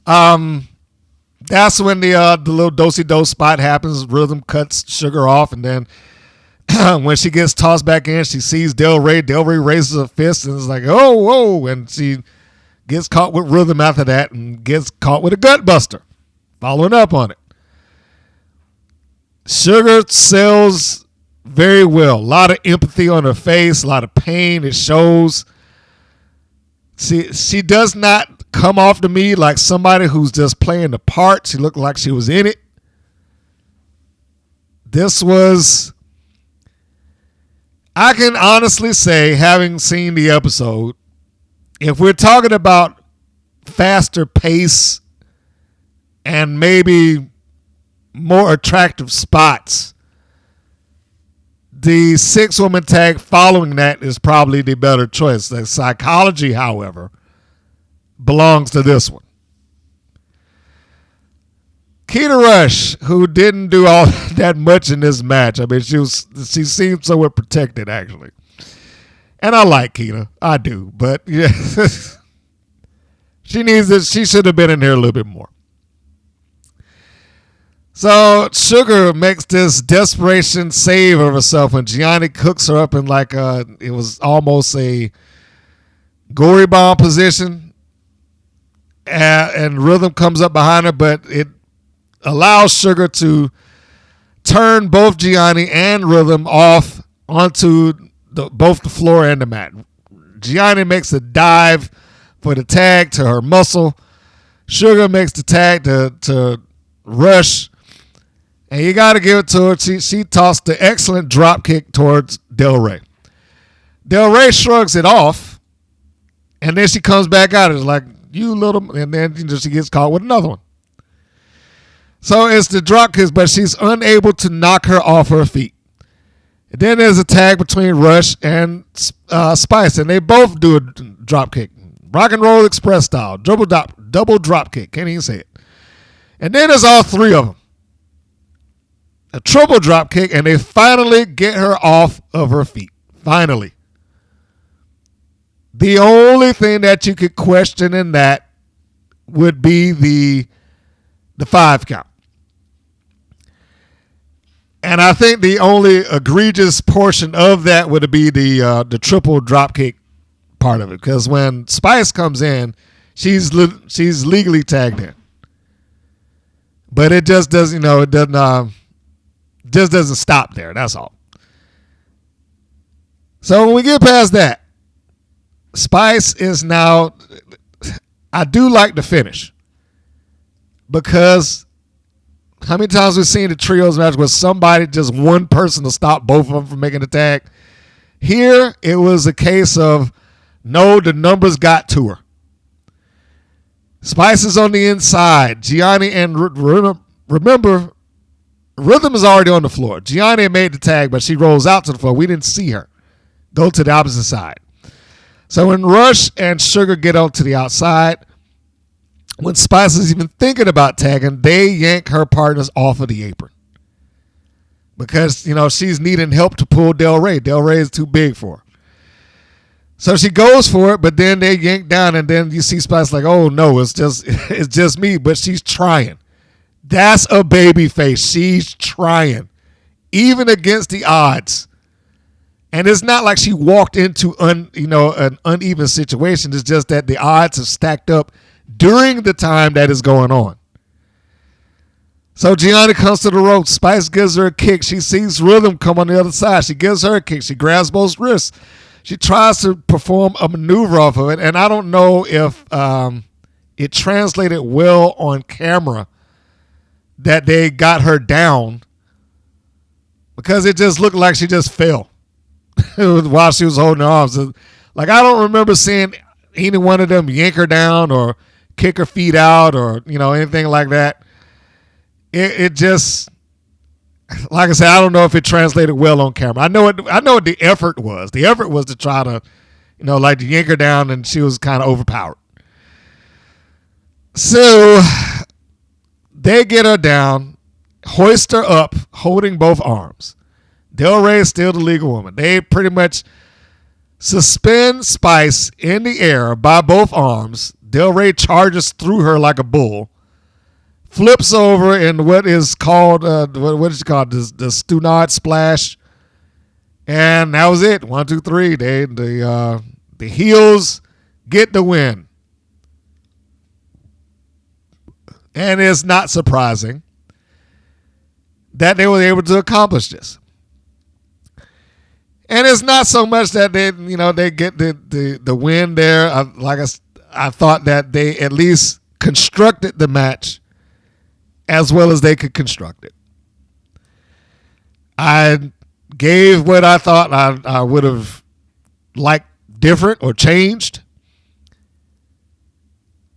That's when the little dosey-do spot happens. Rhythm cuts Sugar off, and then when she gets tossed back in, she sees Del Rey. Del Rey raises her fist and is like, "Oh, whoa!" And she gets caught with Rhythm after that, and gets caught with a gut buster. Following up on it, Sugar sells very well. A lot of empathy on her face, a lot of pain. It shows. She does not come off to me like somebody who's just playing the part. She looked like she was in it. This was, I can honestly say, having seen the episode, if we're talking about faster pace and maybe more attractive spots, the 6-woman tag following that is probably the better choice. The psychology, however, belongs to this one. Keta Rush, who didn't do all that much in this match. I mean, she seemed somewhat protected, actually. And I like Keta. I do. But yeah, she should have been in here a little bit more. So Sugar makes this desperation save of herself when Gianni cooks her up in like it was almost a gory bomb position, and Rhythm comes up behind her, but it allows Sugar to turn both Gianni and Rhythm off onto both the floor and the mat. Gianni makes a dive for the tag to her muscle. Sugar makes the tag to Rush. And you got to give it to her. She tossed the excellent drop kick towards Del Rey. Del Rey shrugs it off, and then she comes back out. It's like, you little, and then she gets caught with another one. So it's the drop kick, but she's unable to knock her off her feet. And then there's a tag between Rush and Spice, and they both do a drop kick. Rock and Roll Express style. Double drop kick. Can't even say it. And then there's all three of them. A triple drop kick, and they finally get her off of her feet. Finally. The only thing that you could question in that would be the 5 count. And I think the only egregious portion of that would be the triple drop kick part of it, because when Spice comes in, she's legally tagged in. But it just doesn't, it doesn't. Just doesn't stop there. That's all. So when we get past that, Spice is now, I do like the finish, because how many times we've seen the trios match where somebody, just one person, to stop both of them from making the tag. Here it was a case of, no, the numbers got to her. Spice is on the inside. Gianni, and remember, Rhythm is already on the floor. Gianni made the tag, but she rolls out to the floor. We didn't see her go to the opposite side. So when Rush and Sugar get out to the outside, when Spice is even thinking about tagging, they yank her partners off of the apron. Because, she's needing help to pull Del Rey. Del Rey is too big for her. So she goes for it, but then they yank down, and then you see Spice like, oh no, it's just me, but she's trying. That's a baby face. She's trying. Even against the odds. And it's not like she walked into an uneven situation. It's just that the odds have stacked up during the time that is going on. So Gianni comes to the rope. Spice gives her a kick. She sees Rhythm come on the other side. She gives her a kick. She grabs both wrists. She tries to perform a maneuver off of it. And I don't know if it translated well on camera that they got her down, because it just looked like she just fell while she was holding her arms. Like, I don't remember seeing any one of them yank her down or kick her feet out or, anything like that. It just, like I said, I don't know if it translated well on camera. I know what the effort was. The effort was to try to, to yank her down, and she was kind of overpowered. So they get her down, hoist her up, holding both arms. Del Rey is still the legal woman. They pretty much suspend Spice in the air by both arms. Del Rey charges through her like a bull, flips over in what is called, what is it called? The Stunad Splash. And that was it. 1, 2, 3. The heels get the win. And it's not surprising that they were able to accomplish this. And it's not so much that they get the win there. I thought that they at least constructed the match as well as they could construct it. I gave what I thought I would have liked different or changed.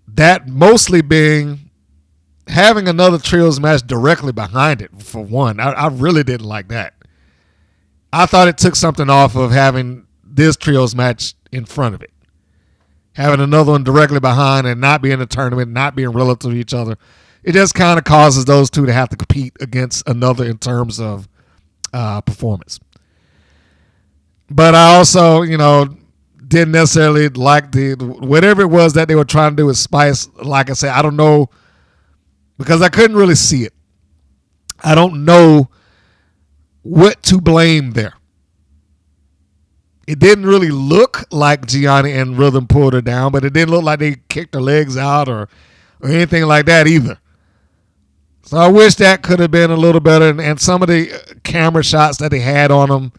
That mostly being having another trios match directly behind it, for one. I really didn't like that. I thought it took something off of having this trios match in front of it. Having another one directly behind and not being a tournament, not being relative to each other, it just kind of causes those two to have to compete against another in terms of performance. But I also, didn't necessarily like whatever it was that they were trying to do with Spice. Like I said, I don't know, because I couldn't really see it. I don't know what to blame there. It didn't really look like Gianni and Rhythm pulled her down, but it didn't look like they kicked her legs out or anything like that either. So I wish that could have been a little better. And some of the camera shots that they had on them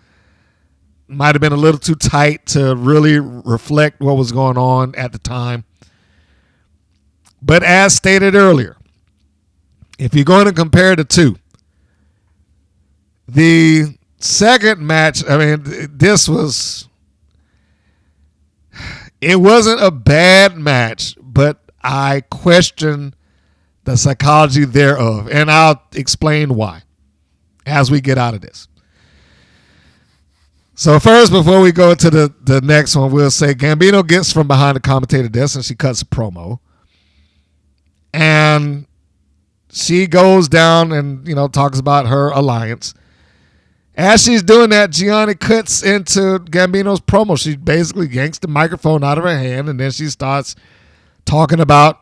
might have been a little too tight to really reflect what was going on at the time. But as stated earlier, if you're going to compare the two, the second match, it wasn't a bad match, but I question the psychology thereof, and I'll explain why as we get out of this. So first, before we go to the next one, we'll say Gambino gets from behind the commentator desk and she cuts a promo. And she goes down and, talks about her alliance. As she's doing that, Gianni cuts into Gambino's promo. She basically yanks the microphone out of her hand, and then she starts talking about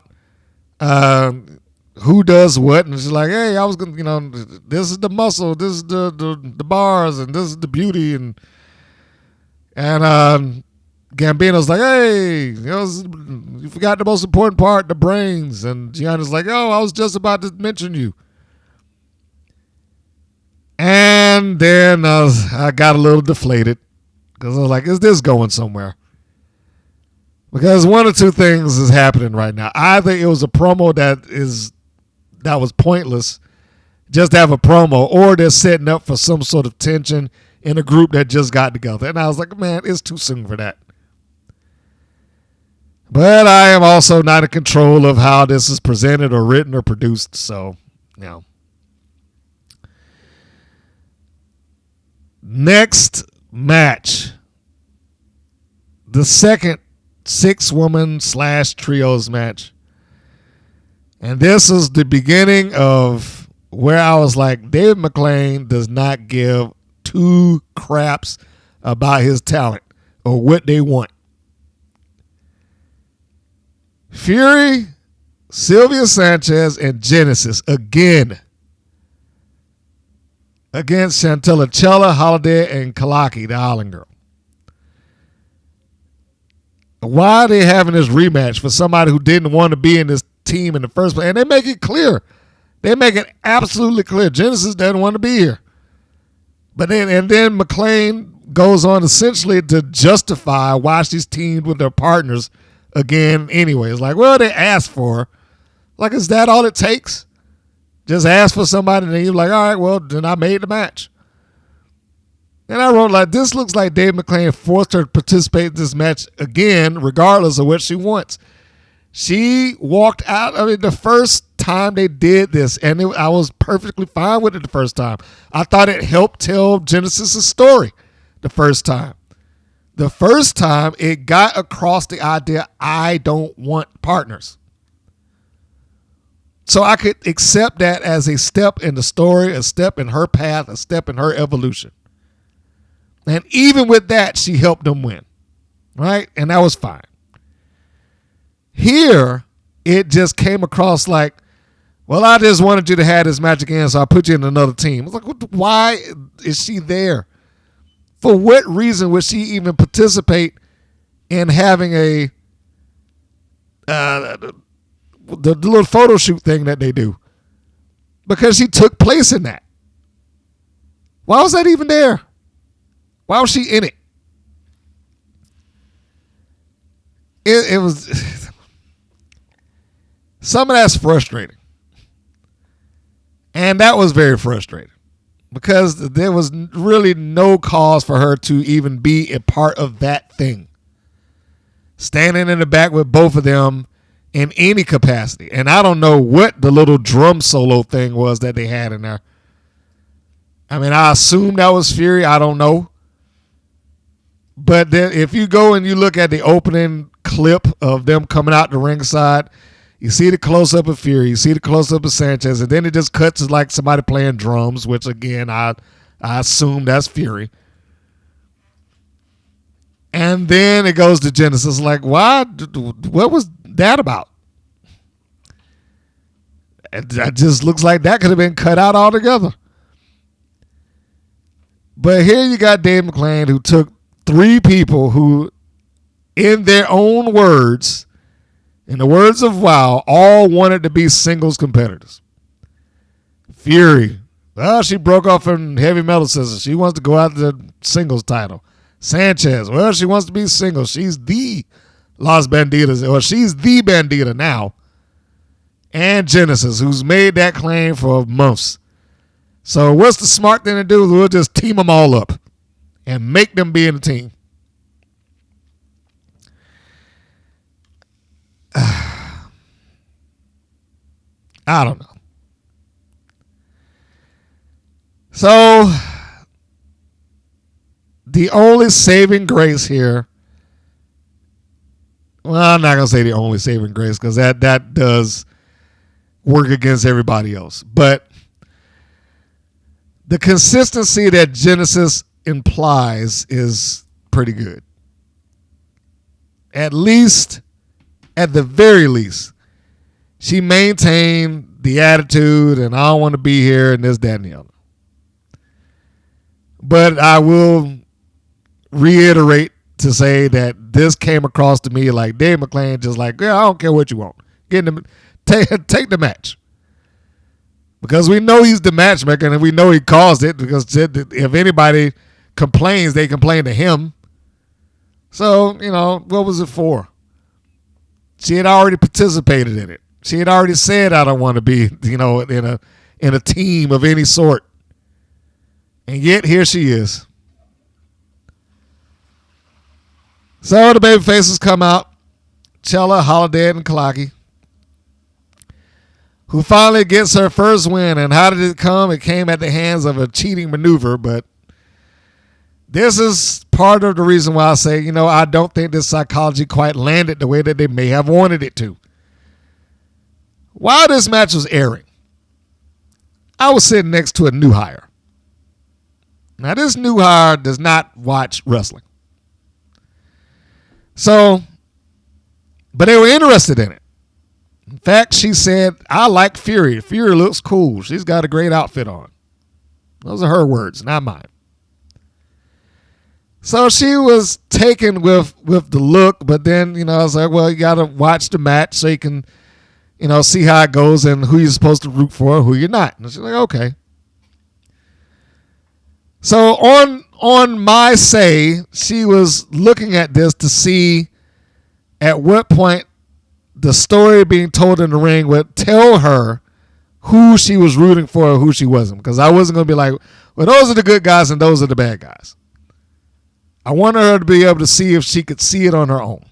who does what. And she's like, hey, I was going to, this is the muscle, this is the bars, and this is the beauty. And Gambino's like, hey, you forgot the most important part, the brains. And Gianni's like, oh, I was just about to mention you. And then I got a little deflated because I was like, is this going somewhere? Because one or two things is happening right now. Either it was a promo that was pointless, just to have a promo, or they're setting up for some sort of tension in a group that just got together. And I was like, man, it's too soon for that. But I am also not in control of how this is presented or written or produced. So, Next match. The second 6-woman / trios match. And this is the beginning of where I was like, David McLean does not give 2 craps about his talent or what they want. Fury, Sylvia Sanchez, and Genesis again. against Chantilly, Chella, Holidead, and Kalaki, the Island Girl. Why are they having this rematch for somebody who didn't want to be in this team in the first place? And they make it clear. They make it absolutely clear. Genesis doesn't want to be here. But then McLean goes on essentially to justify why she's teamed with their partners again anyway. It's like, well, they asked for her. Like, is that all it takes? Just ask for somebody and then you're like, all right, well, then I made the match. And I wrote, like, this looks like Dave McLean forced her to participate in this match again, regardless of what she wants. She walked out of it the first time they did this, and I was perfectly fine with it the first time. I thought it helped tell Genesis' story the first time. The first time, it got across the idea, I don't want partners. So I could accept that as a step in the story, a step in her path, a step in her evolution. And even with that, she helped them win. Right? And that was fine. Here, it just came across like, well, I just wanted you to have this match again, so I put you in another team. It's like, why is she there? For what reason would she even participate in having the little photo shoot thing that they do? Because she took place in that. Why was that even there? Why was she in it? It was some of that's frustrating. And that was very frustrating because there was really no cause for her to even be a part of that thing. Standing in the back with both of them in any capacity. And I don't know what the little drum solo thing was that they had in there. I mean, I assume that was Fury. I don't know. But then if you go and you look at the opening clip of them coming out the ringside, you see the close-up of Fury, you see the close-up of Sanchez, and then it just cuts to like somebody playing drums, which, again, I assume that's Fury. And then it goes to Genesis. Like, why? What was that about? That just looks like that could have been cut out altogether. But here you got Dave McLean, who took three people who, in their own words, in the words of WoW, all wanted to be singles competitors. Fury, well, she broke off from Heavy Metal Sisters. She wants to go out to the singles title. Sanchez, well, she wants to be single. She's the Las Banditas, or she's the Bandita now. And Genesis, who's made that claim for months. So what's the smart thing to do? We'll just team them all up and make them be in the team. I don't know. So the only saving grace here, well, I'm not going to say the only saving grace because that does work against everybody else. But the consistency that Genesis implies is pretty good. At the very least, she maintained the attitude and I don't want to be here and this, that, and the other. But I will reiterate to say that this came across to me like Dave McLean just like, yeah, I don't care what you want. Take the match. Because we know he's the matchmaker and we know he caused it because if anybody complains, they complain to him. So, what was it for? She had already participated in it. She had already said, I don't want to be, in a team of any sort. And yet here she is. So the baby faces come out. Chella, Holidead, and Kalaki, who finally gets her first win. And how did it come? It came at the hands of a cheating maneuver, but this is part of the reason why I say, I don't think this psychology quite landed the way that they may have wanted it to. While this match was airing, I was sitting next to a new hire. Now, this new hire does not watch wrestling. So, but they were interested in it. In fact, she said, I like Fury. Fury looks cool. She's got a great outfit on. Those are her words, not mine. So she was taken with the look, but then, I was like, well, you got to watch the match so you can, see how it goes and who you're supposed to root for and who you're not. And she's like, okay. So on my say, she was looking at this to see at what point the story being told in the ring would tell her who she was rooting for and who she wasn't. Because I wasn't going to be like, well, those are the good guys and those are the bad guys. I wanted her to be able to see if she could see it on her own.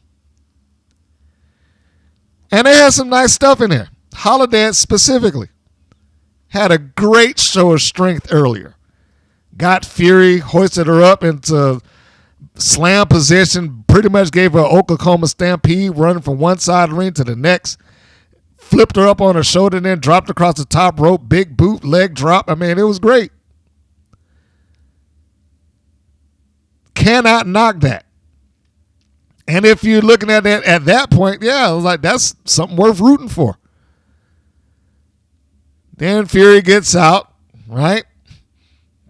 And they had some nice stuff in there. Holidead specifically had a great show of strength earlier. Got Fury, hoisted her up into slam position, pretty much gave her an Oklahoma stampede, running from one side of the ring to the next. Flipped her up on her shoulder and then dropped across the top rope, big boot, leg drop. I mean, it was great. Cannot knock that. And if you're looking at that at that point, yeah, I was like, that's something worth rooting for. Then Fury gets out, right?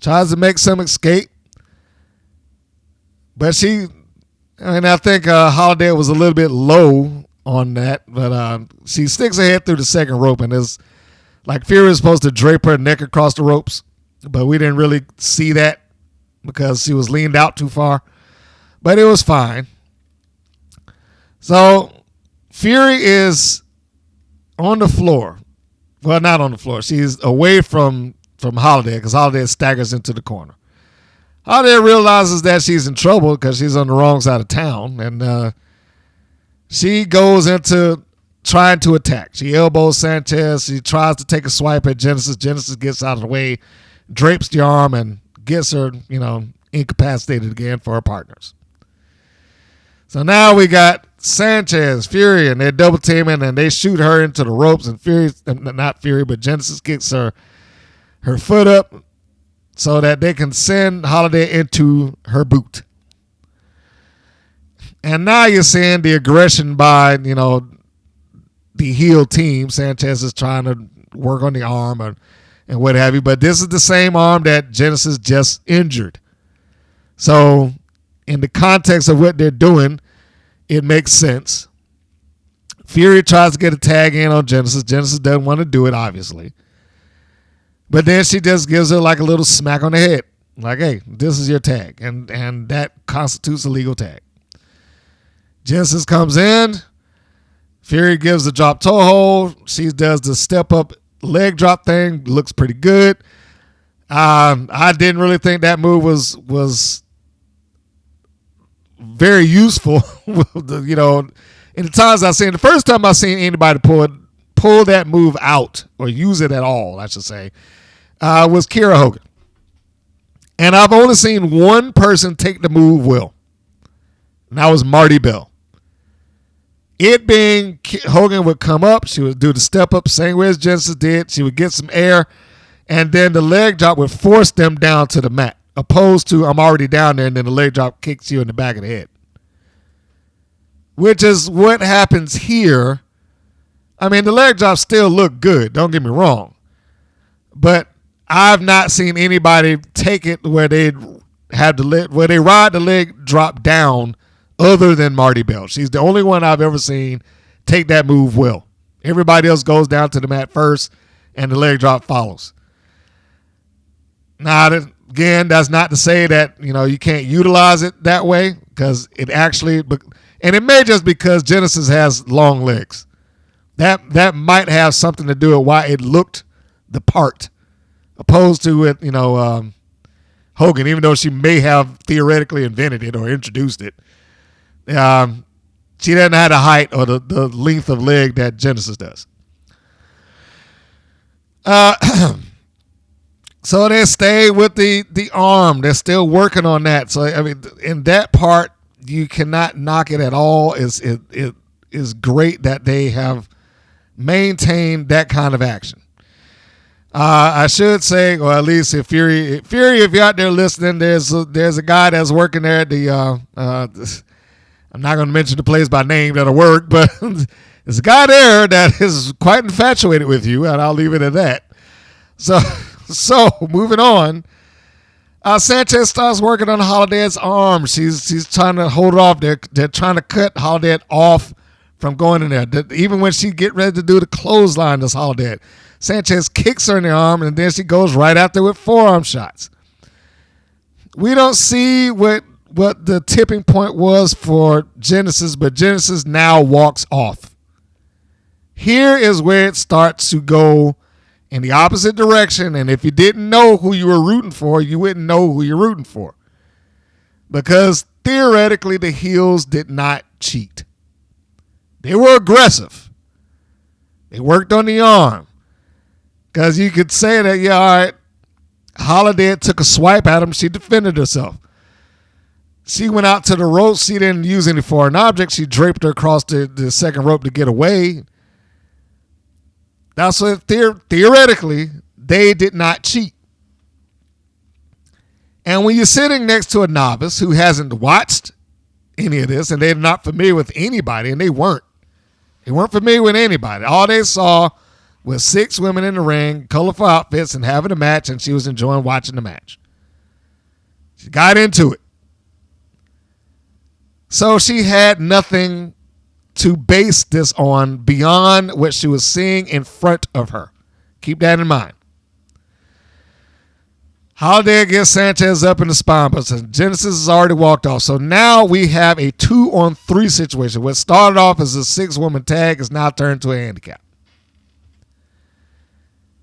Tries to make some escape. But I think Holiday was a little bit low on that, but she sticks her head through the second rope, and it's like Fury was supposed to drape her neck across the ropes, but we didn't really see that because she was leaned out too far. But it was fine. So Fury is on the floor. Well, not on the floor. She's away from Holiday because Holiday staggers into the corner. Holiday realizes that she's in trouble because she's on the wrong side of town, and she goes into trying to attack. She elbows Sanchez. She tries to take a swipe at Genesis. Genesis gets out of the way, drapes the arm, and gets her, incapacitated again for her partners. So now we got Sanchez, Fury, and they're double teaming, and they shoot her into the ropes, and Genesis kicks her foot up so that they can send Holiday into her boot. And now you're seeing the aggression by, the heel team. Sanchez is trying to work on the arm and what have you. But this is the same arm that Genesis just injured. So in the context of what they're doing, it makes sense. Fury tries to get a tag in on Genesis. Genesis doesn't want to do it, obviously. But then she just gives her like a little smack on the head. Like, hey, this is your tag. And that constitutes a legal tag. Genesis comes in. Fury gives the drop toe hold. She does the step up leg drop thing. Looks pretty good. I didn't really think that move was very useful. In the times I've seen, the first time I've seen anybody pull that move out or use it at all, I should say, was Kiera Hogan. And I've only seen one person take the move well. And that was Marty Bell. It being Hogan would come up, she would do the step up, same way as Genesis did. She would get some air, and then the leg drop would force them down to the mat, opposed to I'm already down there, and then the leg drop kicks you in the back of the head. Which is what happens here. I mean, the leg drops still look good, don't get me wrong. But I've not seen anybody take it where they ride the leg drop down other than Marty Bell. She's the only one I've ever seen take that move well. Everybody else goes down to the mat first, and the leg drop follows. Now, again, that's not to say that, you can't utilize it that way, because it actually, and it may just because Genesis has long legs. That might have something to do with why it looked the part, opposed to it, Hogan, even though she may have theoretically invented it or introduced it. She doesn't have the height or the length of leg that Genesis does. So they stay with the arm. They're still working on that. So, I mean, in that part, you cannot knock it at all. It is great that they have maintained that kind of action. I should say, or at least if Fury, if you're out there listening, there's a guy that's working there at the I'm not going to mention the place by name that'll work, but there's a guy there that is quite infatuated with you, and I'll leave it at that. So moving on. Sanchez starts working on Holidead's arm. She's trying to hold it off. They're trying to cut Holidead off from going in there. Even when she get ready to do the clothesline, this Holidead, Sanchez kicks her in the arm, and then she goes right after with forearm shots. We don't see what the tipping point was for Genesis, but Genesis now walks off. Here is where it starts to go in the opposite direction, and if you didn't know who you were rooting for, you wouldn't know who you're rooting for. Because theoretically, the heels did not cheat. They were aggressive. They worked on the arm. Because you could say that, yeah, all right, Holidead took a swipe at him. She defended herself. She went out to the rope. She didn't use any foreign objects. She draped her across the second rope to get away. That's what theoretically, they did not cheat. And when you're sitting next to a novice who hasn't watched any of this and they're not familiar with anybody, and they weren't familiar with anybody. All they saw was 6 women in the ring, colorful outfits, and having a match, and she was enjoying watching the match. She got into it. So she had nothing to base this on beyond what she was seeing in front of her. Keep that in mind. Holidead gets Sanchez up in the spine, but Genesis has already walked off. So now we have a 2-on-3 situation. What started off as a 6-woman tag is now turned to a handicap.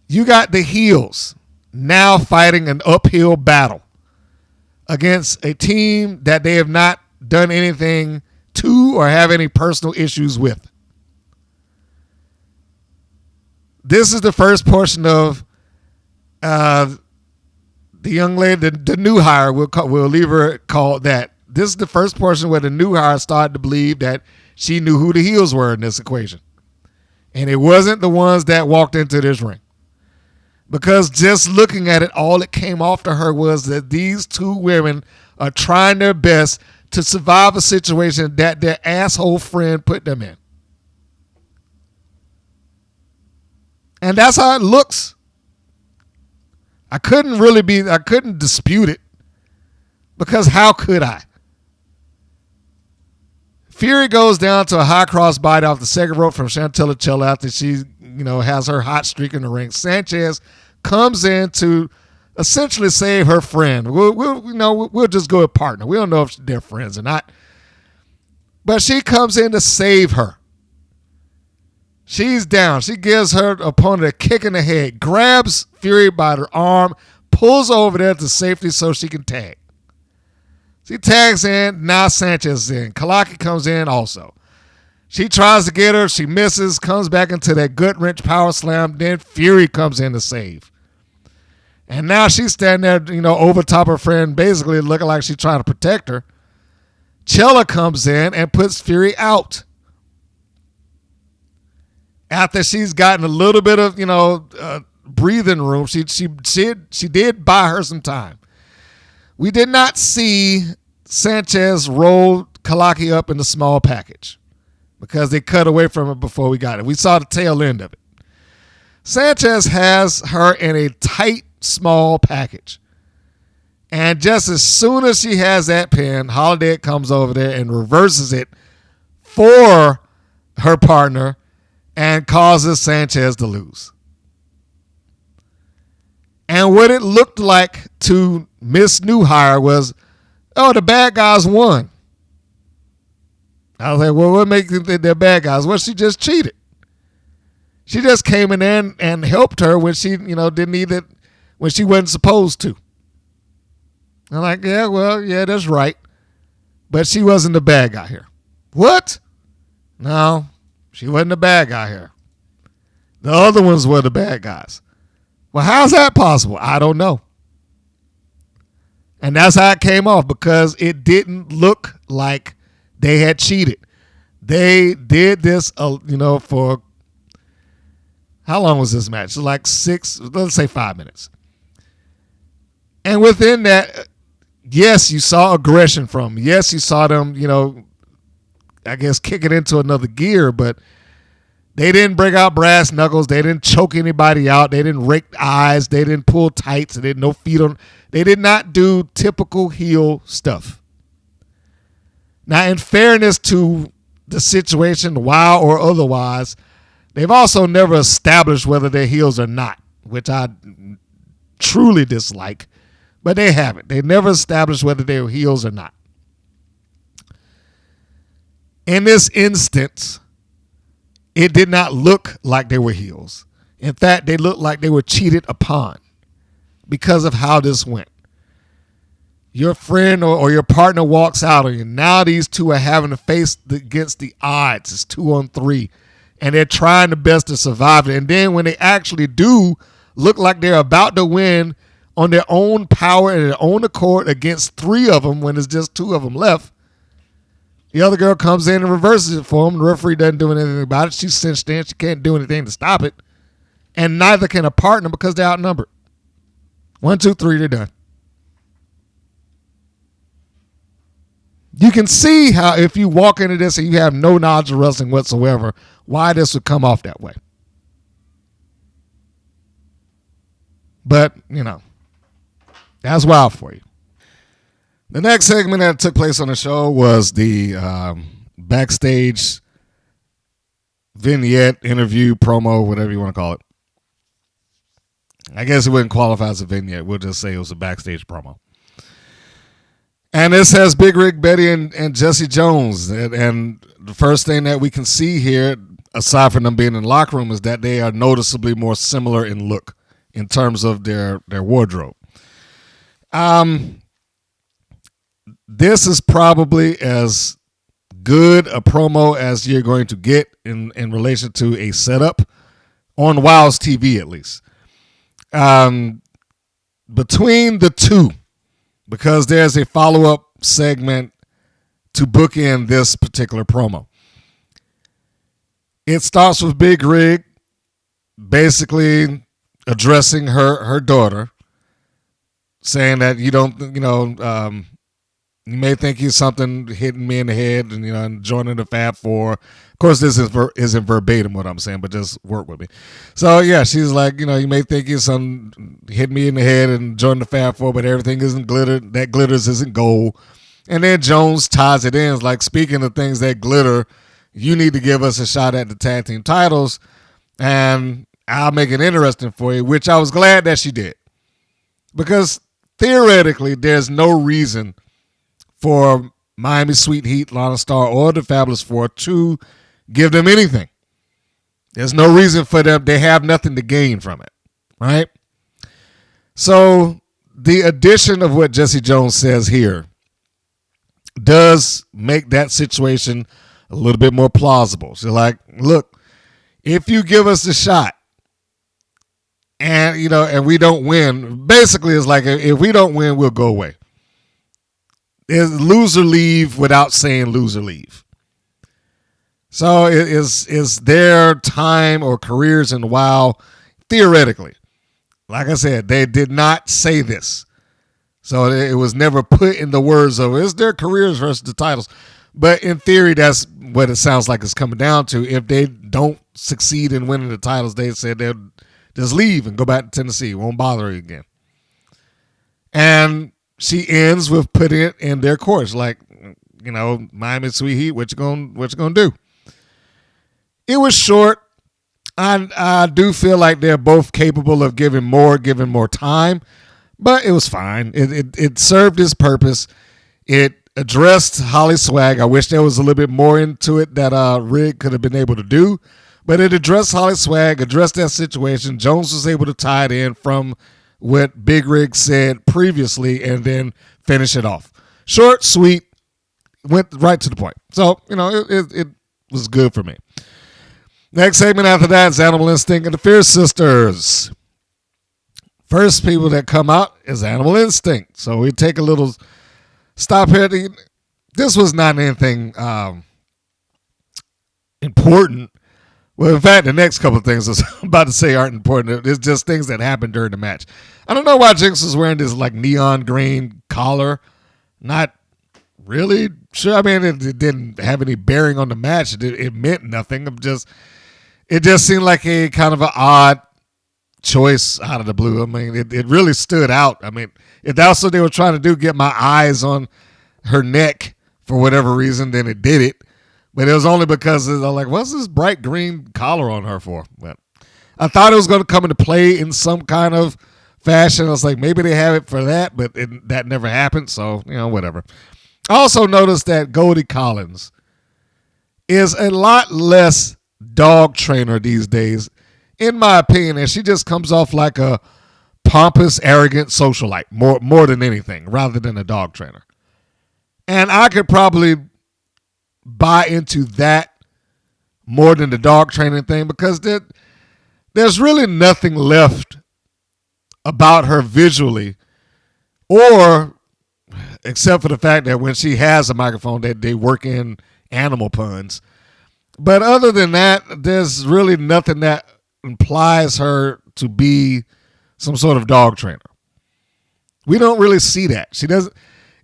You got the heels now fighting an uphill battle against a team that they have not done anything to or have any personal issues with. This is the first portion of the young lady, the new hire, we'll leave her called that. This is the first portion where the new hire started to believe that she knew who the heels were in this equation. And it wasn't the ones that walked into this ring. Because just looking at it, all that came off to her was that these 2 women are trying their best to survive a situation that their asshole friend put them in. And that's how it looks. I couldn't dispute it. Because how could I? Fury goes down to a high cross body off the second rope from Chantilly Chella after she, has her hot streak in the ring. Sanchez comes in to essentially save her friend. We'll just go with partner. We don't know if they're friends or not. But she comes in to save her. She's down. She gives her opponent a kick in the head, grabs Fury by her arm, pulls over there to safety so she can tag. She tags in. Now Sanchez is in. Kalaki comes in also. She tries to get her. She misses, comes back into that gut wrench power slam. Then Fury comes in to save. And now she's standing there, over top her friend, basically looking like she's trying to protect her. Chella comes in and puts Fury out. After she's gotten a little bit of, breathing room, she did buy her some time. We did not see Sanchez roll Kalaki up in the small package because they cut away from it before we got it. We saw the tail end of it. Sanchez has her in a tight, small package. And just as soon as she has that pin, Holidead comes over there and reverses it for her partner and causes Sanchez to lose. And what it looked like to Miss Newhire was, the bad guys won. I was like, well, what makes them think they're bad guys? Well, she just cheated. She just came in there and helped her when she, didn't need it, when she wasn't supposed to. I'm like, yeah, that's right. But she wasn't the bad guy here. What? No, she wasn't the bad guy here. The other ones were the bad guys. Well, how's that possible? I don't know. And that's how it came off, because it didn't look like they had cheated. They did this, for, how long was this match? Like 5 minutes. And within that, yes, you saw aggression from them. Yes, you saw them, I guess kick it into another gear, but they didn't break out brass knuckles. They didn't choke anybody out. They didn't rake eyes. They didn't pull tights. They didn't no feet on. They did not do typical heel stuff. Now, in fairness to the situation, WoW or otherwise, they've also never established whether they're heels or not, which I truly dislike. But they haven't. They never established whether they were heels or not. In this instance, it did not look like they were heels. In fact, they looked like they were cheated upon because of how this went. Your friend or your partner walks out on you. Now these two are having to face against the odds. It's 2-on-3. And they're trying the best to survive it. And then when they actually do look like they're about to win on their own power and their own accord against 3 of them when there's just 2 of them left, the other girl comes in and reverses it for them. The referee doesn't do anything about it. She's cinched in. She can't do anything to stop it. And neither can a partner because they're outnumbered. 1, 2, 3, they're done. You can see how if you walk into this and you have no knowledge of wrestling whatsoever, why this would come off that way. But, that's wild for you. The next segment that took place on the show was the backstage vignette, interview, promo, whatever you want to call it. I guess it wouldn't qualify as a vignette. We'll just say it was a backstage promo. And this has Big Rig Betty and Jessie Jones. And the first thing that we can see here, aside from them being in the locker room, is that they are noticeably more similar in look in terms of their wardrobe. This is probably as good a promo as you're going to get in relation to a setup on WOW's TV, at least. Between the two, because there's a follow-up segment to bookend this particular promo. It starts with Big Rig basically addressing her daughter, saying that you may think he's something hitting me in the head and joining the Fab Four. Of course, this isn't verbatim what I'm saying, but just work with me. So, yeah, she's like, you may think he's something hitting me in the head and joining the Fab Four, but everything isn't glitter. That glitters isn't gold. And then Jones ties it in. It's like, speaking of things that glitter, you need to give us a shot at the tag team titles, and I'll make it interesting for you, which I was glad that she did. Because theoretically, there's no reason for Miami Sweet Heat, Lana Star, or the Fabulous Four to give them anything. There's no reason for them. They have nothing to gain from it, right? So the addition of what Jessie Jones says here does make that situation a little bit more plausible. She's like, look, if you give us a shot and, and we don't win, basically it's like, if we don't win, we'll go away. Is loser leave without saying loser leave. So is their time or careers in WoW, theoretically. Like I said, they did not say this. So it was never put in the words of it's their careers versus the titles. But in theory, that's what it sounds like it's coming down to. If they don't succeed in winning the titles, they said they'll just leave and go back to Tennessee. Won't bother you again. And she ends with putting it in their course, like, Miami Sweet Heat, what you gonna do? It was short. I do feel like they're both capable of giving more time, but it was fine. It served its purpose. It addressed HollySwag. I wish there was a little bit more into it that Rig could have been able to do, but it addressed HollySwag, addressed that situation. Jones was able to tie it in from what Big Rig said previously and then finish it off. Short, sweet, went right to the point. So, it was good for me. Next segment after that is Animal Instinct and the Fierce Sisters. First people that come out is Animal Instinct. So we take a little stop here. This was not anything important. Well, in fact, the next couple of things I was about to say aren't important. It's just things that happened during the match. I don't know why Jinx was wearing this like neon green collar. Not really sure. I mean, it didn't have any bearing on the match. It meant nothing. It just seemed like a kind of an odd choice out of the blue. I mean, it really stood out. I mean, if that's what they were trying to do, get my eyes on her neck for whatever reason, then it did it. But it was only because I'm like, what's this bright green collar on her for? But I thought it was going to come into play in some kind of fashion. I was like, maybe they have it for that, but that never happened. So, whatever. I also noticed that Goldie Collins is a lot less dog trainer these days, in my opinion, and she just comes off like a pompous, arrogant socialite more than anything, rather than a dog trainer. And I could probably buy into that more than the dog training thing, because there's really nothing left about her visually, or except for the fact that when she has a microphone that they work in animal puns. But other than that, there's really nothing that implies her to be some sort of dog trainer. We don't really see that. She doesn't.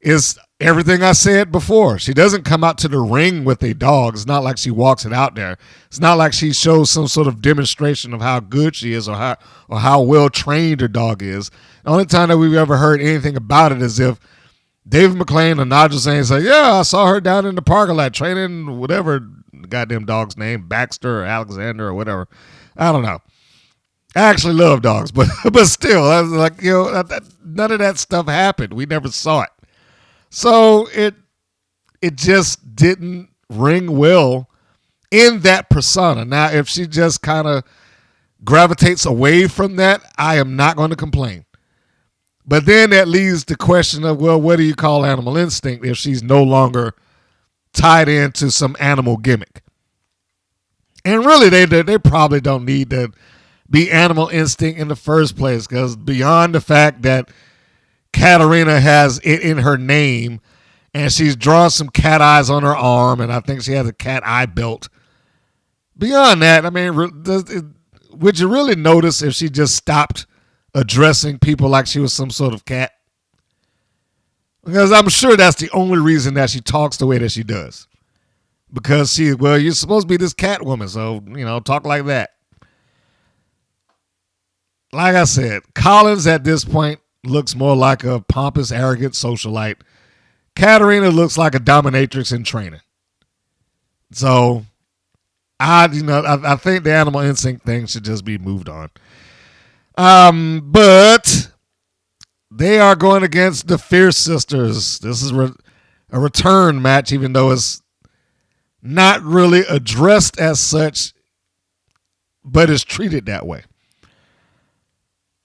Is everything I said before. She doesn't come out to the ring with a dog. It's not like she walks it out there. It's not like she shows some sort of demonstration of how good she is or how well trained her dog is. The only time that we've ever heard anything about it is if David McClain or Nigel Zane say, yeah, I saw her down in the parking lot training whatever the goddamn dog's name, Baxter or Alexander or whatever. I don't know. I actually love dogs, but still, I was like, none of that stuff happened. We never saw it. So it just didn't ring well in that persona. Now, if she just kind of gravitates away from that, I am not going to complain. But then that leaves the question of, well, what do you call Animal Instinct if she's no longer tied into some animal gimmick? And really, they probably don't need to be Animal Instinct in the first place, because beyond the fact that Katarina has it in her name, and she's drawn some cat eyes on her arm, and I think she has a cat eye belt. Beyond that, I mean, would you really notice if she just stopped addressing people like she was some sort of cat? Because I'm sure that's the only reason that she talks the way that she does. Because you're supposed to be this cat woman, so, talk like that. Like I said, Collins at this point looks more like a pompous, arrogant socialite. Katarina looks like a dominatrix in training. So, I think the Animal Instinct thing should just be moved on. But they are going against the Fierce Sisters. This is a return match, even though it's not really addressed as such, but is treated that way.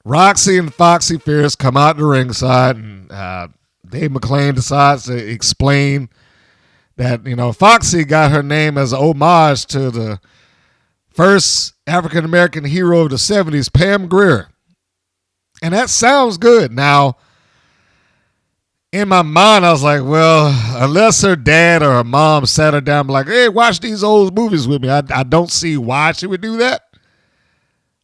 Roxy and Foxy Fierce come out the ringside, and Dave McClain decides to explain that, Foxy got her name as an homage to the first African-American hero of the 70s, Pam Grier. And that sounds good. Now, in my mind, I was like, well, unless her dad or her mom sat her down and like, hey, watch these old movies with me, I don't see why she would do that.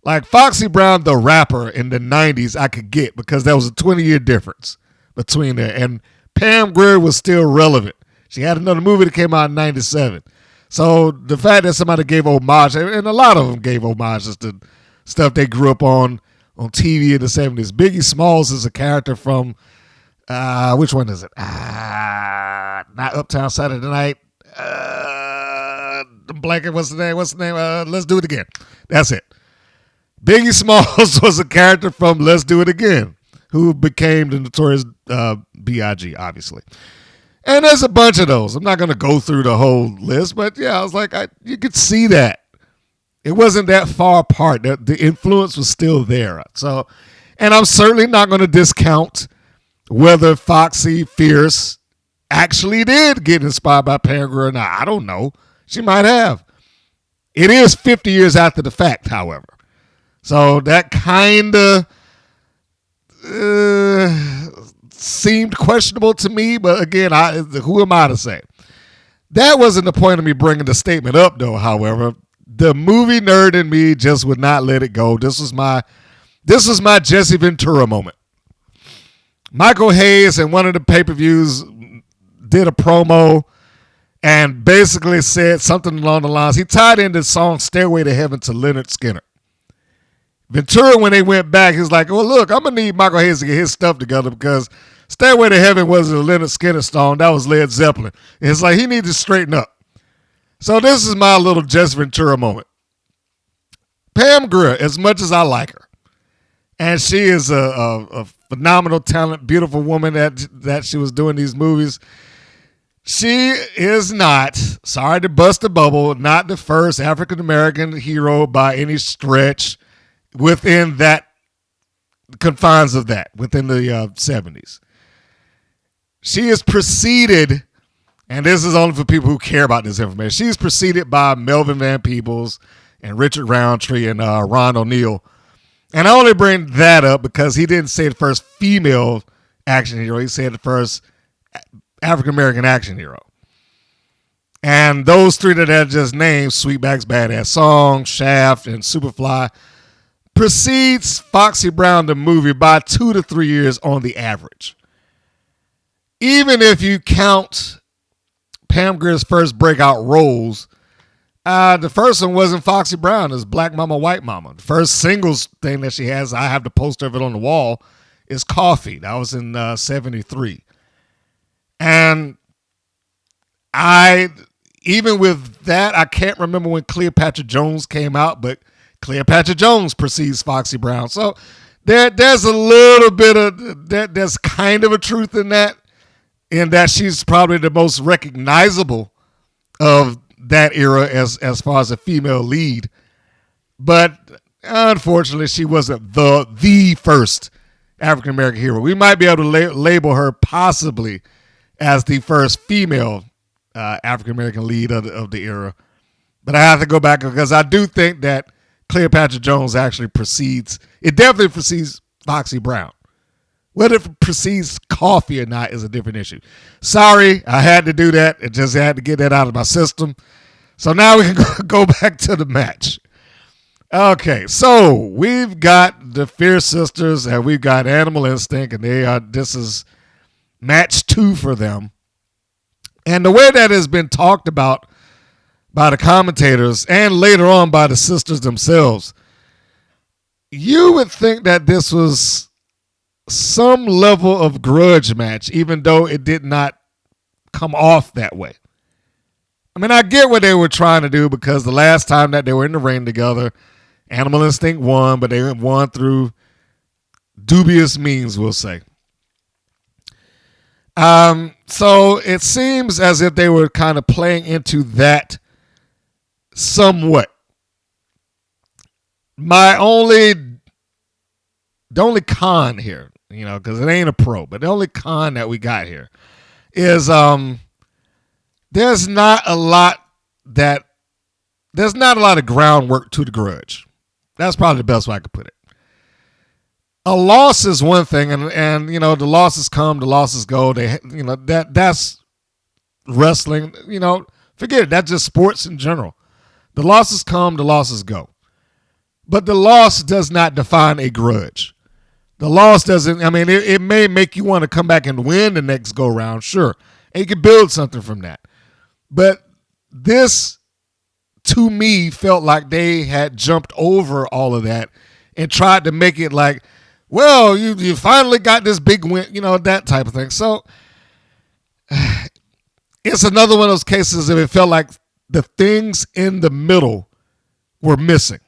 Like Foxy Brown, the rapper in the 90s, I could get, because there was a 20-year difference between there. And Pam Grier was still relevant. She had another movie that came out in 97. So the fact that somebody gave homage, and a lot of them gave homages to stuff they grew up on TV in the 70s. Biggie Smalls is a character from, which one is it? Not Uptown Saturday Night. I'm blanking. What's the name? Let's Do It Again. That's it. Biggie Smalls was a character from Let's Do It Again, who became the notorious B.I.G., obviously. And there's a bunch of those. I'm not going to go through the whole list, but yeah, I was like, you could see that. It wasn't that far apart. The influence was still there. So, and I'm certainly not going to discount whether Foxy Fierce actually did get inspired by Pam Grier or not. I don't know. She might have. It is 50 years after the fact, however. So that kind of seemed questionable to me, but again, who am I to say? That wasn't the point of me bringing the statement up, though, however. The movie nerd in me just would not let it go. This was my Jesse Ventura moment. Michael Hayes in one of the pay-per-views did a promo and basically said something along the lines. He tied in the song Stairway to Heaven to Leonard Skinner. Ventura, when they went back, he's like, well, look, I'm going to need Michael Hayes to get his stuff together because Stairway to Heaven wasn't a Leonard Skinner song. That was Led Zeppelin. It's like he needs to straighten up. So this is my little Jesse Ventura moment. Pam Grier, as much as I like her, and she is a phenomenal talent, beautiful woman that she was doing these movies, she is not, sorry to bust the bubble, not the first African-American hero by any stretch within that confines of that, within the 70s. She is preceded, and this is only for people who care about this information, she's preceded by Melvin Van Peebles and Richard Roundtree and Ron O'Neal. And I only bring that up because he didn't say the first female action hero. He said the first African-American action hero. And those three that I just named, Sweetback's Badass Song, Shaft, and Superfly, precedes Foxy Brown the movie by 2 to 3 years on the average. Even if you count Pam Grier's first breakout roles, the first one wasn't Foxy Brown. It's Black Mama, White Mama. The first singles thing that she has, I have the poster of it on the wall, is Coffee. That was in 73. And even with that, I can't remember when Cleopatra Jones came out, but Cleopatra Jones precedes Foxy Brown. So there's a little bit of that. There's kind of a truth in that she's probably the most recognizable of that era as far as a female lead. But unfortunately, she wasn't the first African-American hero. We might be able to label her possibly as the first female African-American lead of the era. But I have to go back because I do think that Cleopatra Jones actually definitely precedes Foxy Brown. Whether it precedes Coffee or not is a different issue. Sorry, I had to do that. I just had to get that out of my system. So now we can go back to the match. Okay, so we've got the Fierce Sisters and we've got Animal Instinct, and this is match 2 for them. And the way that has been talked about by the commentators and later on by the sisters themselves, you would think that this was some level of grudge match, even though it did not come off that way. I mean, I get what they were trying to do because the last time that they were in the ring together, Animal Instinct won, but they won through dubious means, we'll say. So it seems as if they were kind of playing into that somewhat. The only con here, because it ain't a pro, but the only con that we got here is there's not a lot of groundwork to the grudge. That's probably the best way I could put it. A loss is one thing, and the losses come, the losses go. That's wrestling. Forget it. That's just sports in general. The losses come, the losses go. But the loss does not define a grudge. The loss doesn't. I mean, it may make you want to come back and win the next go round, sure, and you can build something from that. But this, to me, felt like they had jumped over all of that and tried to make it like, well, you finally got this big win, that type of thing. So it's another one of those cases that it felt like the things in the middle were missing.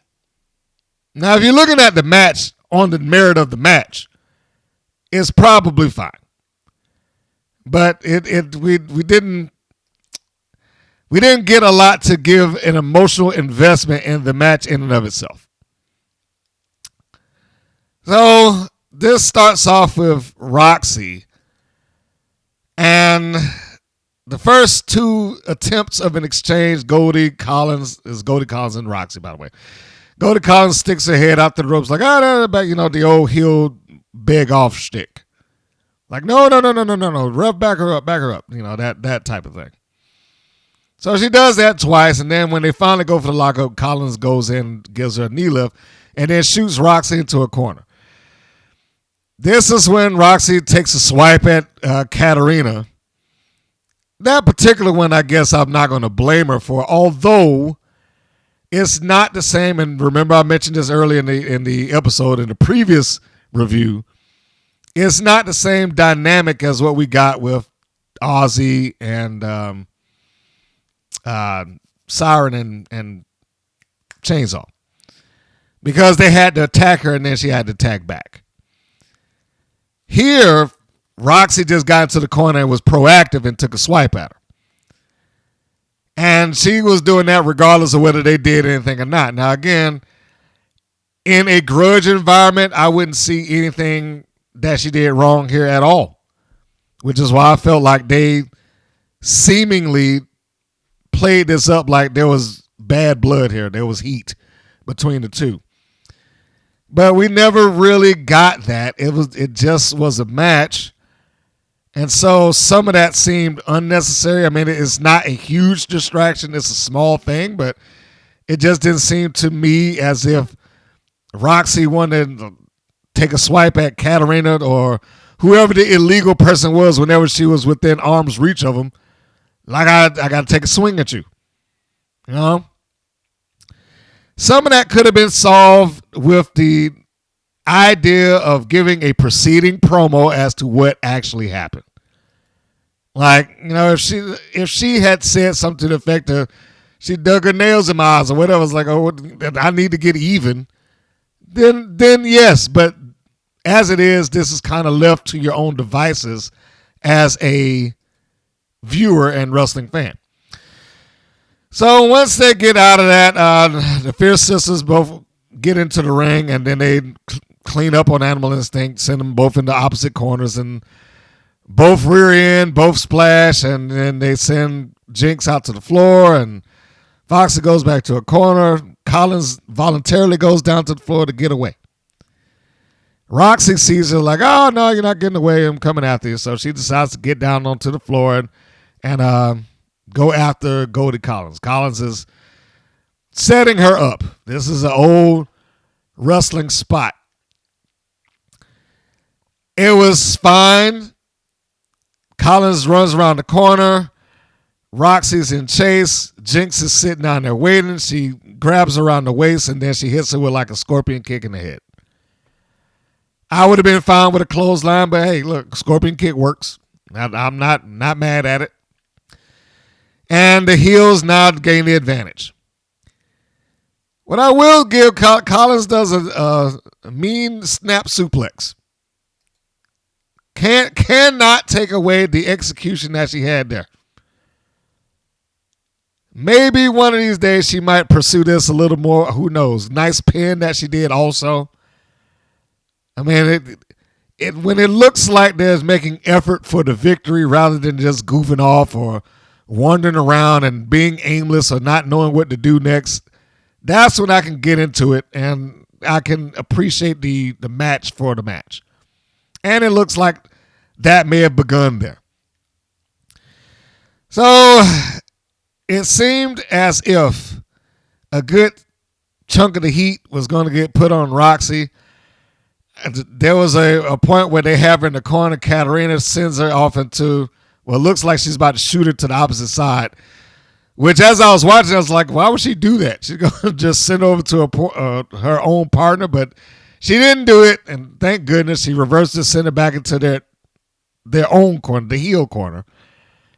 Now, if you're looking at the match on the merit of the match, it's probably fine. But we didn't get a lot to give an emotional investment in the match in and of itself. So this starts off with Roxy, and the first 2 attempts of an exchange, Goldie Collins and Roxy, by the way. Goldie Collins sticks her head out the ropes like, the old heel beg off shtick. Like, no, rub, back her up, that type of thing. So she does that twice, and then when they finally go for the lockup, Collins goes in, gives her a knee lift, and then shoots Roxy into a corner. This is when Roxy takes a swipe at Katarina. That particular one, I guess I'm not going to blame her for, although It's not the same. And remember, I mentioned this earlier in the episode in the previous review. It's not the same dynamic as what we got with Aussie and Siren and Chainsaw, because they had to attack her and then she had to attack back. Here, Roxy just got into the corner and was proactive and took a swipe at her. And she was doing that regardless of whether they did anything or not. Now, again, in a grudge environment, I wouldn't see anything that she did wrong here at all, which is why I felt like they seemingly played this up like there was bad blood here. There was heat between the two. But we never really got that. It just was a match. And so some of that seemed unnecessary. I mean, it's not a huge distraction. It's a small thing, but it just didn't seem to me as if Roxy wanted to take a swipe at Katarina or whoever the illegal person was whenever she was within arm's reach of them. Like, I got to take a swing at you. You know? Some of that could have been solved with the idea of giving a preceding promo as to what actually happened. Like, you know, if she had said something to the effect of she dug her nails in my eyes or whatever, it's like, oh, I need to get even, then yes. But as it is, this is kind of left to your own devices as a viewer and wrestling fan. So once they get out of that, the Fierce Sisters both get into the ring, and then they clean up on Animal Instinct, send them both into opposite corners, and both rear end, both splash, and then they send Jinx out to the floor, and Foxy goes back to a corner. Collins voluntarily goes down to the floor to get away. Roxy sees her like, oh, no, you're not getting away. I'm coming after you. So she decides to get down onto the floor and go after Goldie Collins. Collins is setting her up. This is an old wrestling spot. It was fine. Collins runs around the corner. Roxy's in chase. Jinx is sitting down there waiting. She grabs her around the waist, and then she hits her with like a scorpion kick in the head. I would have been fine with a clothesline, but hey, look, scorpion kick works. I'm not mad at it. And the heels now gain the advantage. What I will give, Collins does a mean snap suplex. Cannot take away the execution that she had there. Maybe one of these days she might pursue this a little more. Who knows? Nice pin that she did also. I mean, when it looks like there's making effort for the victory rather than just goofing off or wandering around and being aimless or not knowing what to do next, that's when I can get into it and I can appreciate the match for the match. And it looks like that may have begun there. So it seemed as if a good chunk of the heat was going to get put on Roxy. There was a point where they have her in the corner. Katarina sends her off into, well, it looks like she's about to shoot her to the opposite side. Which, as I was watching, I was like, why would she do that? She's going to just send over to her own partner, but she didn't do it. And thank goodness she reversed it, sent it back into their own corner, the heel corner.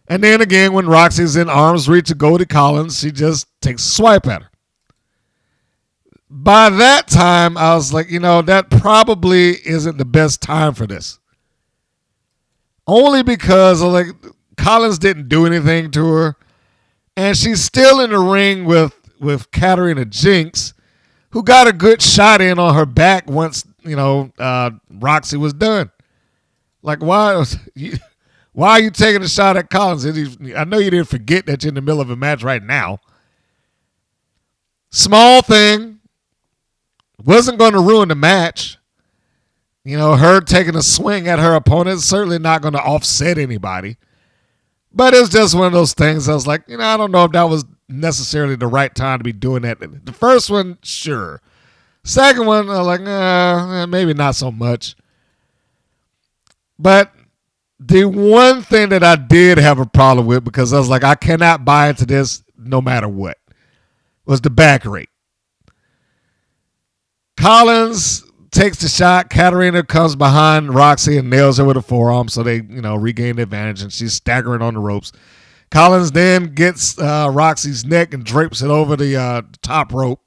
And then again, when Roxy's in arm's reach of Goldie Collins, she just takes a swipe at her. By that time, I was like, that probably isn't the best time for this. Only because Collins didn't do anything to her. And she's still in the ring with Katarina Jinx, who got a good shot in on her back once, Roxy was done. Like, why are you taking a shot at Collins? I know you didn't forget that you're in the middle of a match right now. Small thing. Wasn't going to ruin the match. Her taking a swing at her opponent is certainly not going to offset anybody. But it was just one of those things. I was like, I don't know if that was necessarily the right time to be doing that. The first one, sure. Second one, I was like, maybe not so much. But the one thing that I did have a problem with, because I was like, I cannot buy into this no matter what. was the back rake. Collins takes the shot. Katarina comes behind Roxy and nails her with a forearm, so they, regain the advantage, and she's staggering on the ropes. Collins then gets Roxy's neck and drapes it over the top rope.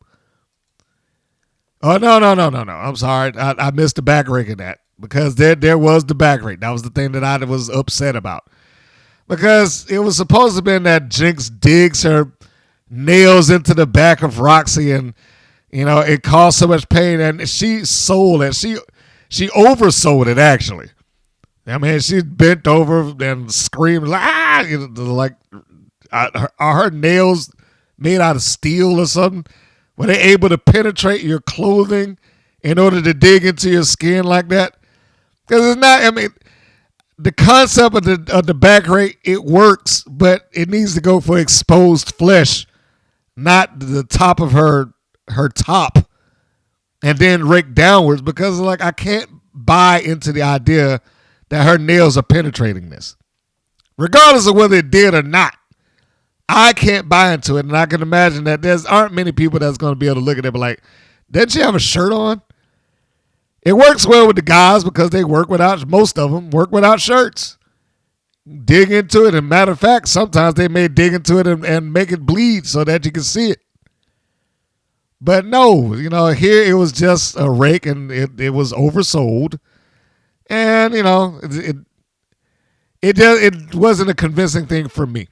Oh, no. I'm sorry. I missed the back rake in that, because there was the back rake. That was the thing that I was upset about, because it was supposed to have been that Jinx digs her nails into the back of Roxy, and it caused so much pain, and she sold it. She oversold it, actually. I mean, she bent over and screamed like, are her nails made out of steel or something? Were they able to penetrate your clothing in order to dig into your skin like that? Because it's not. I mean, the concept of the back rake, it works, but it needs to go for exposed flesh, not the top of her top, and then rake downwards, because I can't buy into the idea that her nails are penetrating this. Regardless of whether it did or not, I can't buy into it, and I can imagine that aren't many people that's going to be able to look at it and be like, didn't she have a shirt on? It works well with the guys because they most of them work without shirts. Dig into it, and matter of fact, sometimes they may dig into it and make it bleed so that you can see it. But no, here it was just a rake, and it was oversold. And, it wasn't a convincing thing for me.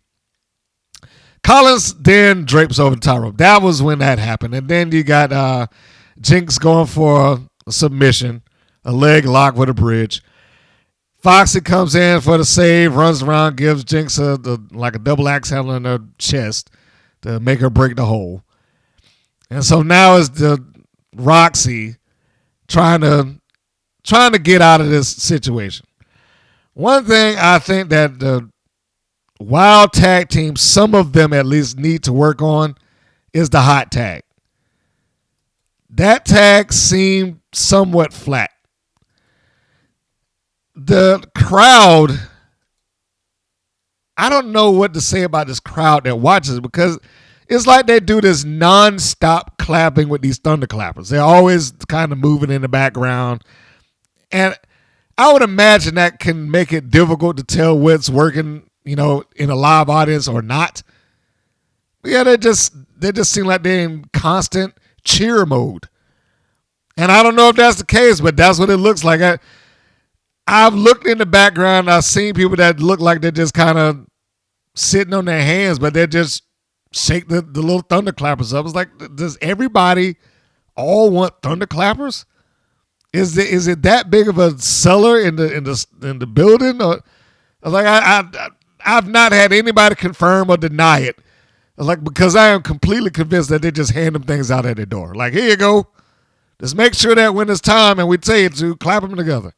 Collins then drapes over the top rope. That was when that happened. And then you got Jinx going for a submission, a leg lock with a bridge. Foxy comes in for the save, runs around, gives Jinx a double axe handle in her chest to make her break the hole. And so now it's the Roxy trying to get out of this situation. One thing I think that the Wild Tag Team, some of them at least, need to work on is the hot tag. That tag seemed somewhat flat. The crowd, I don't know what to say about this crowd that watches, because it's like they do this non-stop clapping with these thunderclappers. They're always kind of moving in the background. And I would imagine that can make it difficult to tell what's working, in a live audience or not. But yeah, they just seem like they're in constant cheer mode. And I don't know if that's the case, but that's what it looks like. I've looked in the background. I've seen people that look like they're just kind of sitting on their hands, but they're just shake the little thunderclappers up. It's like, does everybody all want thunderclappers? Is it that big of a seller in the building? Or I've not had anybody confirm or deny it. Because I am completely convinced that they just hand them things out at their door. Like, here you go. Just make sure that when it's time and we tell you to, clap them together.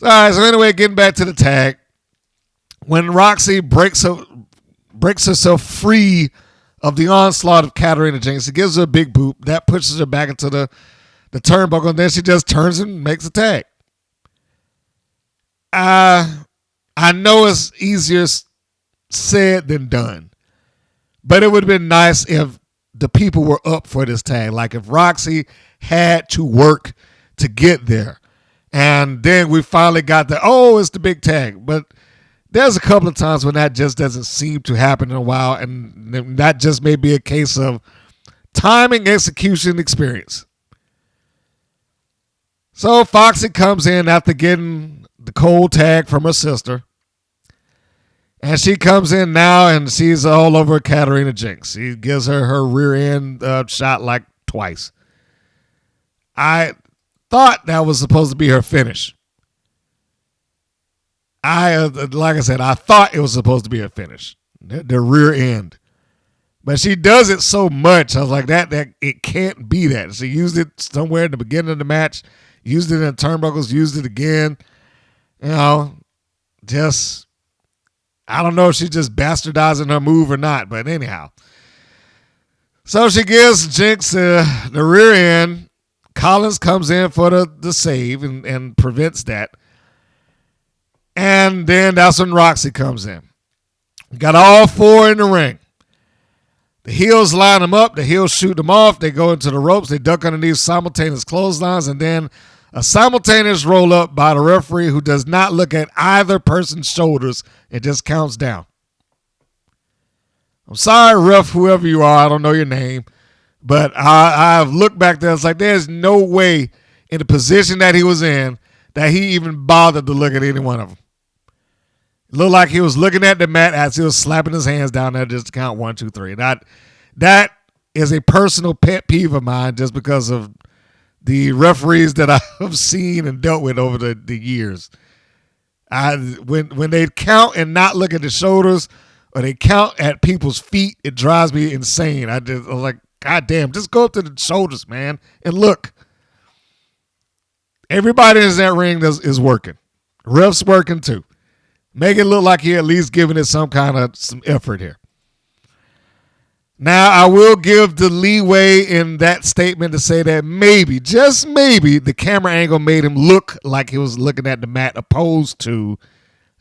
All right, so anyway, getting back to the tag. When Roxy breaks herself free of the onslaught of Katarina Jinx, she gives her a big boot. That pushes her back into the turnbuckle, and then she just turns and makes a tag. I know it's easier said than done, but it would have been nice if the people were up for this tag. Like if Roxy had to work to get there, and then we finally got it's the big tag. But there's a couple of times when that just doesn't seem to happen in a while, and that just may be a case of timing, execution, experience. So Foxy comes in after getting the cold tag from her sister. And she comes in now, and she's all over Katarina Jinx. He gives her rear end shot like twice. I thought that was supposed to be her finish. Like I said, I thought it was supposed to be her finish, the rear end. But she does it so much, I was like, that it can't be that. She used it somewhere in the beginning of the match, used it in the turnbuckles, used it again. Just... I don't know if she's just bastardizing her move or not, but anyhow. So she gives Jinx the rear end. Collins comes in for the save and prevents that. And then that's when Roxy comes in. Got all four in the ring. The heels line them up. The heels shoot them off. They go into the ropes. They duck underneath simultaneous clotheslines, and then a simultaneous roll up by the referee who does not look at either person's shoulders and just counts down. I'm sorry, ref, whoever you are. I don't know your name. But I've looked back there. It's like there's no way in the position that he was in that he even bothered to look at any one of them. It looked like he was looking at the mat as he was slapping his hands down there just to count 1, 2, 3. That is a personal pet peeve of mine just because of the referees that I've seen and dealt with over the years. When they count and not look at the shoulders or they count at people's feet, it drives me insane. I was like, God damn, just go up to the shoulders, man, and look. Everybody in that ring is working. Ref's working too. Make it look like you're at least giving it some effort here. Now, I will give the leeway in that statement to say that maybe, just maybe, the camera angle made him look like he was looking at the mat opposed to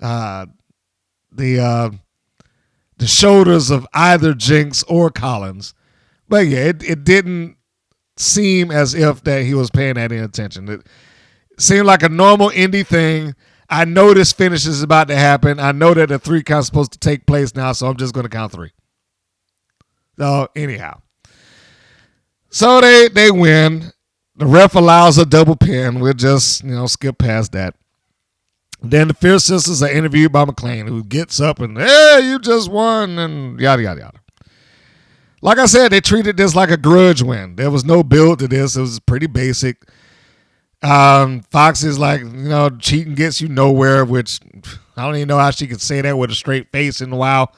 the shoulders of either Jinx or Collins. But yeah, it didn't seem as if that he was paying that any attention. It seemed like a normal indie thing. I know this finish is about to happen. I know that the 3 count is supposed to take place now, so I'm just going to count 3. So anyhow, so they win. The ref allows a double pin. We'll just skip past that. Then the Fierce Sisters are interviewed by McLean, who gets up and, hey, you just won, and yada, yada, yada. Like I said, they treated this like a grudge win. There was no build to this. It was pretty basic. Fox is like, cheating gets you nowhere, which I don't even know how she could say that with a straight face in a while,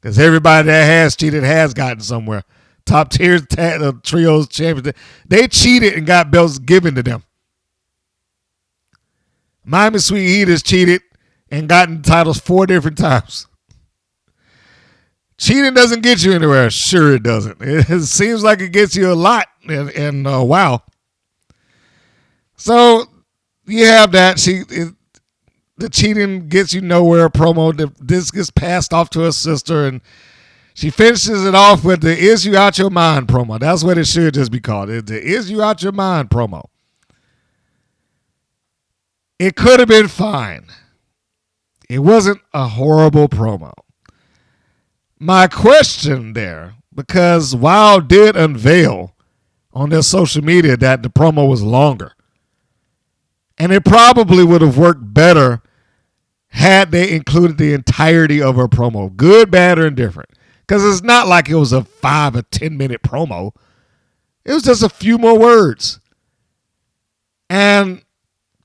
because everybody that has cheated has gotten somewhere. Top tier trios champions, they cheated and got belts given to them. Miami Sweet Heat has cheated and gotten titles 4 different times. Cheating doesn't get you anywhere. Sure it doesn't. It seems like it gets you a lot, and wow. So you have that. The cheating gets you nowhere promo. This gets passed off to her sister, and she finishes it off with the "Is You Out Your Mind" promo. That's what it should just be called. The "Is You Out Your Mind" promo. It could have been fine. It wasn't a horrible promo. My question there, because Wild did unveil on their social media that the promo was longer. And it probably would have worked better had they included the entirety of her promo. Good, bad, or indifferent. Because it's not like it was a 5 or 10 minute promo. It was just a few more words. And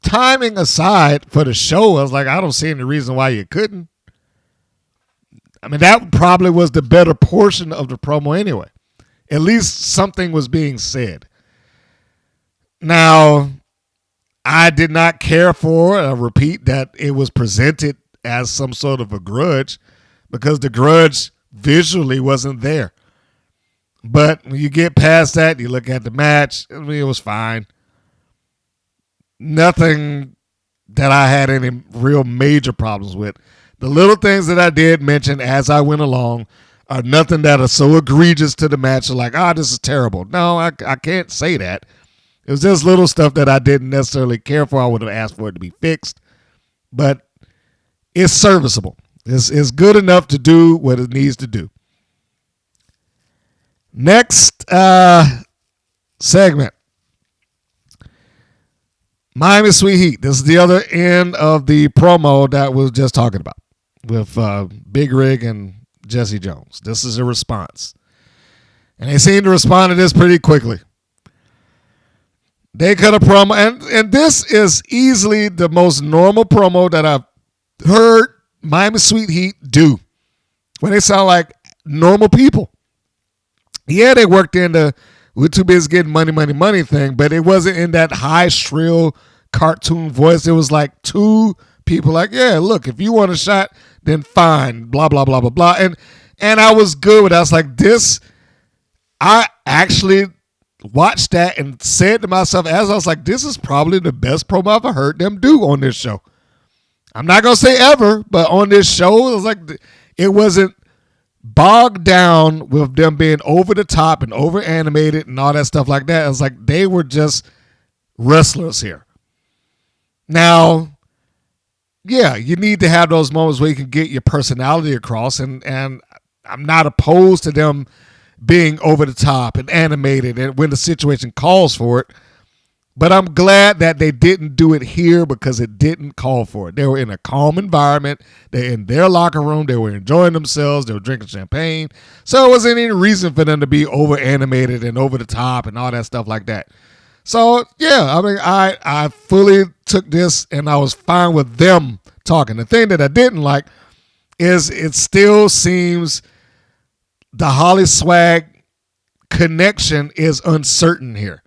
timing aside for the show, I was like, I don't see any reason why you couldn't. I mean, that probably was the better portion of the promo anyway. At least something was being said. Now, I did not care for, repeat, that it was presented as some sort of a grudge, because the grudge visually wasn't there. But when you get past that, you look at the match, I mean, it was fine. Nothing that I had any real major problems with. The little things that I did mention as I went along are nothing that are so egregious to the match. Like, this is terrible. No, I can't say that. It was just little stuff that I didn't necessarily care for. I would have asked for it to be fixed. But it's serviceable. It's good enough to do what it needs to do. Next segment. Miami Sweet Heat. This is the other end of the promo that we was just talking about with Big Rig and Jesse Jones. This is a response. And they seem to respond to this pretty quickly. They cut a promo, and this is easily the most normal promo that I've heard Miami Sweet Heat do, when they sound like normal people. Yeah, they worked in the "we're too busy getting money thing, but it wasn't in that high, shrill, cartoon voice. It was like two people like, yeah, look, if you want a shot, then fine, blah, blah, blah, blah, blah. And I was good with that. I was like, this, I actually watched that and said to myself, as I was like, this is probably the best promo I've ever heard them do on this show. I'm not going to say ever, but on this show, it was like, it wasn't bogged down with them being over the top and over animated and all that stuff like that. It's like they were just wrestlers here. Now, yeah, you need to have those moments where you can get your personality across, and I'm not opposed to them being over the top and animated and when the situation calls for it. But I'm glad that they didn't do it here because it didn't call for it. They were in a calm environment. They're in their locker room. They were enjoying themselves. They were drinking champagne. So it wasn't any reason for them to be over animated and over the top and all that stuff like that. So, yeah, I mean, I fully took this and I was fine with them talking. The thing that I didn't like is it still seems the HollySwag connection is uncertain here.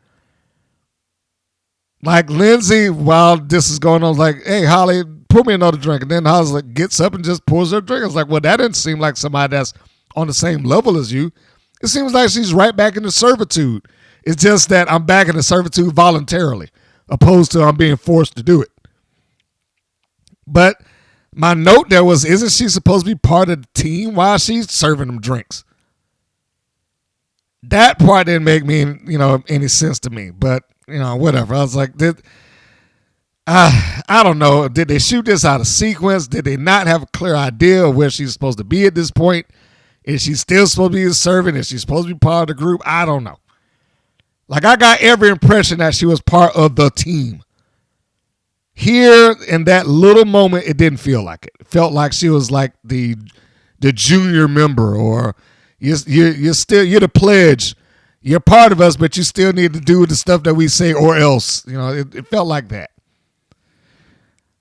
Like Lindsay, while this is going on, was like, hey, Holly, pour me another drink. And then Holly like, gets up and just pours her drink. I was like, well, that didn't seem like somebody that's on the same level as you. It seems like she's right back into servitude. It's just that I'm back into servitude voluntarily, opposed to I'm being forced to do it. But my note there was, isn't she supposed to be part of the team while she's serving them drinks? That part didn't make me, any sense to me. But whatever. I was like, I don't know. Did they shoot this out of sequence? Did they not have a clear idea of where she's supposed to be at this point? Is she still supposed to be a servant? Is she supposed to be part of the group? I don't know. Like, I got every impression that she was part of the team. Here, in that little moment, it didn't feel like it. It felt like she was like the junior member, or you're the pledge. You're part of us, but you still need to do the stuff that we say or else. It felt like that.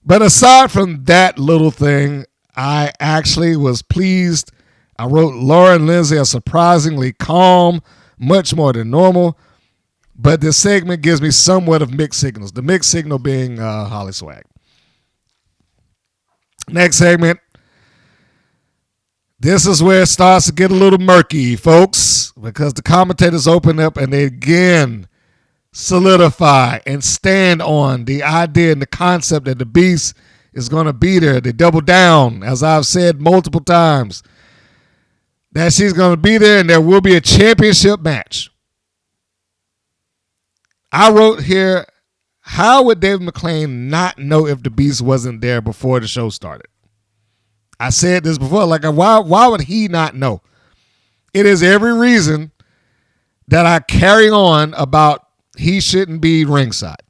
But aside from that little thing, I actually was pleased. I wrote Laura and Lindsay are surprisingly calm, much more than normal. But this segment gives me somewhat of mixed signals. The mixed signal being HollySwag. Next segment. This is where it starts to get a little murky, folks, because the commentators open up and they again solidify and stand on the idea and the concept that the Beast is going to be there. They double down, as I've said multiple times, that she's going to be there and there will be a championship match. I wrote here, how would David McClain not know if the Beast wasn't there before the show started? I said this before, like, why would he not know? It is every reason that I carry on about he shouldn't be ringside.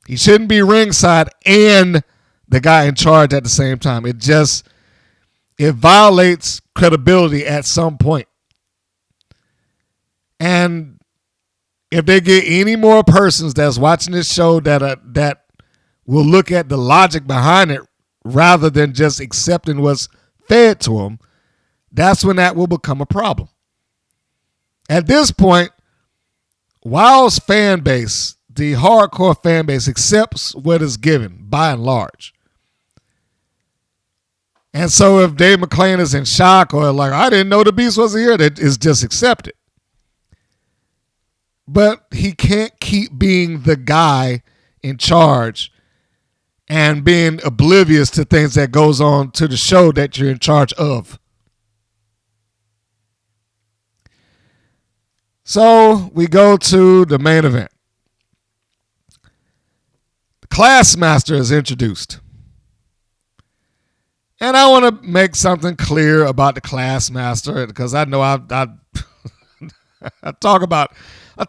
He shouldn't be ringside and the guy in charge at the same time. It violates credibility at some point. And if they get any more persons that's watching this show that will look at the logic behind it rather than just accepting what's fed to them, that's when that will become a problem. At this point, Wild's fan base, the hardcore fan base, accepts what is given by and large. And so if Dave McClain is in shock or like, I didn't know the Beast wasn't here, that is just accepted. But he can't keep being the guy in charge and being oblivious to things that goes on to the show that you're in charge of. So we go to the main event. The Classmaster is introduced. And I want to make something clear about the Classmaster, because I know I talk about the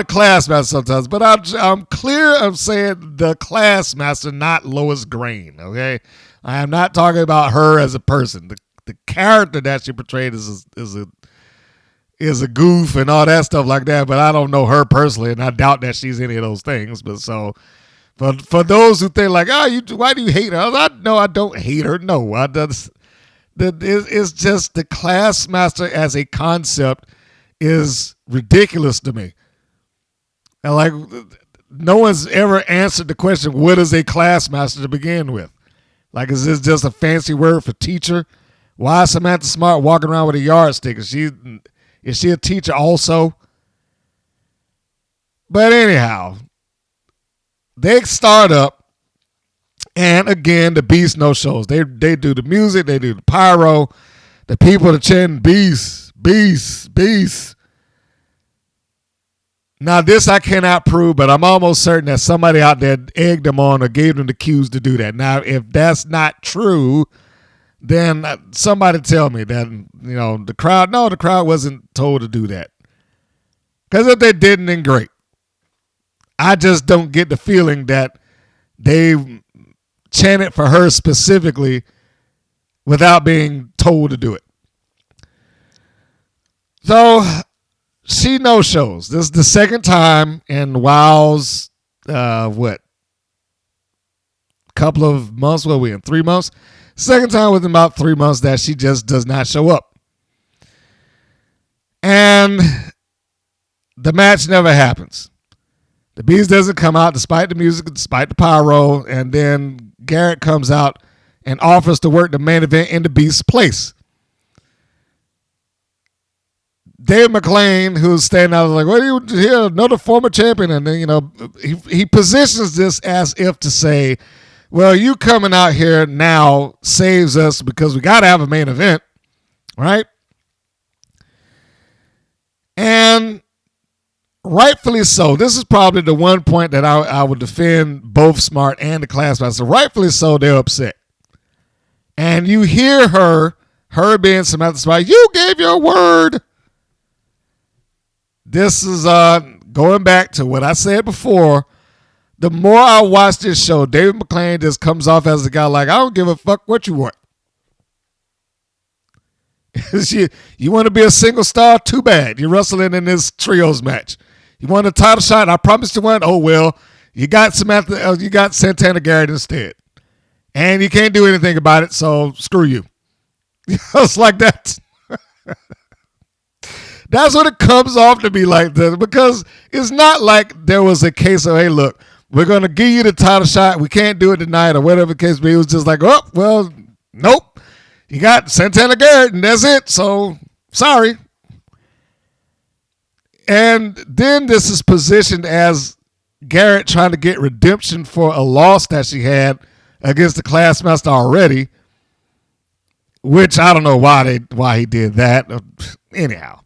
Classmaster sometimes, but I'm clear of saying the Classmaster, not Lois Grain, okay? I am not talking about her as a person. The character that she portrayed is a goof and all that stuff like that, but I don't know her personally, and I doubt that she's any of those things. But so for those who think like, why do you hate her? I don't hate her. No, it's just the Classmaster as a concept is ridiculous to me. And like, no one's ever answered the question, what is a Classmaster to begin with? Like, is this just a fancy word for teacher? Why is Samantha Smart walking around with a yardstick? Is she a teacher also? But anyhow, they start up, and again, the Beast no shows. They do the music, they do the pyro The people are chanting beast, beast, beast. Now, this I cannot prove, but I'm almost certain that somebody out there egged them on or gave them the cues to do that. Now, if that's not true, then somebody tell me that, the crowd wasn't told to do that. Because if they didn't, then great. I just don't get the feeling that they chanted for her specifically without being told to do it. So she no-shows. This is the second time in WoW's, couple of months? What are we in? 3 months? Second time within about 3 months that she just does not show up. And the match never happens. The Beast doesn't come out despite the music, despite the pyro, and then Garrett comes out and offers to work the main event in the Beast's place. Dave McClain, who's standing out, like, what are you here? Another former champion. And then, he positions this as if to say, well, you coming out here now saves us because we got to have a main event, right? And rightfully so. This is probably the one point that I would defend both Smart and the Classmaster. Rightfully so, they're upset. And you hear her being Samantha Smart, you gave your word. This is going back to what I said before. The more I watch this show, David McClain just comes off as a guy like, I don't give a fuck what you want. You want to be a single star? Too bad. You're wrestling in this trios match. You want a title shot? I promised you one. Oh, well, you got Santana Garrett instead. And you can't do anything about it, so screw you. It's like that. That's what it comes off to be like this, because it's not like there was a case of, hey, look, we're going to give you the title shot. We can't do it tonight or whatever the case may be. It was just like, oh, well, nope. You got Santana Garrett and that's it. So, sorry. And then this is positioned as Garrett trying to get redemption for a loss that she had against the Classmaster already, which I don't know why he did that. Anyhow.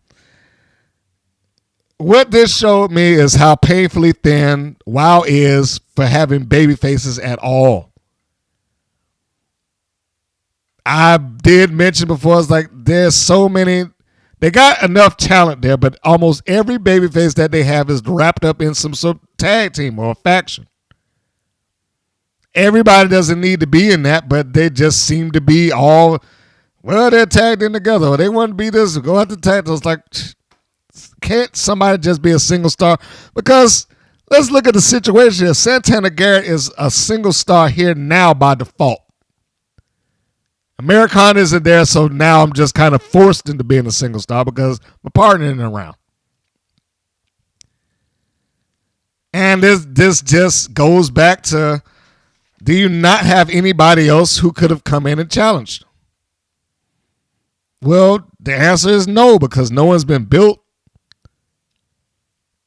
What this showed me is how painfully thin WoW is for having baby faces at all. I did mention before, it's like there's so many. They got enough talent there, but almost every baby face that they have is wrapped up in some sort of tag team or a faction. Everybody doesn't need to be in that, but they just seem to be all, well, they're tagged in together. Or they want to be this, go out to tag. It's like, can't somebody just be a single star? Because let's look at the situation. Santana Garrett is a single star here now by default. Americana isn't there, so now I'm just kind of forced into being a single star because my partner isn't around. And this just goes back to, do you not have anybody else who could have come in and challenged? Well, the answer is no, because no one's been built.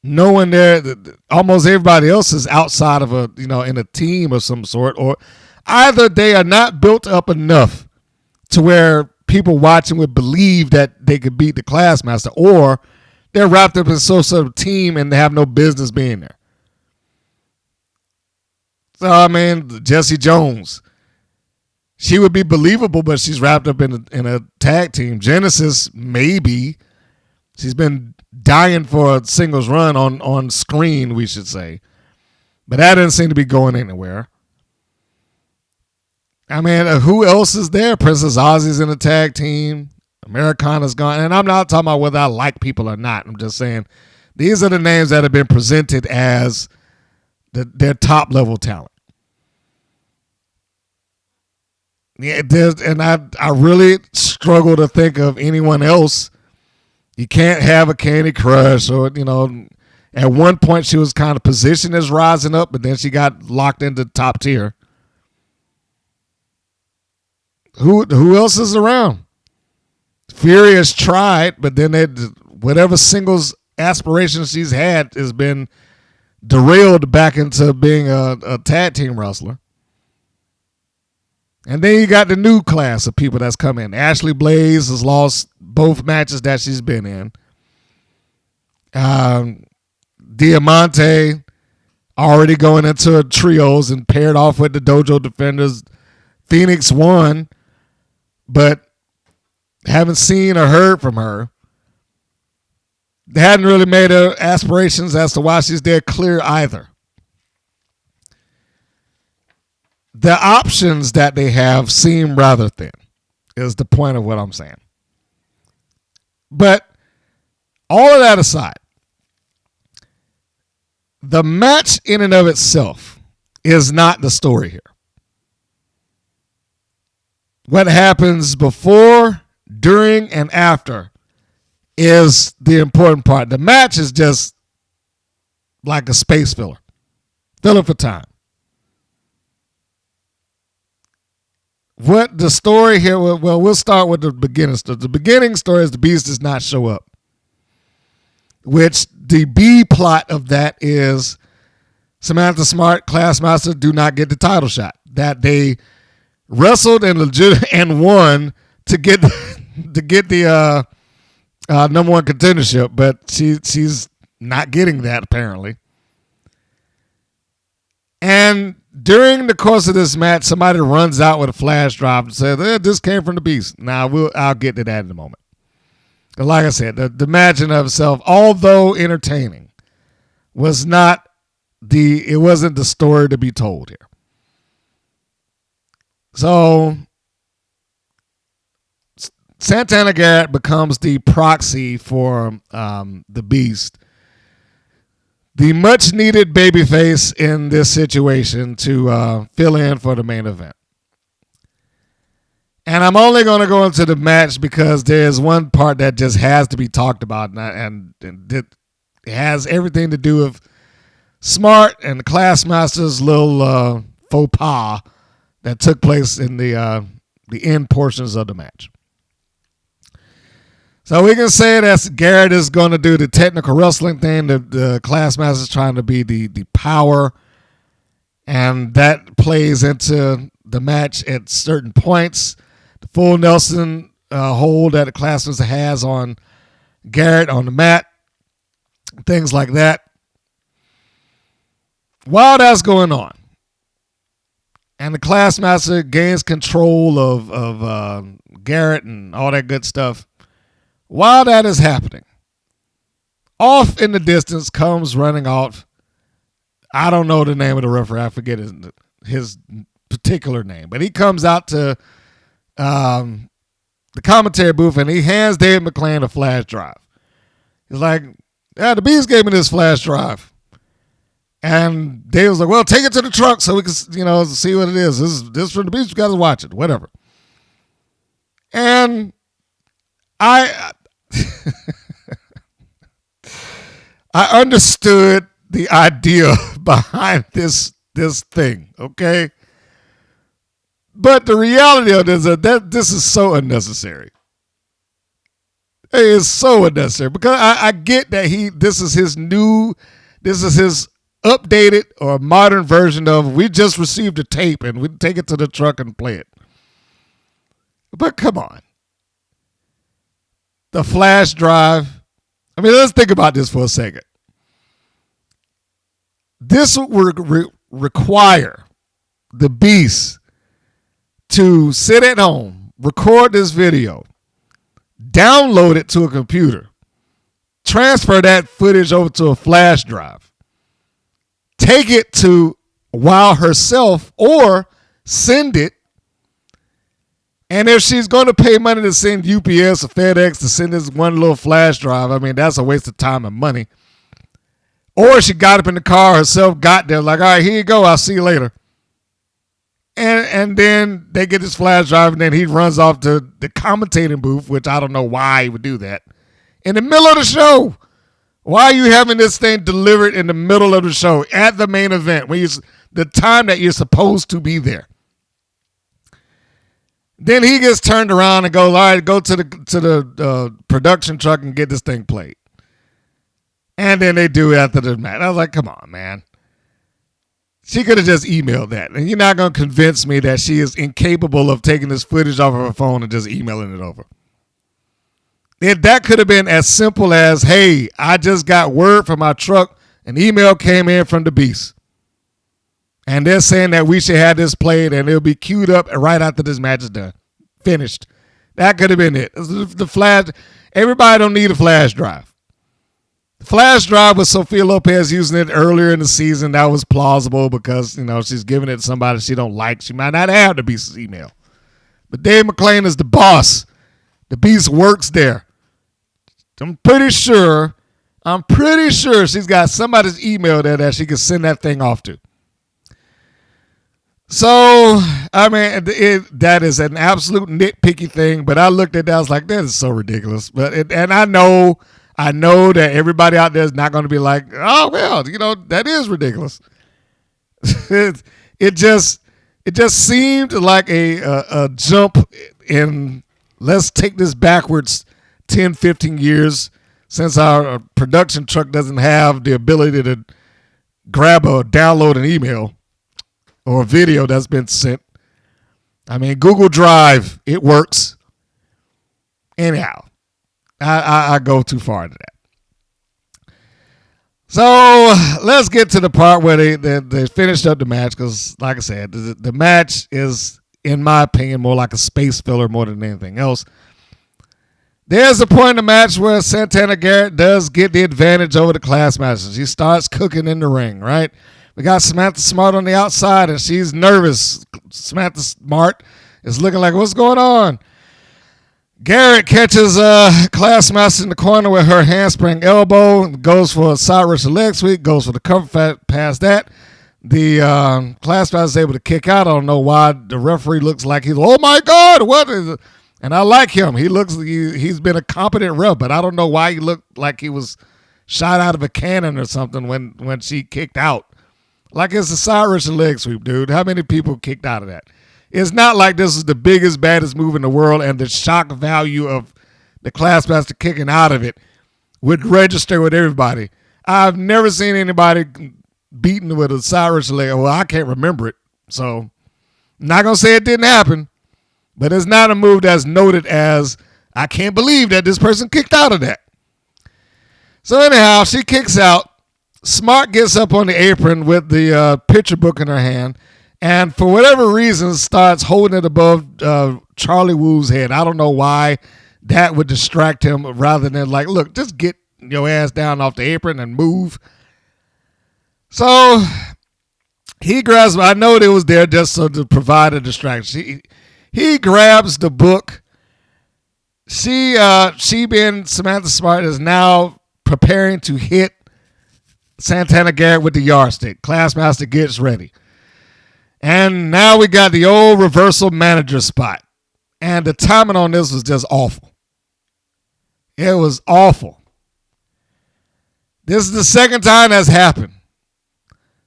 No one there, almost everybody else is outside of in a team of some sort, or either they are not built up enough to where people watching would believe that they could beat the Classmaster, or they're wrapped up in some sort of team and they have no business being there. So, I mean, Jessie Jones, she would be believable, but she's wrapped up in a tag team. Genesis, maybe. She's been dying for a singles run on screen, we should say. But that doesn't seem to be going anywhere. I mean, who else is there? Princess Aussie's in the tag team. Americana's gone. And I'm not talking about whether I like people or not. I'm just saying these are the names that have been presented as their top level talent. Yeah, and I really struggle to think of anyone else. You can't have a Candy Crush, or at one point she was kind of positioned as rising up, but then she got locked into top tier. Who else is around? Fury has tried, but then whatever singles aspirations she's had has been derailed back into being a tag team wrestler. And then you got the new class of people that's come in. Ashley Blaze has lost both matches that she's been in. Diamante already going into trios and paired off with the Dojo Defenders. Phoenix won, but haven't seen or heard from her. They hadn't really made her aspirations as to why she's there clear either. The options that they have seem rather thin, is the point of what I'm saying. But all of that aside, the match in and of itself is not the story here. What happens before, during, and after is the important part. The match is just like a space filler. Filler for time. What the story here, well, we'll start with the beginning story. The beginning story is the Beast does not show up. Which the B plot of that is Samantha Smart, Classmaster, do not get the title shot. That they wrestled and won to get the number one contendership, but she's not getting that apparently. And during the course of this match, somebody runs out with a flash drive and says, "This came from the Beast." Now I'll get to that in a moment. Like I said, the match in of itself, although entertaining, wasn't the story to be told here. So Santana Garrett becomes the proxy for the Beast, the much needed babyface in this situation to fill in for the main event. And I'm only going to go into the match because there's one part that just has to be talked about, and it has everything to do with Smart and the Classmaster's little faux pas that took place in the end portions of the match. So we can say that Garrett is going to do the technical wrestling thing. The Classmaster is trying to be the power, and that plays into the match at certain points. The full Nelson hold that the Classmaster has on Garrett on the mat, things like that. While that's going on, and the Classmaster gains control of Garrett and all that good stuff, while that is happening, off in the distance comes running off, I don't know the name of the referee, I forget his particular name, but he comes out to the commentary booth and he hands Dave McClain a flash drive. He's like, "Yeah, the Beast gave me this flash drive." And Dave was like, "Well, take it to the truck so we can, see what it is. This is from the Beast. You guys watch it, whatever." And I understood the idea behind this thing, okay? But the reality of this is that this is so unnecessary. It is so unnecessary because I get that this is his updated or modern version of, we just received a tape and we take it to the truck and play it. But come on. The flash drive. I mean, let's think about this for a second. This would require the Beast to sit at home, record this video, download it to a computer, transfer that footage over to a flash drive, take it to Wow herself, or send it. And if she's going to pay money to send UPS or FedEx to send this one little flash drive, I mean, that's a waste of time and money. Or she got up in the car herself, got there, like, "All right, here you go. I'll see you later." And then they get this flash drive, and then he runs off to the commentating booth, which I don't know why he would do that, in the middle of the show. Why are you having this thing delivered in the middle of the show at the main event, when the time that you're supposed to be there? Then he gets turned around and goes, "All right, go to the production truck and get this thing played." And then they do it after the match. I was like, come on, man. She could have just emailed that. And you're not going to convince me that she is incapable of taking this footage off of her phone and just emailing it over. That could have been as simple as, hey, I just got word from my truck. An email came in from the Beast. And they're saying that we should have this played and it'll be queued up right after this match is done. Finished. That could have been it. The flash. Everybody don't need a flash drive. The flash drive with Sophia Lopez using it earlier in the season, that was plausible because, she's giving it to somebody she don't like. She might not have the Beast's email. But Dave McClain is the boss. The Beast works there. I'm pretty sure she's got somebody's email there that she can send that thing off to. So, that is an absolute nitpicky thing, but I looked at that, I was like, that is so ridiculous. And I know that everybody out there is not going to be like, oh, well, that is ridiculous. It just seemed like a jump in, let's take this backwards 10, 15 years since our production truck doesn't have the ability to grab or download an email or a video that's been sent. Google Drive, it works. Anyhow, I go too far into that. So let's get to the part where they finished up the match because, like I said, the match is, in my opinion, more like a space filler more than anything else. There's a point in the match where Santana Garrett does get the advantage over the Classmaster. She starts cooking in the ring, right? We got Samantha Smart on the outside, and she's nervous. Samantha Smart is looking like, what's going on? Garrett catches Classmaster in the corner with her handspring elbow, goes for a side Russian leg sweep, goes for the cover past that. The Classmaster is able to kick out. I don't know why the referee looks like he's, oh my God, what is it? And I like him. He's been a competent ref, but I don't know why he looked like he was shot out of a cannon or something when she kicked out. Like it's a side Russian leg sweep, dude. How many people kicked out of that? It's not like this is the biggest, baddest move in the world and the shock value of the Classmaster kicking out of it would register with everybody. I've never seen anybody beaten with a side Russian leg. Well, I can't remember it. So I'm not going to say it didn't happen. But it's not a move that's noted as, I can't believe that this person kicked out of that. So anyhow, she kicks out. Smart gets up on the apron with the picture book in her hand. And for whatever reason, starts holding it above Charlie Wu's head. I don't know why that would distract him rather than like, look, just get your ass down off the apron and move. So he grabs, I know it was there just so to provide a distraction. He grabs the book. She being Samantha Smart, is now preparing to hit Santana Garrett with the yardstick. Classmaster gets ready. And now we got the old reversal manager spot. And the timing on this was just awful. It was awful. This is the second time that's happened.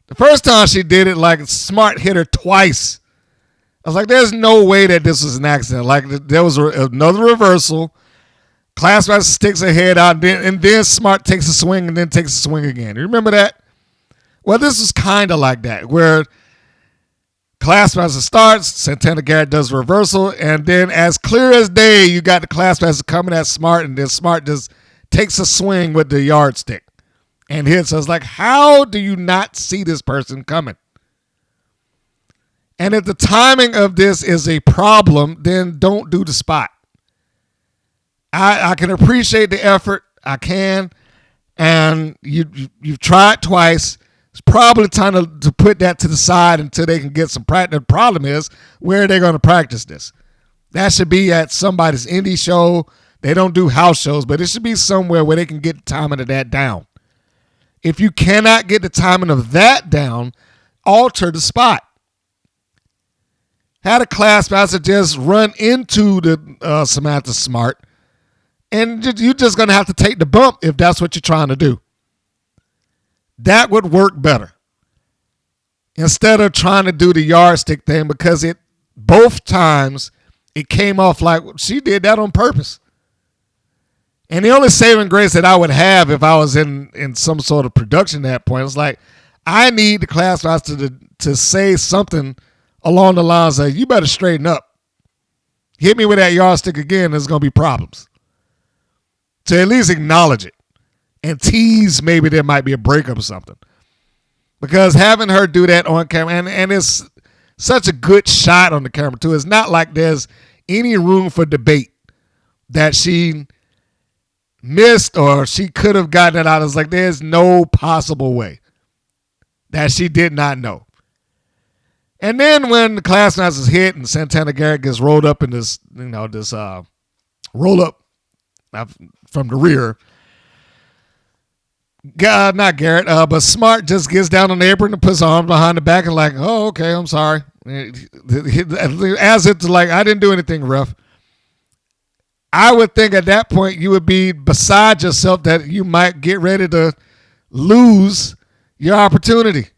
The first time she did it, like Smart hit her twice. I was like, there's no way that this was an accident. Like, there was another reversal. Classmaster sticks her head out, and then Smart takes a swing and then takes a swing again. You remember that? Well, this was kind of like that, where Classmaster starts, Santana Garrett does a reversal, and then as clear as day, you got the Classmaster coming at Smart, and then Smart just takes a swing with the yardstick and hits. I was like, how do you not see this person coming? And if the timing of this is a problem, then don't do the spot. I can appreciate the effort. I can. And you've tried twice. It's probably time to put that to the side until they can get some practice. The problem is, where are they going to practice this? That should be at somebody's indie show. They don't do house shows, but it should be somewhere where they can get the timing of that down. If you cannot get the timing of that down, alter the spot. Had a Classmaster just run into the Samantha Smart, and you're just going to have to take the bump if that's what you're trying to do. That would work better. Instead of trying to do the yardstick thing, because both times it came off like she did that on purpose. And the only saving grace that I would have if I was in some sort of production at that point was like, I need the Classmaster to say something along the lines of, you better straighten up. Hit me with that yardstick again, there's going to be problems. To at least acknowledge it and tease maybe there might be a breakup or something. Because having her do that on camera, and it's such a good shot on the camera too. It's not like there's any room for debate that she missed or she could have gotten it out. It's like there's no possible way that she did not know. And then when the Classmaster's hit and Santana Garrett gets rolled up in this, roll up from the rear, not Garrett, but Smart just gets down on the apron and puts her arm behind the back and like, oh, okay, I'm sorry. As it's like, I didn't do anything, ref. I would think at that point you would be beside yourself that you might get ready to lose your opportunity.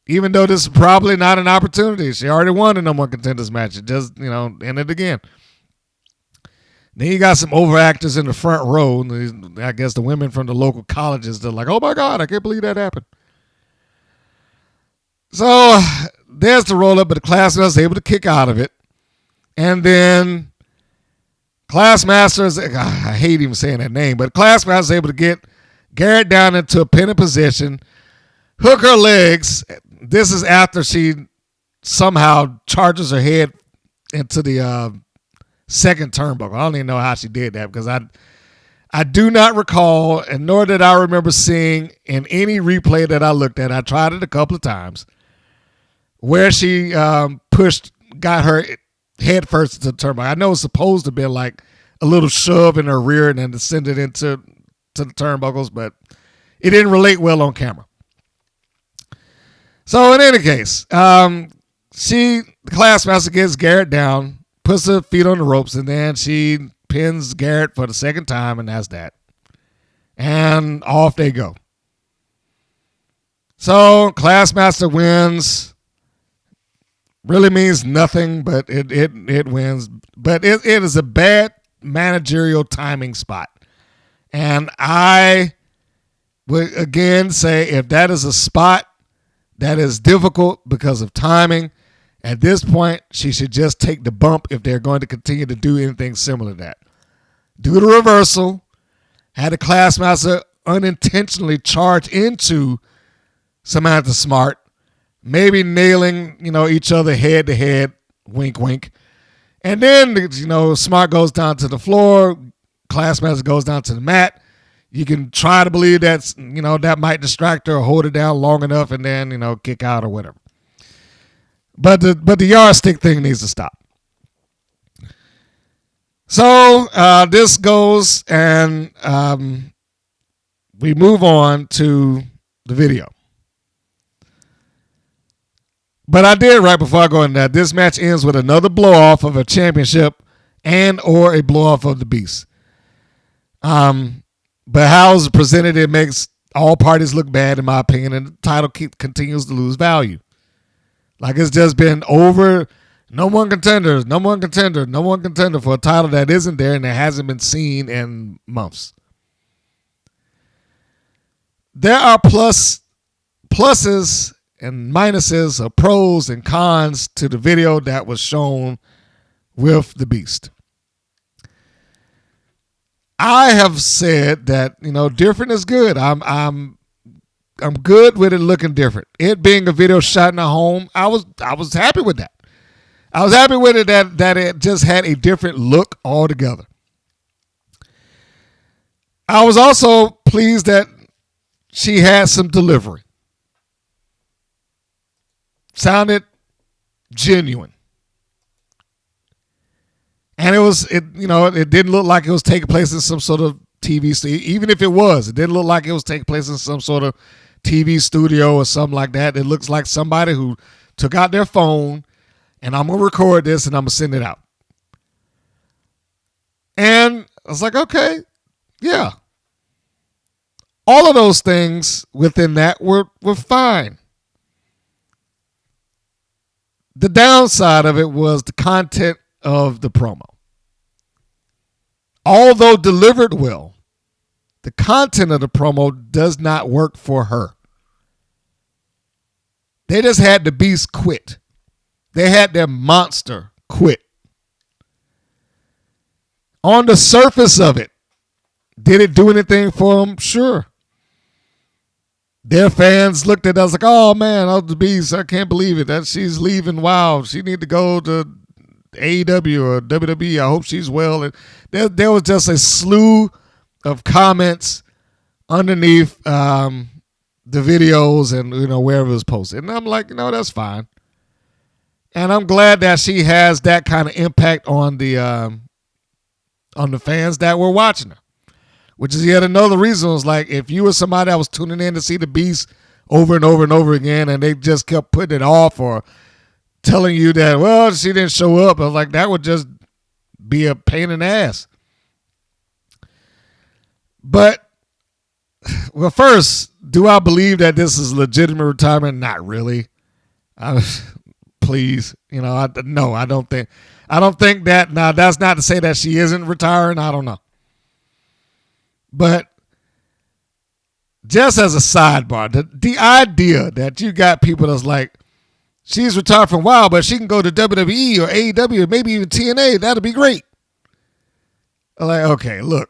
Even though this is probably not an opportunity. She already won the number one contenders match. It just, ended again. Then you got some overactors in the front row. I guess the women from the local colleges, they're like, oh my God, I can't believe that happened. So there's the roll up, but the Classmaster was able to kick out of it. And then Classmaster, I hate even saying that name, but Classmaster was able to get Garrett down into a pinning position, hook her legs. This is after she somehow charges her head into the second turnbuckle. I don't even know how she did that because I do not recall, and nor did I remember seeing in any replay that I looked at. I tried it a couple of times where she got her head first into the turnbuckle. I know it's supposed to be like a little shove in her rear and then descended into the turnbuckles, but it didn't relate well on camera. So in any case, the Classmaster gets Garrett down, puts her feet on the ropes, and then she pins Garrett for the second time, and that's that. And off they go. So Classmaster wins. Really means nothing, but it wins. But it is a bad managerial timing spot. And I would again say if that is a spot that is difficult because of timing, at this point, she should just take the bump if they're going to continue to do anything similar to that. Do the reversal. Had the Classmaster unintentionally charge into Samantha Smart, maybe nailing, each other head to head, wink, wink. And then, Smart goes down to the floor. Classmaster goes down to the mat. You can try to believe that's, that might distract her or hold it down long enough and then, kick out or whatever. But the yardstick thing needs to stop. So this goes and we move on to the video. But I did right before I go into that. This match ends with another blow off of a championship and or a blow off of the Beast. But how it's presented, it makes all parties look bad, in my opinion, and the title continues to lose value. Like it's just been over, no one contender for a title that isn't there and that hasn't been seen in months. There are pluses and minuses, or pros and cons to the video that was shown with the Beast. I have said that, different is good. I'm good with it looking different. It being a video shot in a home, I was happy with that. I was happy with it that it just had a different look altogether. I was also pleased that she had some delivery. Sounded genuine. And it didn't look like it was taking place in some sort of TV studio. Even if it was, it didn't look like it was taking place in some sort of TV studio or something like that. It looks like somebody who took out their phone and I'm going to record this and I'm going to send it out. And I was like, okay, yeah. All of those things within that were fine. The downside of it was the content of the promo. Although delivered well, the content of the promo does not work for her. They just had the Beast quit. They had their monster quit. On the surface of it, did it do anything for them? Sure. Their fans looked at us like, oh, man, oh, the Beast, I can't believe it. That she's leaving. Wow, she need to go to AEW or WWE. I hope she's well. And there was just a slew of comments underneath the videos and, wherever it was posted. And I'm like, that's fine. And I'm glad that she has that kind of impact on the fans that were watching her. Which is yet another reason. It's like if you were somebody that was tuning in to see the Beast over and over and over again and they just kept putting it off or telling you that, well, she didn't show up, I was like, that would just be a pain in the ass. But, well, first, do I believe that this is legitimate retirement? Not really. Please, no, I don't think that. Now, that's not to say that she isn't retiring. I don't know. But just as a sidebar, the idea that you got people that's like, she's retired from WoW, but she can go to WWE or AEW, maybe even TNA, that'd be great. I'm like, okay, look.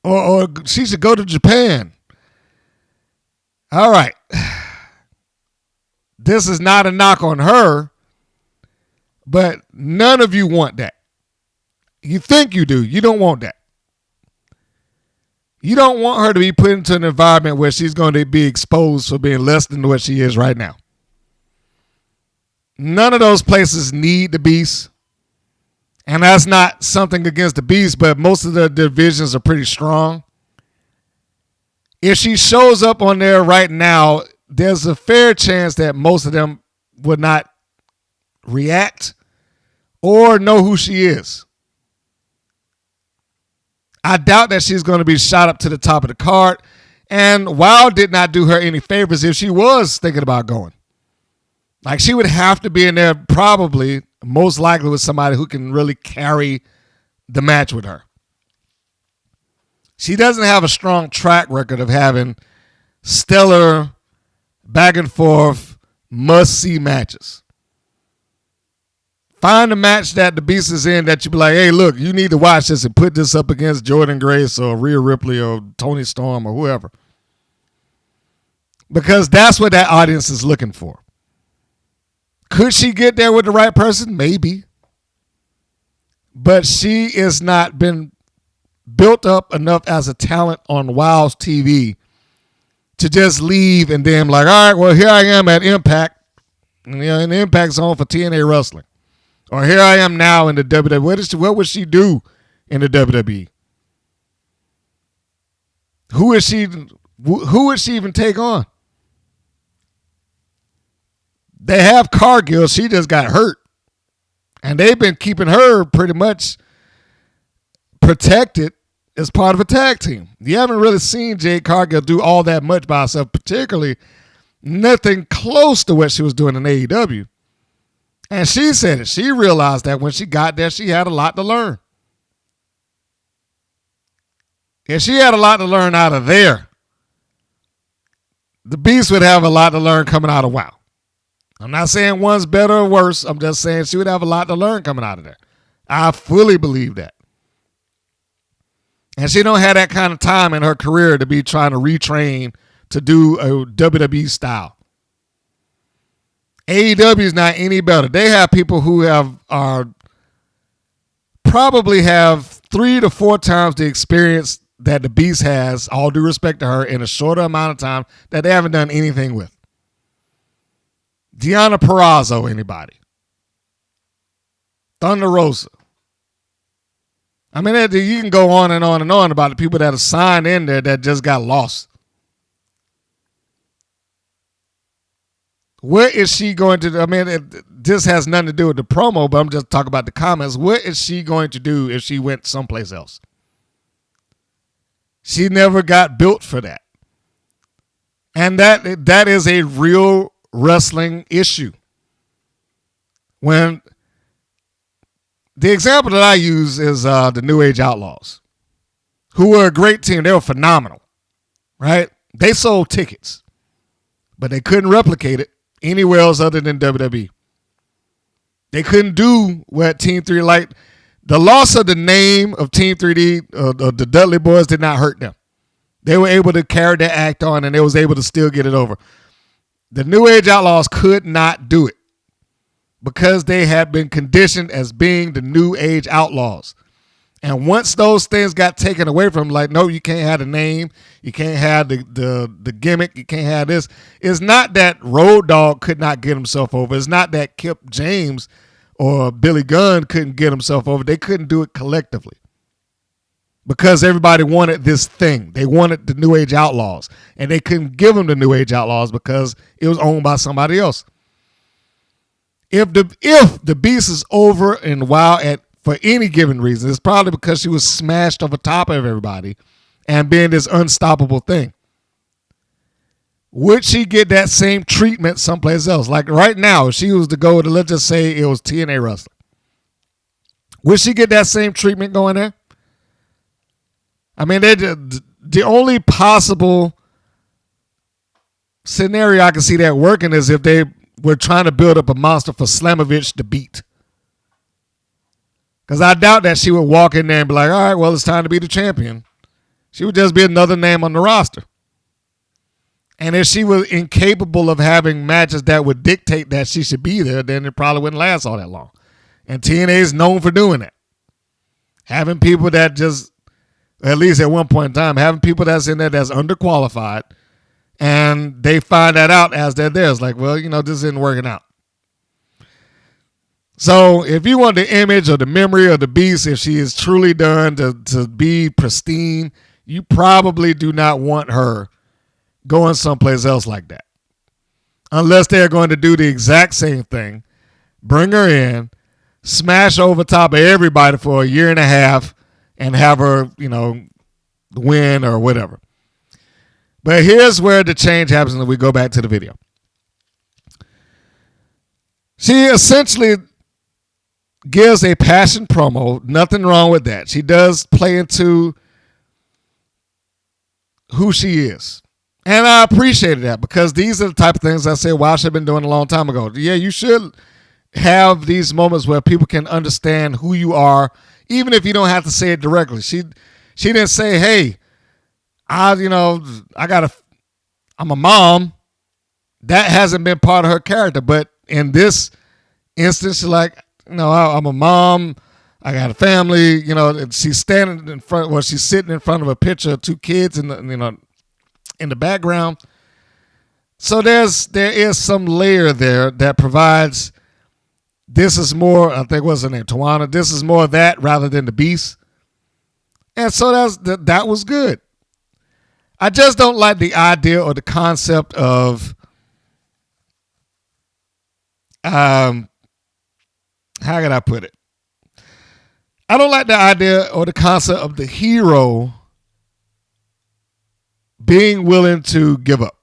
Or she should go to Japan. All right. This is not a knock on her, but none of you want that. You think you do. You don't want that. You don't want her to be put into an environment where she's going to be exposed for being less than what she is right now. None of those places need the Beast. And that's not something against the Beast, but most of the divisions are pretty strong. If she shows up on there right now, there's a fair chance that most of them would not react or know who she is. I doubt that she's going to be shot up to the top of the card. And WoW did not do her any favors if she was thinking about going. Like, she would have to be in there probably, most likely with somebody who can really carry the match with her. She doesn't have a strong track record of having stellar, back and forth, must-see matches. Find a match that the Beast is in that you be like, hey, look, you need to watch this and put this up against Jordan Grace or Rhea Ripley or Toni Storm or whoever. Because that's what that audience is looking for. Could she get there with the right person? Maybe. But she has not been built up enough as a talent on WoW's TV to just leave and then like, all right, well, here I am at Impact, in the Impact Zone for TNA Wrestling. Or here I am now in the WWE. What would she do in the WWE? Who would she even take on? They have Cargill. She just got hurt. And they've been keeping her pretty much protected as part of a tag team. You haven't really seen Jade Cargill do all that much by herself, particularly nothing close to what she was doing in AEW. And she said it. She realized that when she got there, she had a lot to learn. If she had a lot to learn out of there, the Beast would have a lot to learn coming out of WoW. I'm not saying one's better or worse. I'm just saying she would have a lot to learn coming out of there. I fully believe that. And she don't have that kind of time in her career to be trying to retrain to do a WWE style. AEW is not any better. They have people who probably have 3 to 4 times the experience that the Beast has, all due respect to her, in a shorter amount of time that they haven't done anything with. Deonna Purrazzo, anybody? Thunder Rosa. I mean, you can go on and on and on about the people that are signed in there that just got lost. What is she going to do? I mean, this has nothing to do with the promo, but I'm just talking about the comments. What is she going to do if she went someplace else? She never got built for that. And that is a real wrestling issue. When the example that I use is the New Age Outlaws, who were a great team. They were phenomenal, right? They sold tickets, but they couldn't replicate it anywhere else other than WWE. They couldn't do what Team 3, like the loss of the name of Team 3D, the Dudley Boys did not hurt them. They were able to carry their act on and they was able to still get it over. The New Age Outlaws could not do it because they had been conditioned as being the New Age Outlaws. And once those things got taken away from them, like, no, you can't have the name, you can't have the gimmick, you can't have this. It's not that Road Dogg could not get himself over. It's not that Kip James or Billy Gunn couldn't get himself over. They couldn't do it collectively because everybody wanted this thing. They wanted the New Age Outlaws, and they couldn't give them the New Age Outlaws because it was owned by somebody else. If the Beast is over and wild for any given reason, it's probably because she was smashed over top of everybody and being this unstoppable thing. Would she get that same treatment someplace else? Like right now, if she was to go to, let's just say it was TNA wrestling, would she get that same treatment going there? I mean, the only possible scenario I can see that working is if they were trying to build up a monster for Slamovich to beat. Because I doubt that she would walk in there and be like, all right, well, it's time to be the champion. She would just be another name on the roster. And if she was incapable of having matches that would dictate that she should be there, then it probably wouldn't last all that long. And TNA is known for doing that. Having people that just, at least at one point in time, having people that's in there that's underqualified, and they find that out as they're there. It's like, well, this isn't working out. So if you want the image or the memory of the Beast, if she is truly done to be pristine, you probably do not want her going someplace else like that. Unless they're going to do the exact same thing, bring her in, smash over top of everybody for a year and a half, and have her, win or whatever. But here's where the change happens when we go back to the video. She essentially gives a passion promo. Nothing wrong with that. She does play into who she is. And I appreciated that because these are the type of things I said, wow, I should have been doing a long time ago. Yeah, you should have these moments where people can understand who you are, even if you don't have to say it directly. She didn't say, hey, I'm a mom. That hasn't been part of her character. But in this instance, she's like, I'm a mom. I got a family. She's standing in front. Well, she's sitting in front of a picture of two kids in the background. So there is some layer there that provides. This is more. I think what's her name, Tawana. This is more of that rather than the Beast. And so that was good. I just don't like the idea or the concept of how can I put it? I don't like the idea or the concept of the hero being willing to give up.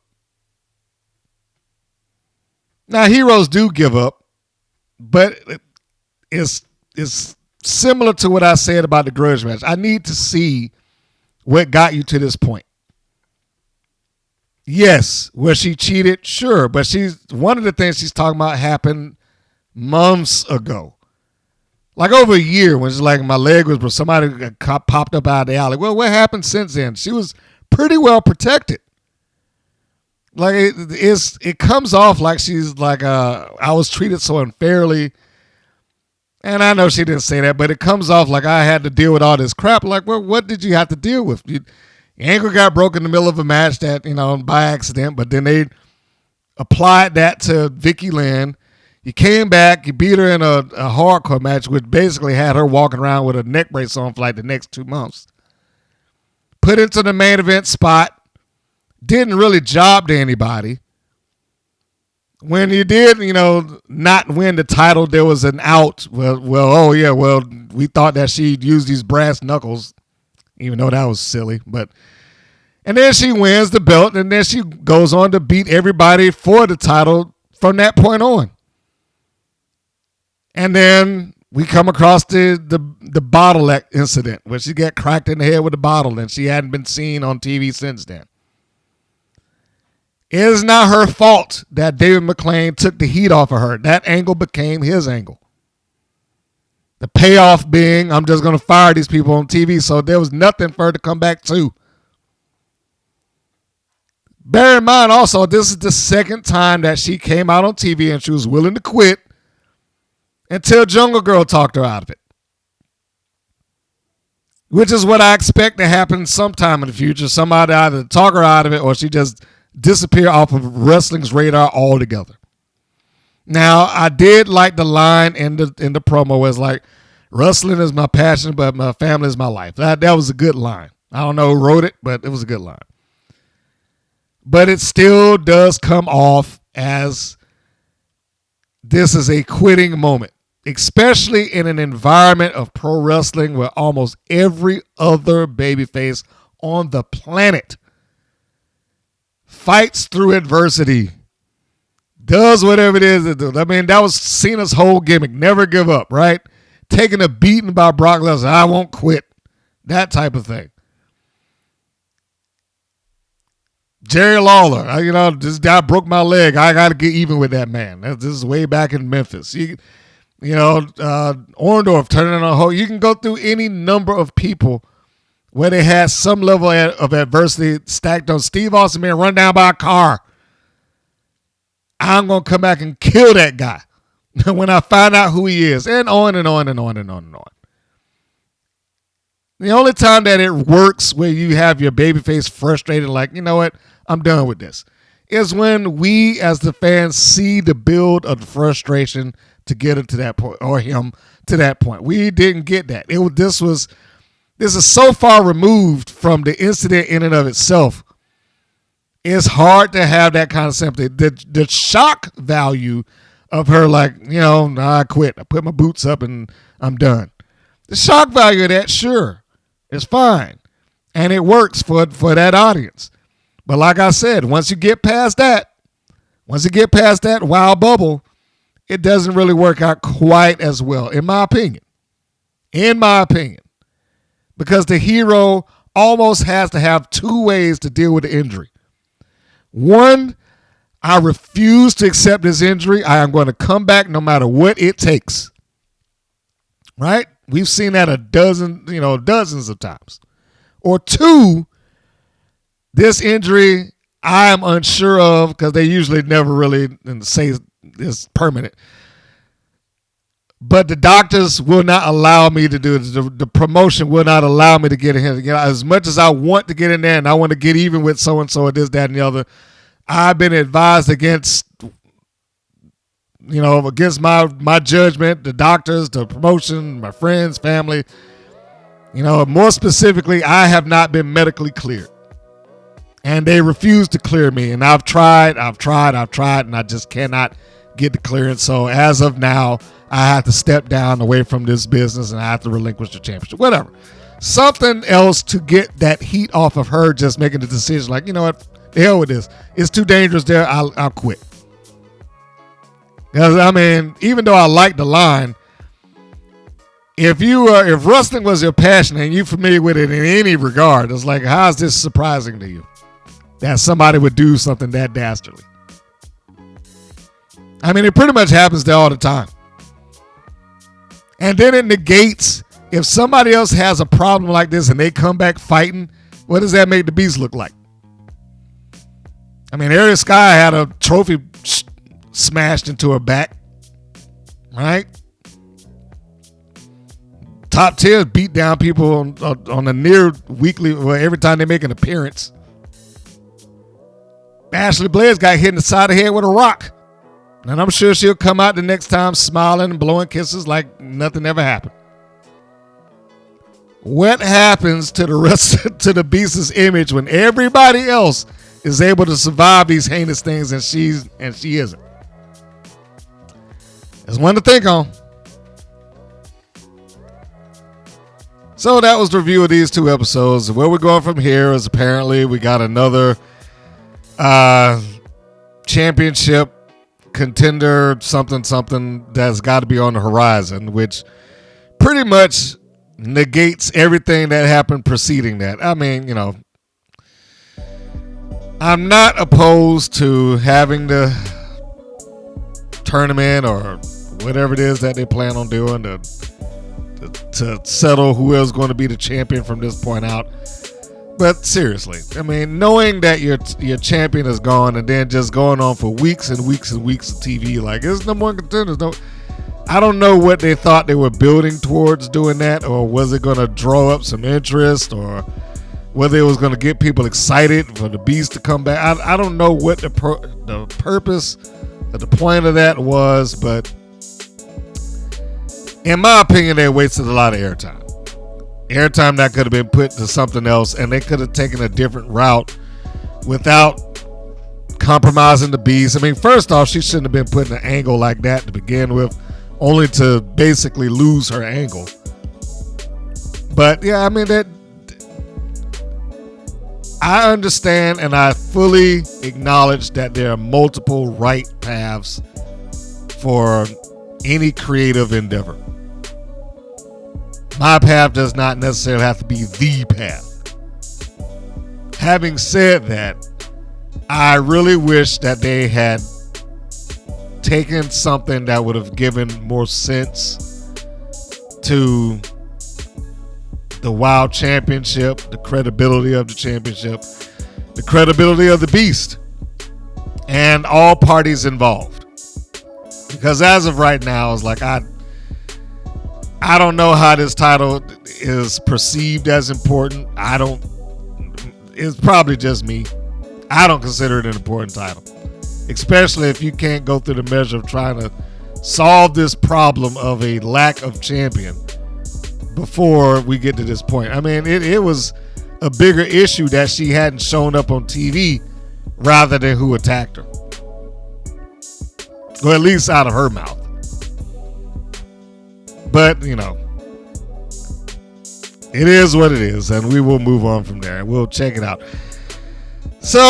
Now, heroes do give up, but it's similar to what I said about the grudge match. I need to see what got you to this point. Yes, was she cheated? Sure, but one of the things she's talking about happened months ago. Like over a year when it's like my leg was, somebody popped up out of the alley. Well, what happened since then? She was pretty well protected. Like it comes off like she's like, I was treated so unfairly. And I know she didn't say that, but it comes off like I had to deal with all this crap. Like, well, what did you have to deal with? Your ankle got broken in the middle of a match that, by accident, but then they applied that to Vicky Lynn. You came back, you beat her in a hardcore match, which basically had her walking around with a neck brace on for like the next 2 months. Put into the main event spot. Didn't really job to anybody. When you did, not win the title, there was an out. Well, we thought that she'd use these brass knuckles, even though that was silly. And then she wins the belt, and then she goes on to beat everybody for the title from that point on. And then we come across the bottle incident where she got cracked in the head with a bottle, and she hadn't been seen on TV since then. It is not her fault that David McClain took the heat off of her. That angle became his angle. The payoff being, I'm just going to fire these people on TV, so there was nothing for her to come back to. Bear in mind also, this is the second time that she came out on TV and she was willing to quit until Jungle Girl talked her out of it. Which is what I expect to happen sometime in the future. Somebody either talk her out of it or she just disappear off of wrestling's radar altogether. Now, I did like the line in the promo where it's like, wrestling is my passion, but my family is my life. That was a good line. I don't know who wrote it, but it was a good line. But it still does come off as this is a quitting moment, especially in an environment of pro wrestling where almost every other babyface on the planet fights through adversity, does whatever it is to do. I mean, that was Cena's whole gimmick. Never give up, right? Taking a beating by Brock Lesnar. I won't quit. That type of thing. Jerry Lawler, this guy broke my leg. I got to get even with that man. This is way back in Memphis. Orndorff turning on a hole. You can go through any number of people where they had some level of adversity stacked on. Steve Austin being run down by a car. I'm going to come back and kill that guy when I find out who he is. And on and on and on and on and on. The only time that it works where you have your babyface frustrated, like, you know what, I'm done with this, is when we as the fans see the build of the frustration to get it to that point, or him to that point. We didn't get that. This is so far removed from the incident in and of itself. It's hard to have that kind of sympathy. The shock value of her, like, I quit. I put my boots up and I'm done. The shock value of that, sure, is fine. And it works for that audience. But like I said, once you get past that wild bubble, it doesn't really work out quite as well, in my opinion. Because the hero almost has to have two ways to deal with the injury. One, I refuse to accept this injury. I am going to come back no matter what it takes. Right? We've seen that dozens of times. Or two, this injury I am unsure of, because they usually never really say it's permanent. But the doctors will not allow me to do it. The promotion will not allow me to get in here. As much as I want to get in there and I want to get even with so-and-so or this, that, and the other, I've been advised against my judgment, the doctors, the promotion, my friends, family. More specifically, I have not been medically cleared. And they refuse to clear me. And I've tried, and I just cannot get the clearance. So as of now, I have to step down away from this business and I have to relinquish the championship. Whatever. Something else to get that heat off of her just making the decision like, you know what, the hell with this. It's too dangerous there. I'll quit. Because, even though I like the line, if wrestling was your passion and you're familiar with it in any regard, it's like, how is this surprising to you that somebody would do something that dastardly? It pretty much happens there all the time. And then it negates, if somebody else has a problem like this and they come back fighting, what does that make the Beast look like? Ariel Sky had a trophy smashed into her back, right? Top tier beat down people on a near weekly, every time they make an appearance. Ashley Blair's got hit in the side of the head with a rock. And I'm sure she'll come out the next time smiling and blowing kisses like nothing ever happened. What happens to the rest to the Beast's image when everybody else is able to survive these heinous things and she isn't? There's one to think on. So that was the review of these two episodes. Where we're going from here is apparently we got another championship contender something that's got to be on the horizon, which pretty much negates everything that happened preceding that. I'm not opposed to having the tournament or whatever it is that they plan on doing to settle who is going to be the champion from this point out. But seriously, I mean, knowing that your champion is gone and then just going on for weeks and weeks and weeks of TV, like, it's number one contenders. No, I don't know what they thought they were building towards doing that, or was it going to draw up some interest, or whether it was going to get people excited for the Beast to come back. I don't know what the purpose or the point of that was, but in my opinion, they wasted a lot of airtime. Airtime that could have been put to something else, and they could have taken a different route without compromising the Beast. I mean, first off, she shouldn't have been put in an angle like that to begin with, only to basically lose her angle. But yeah, I mean, that I understand and I fully acknowledge that there are multiple right paths for any creative endeavor. My path does not necessarily have to be the path. Having said that, I really wish that they had taken something that would have given more sense to the WoW Championship, the credibility of the championship, the credibility of the Beast, and all parties involved. Because as of right now, it's like I don't know how this title is perceived as important. It's probably just me. I don't consider it an important title, especially if you can't go through the measure of trying to solve this problem of a lack of champion before we get to this point. I mean, it was a bigger issue that she hadn't shown up on TV rather than who attacked her. Or at least out of her mouth. But, you know, it is what it is, and we will move on from there. We'll check it out. So,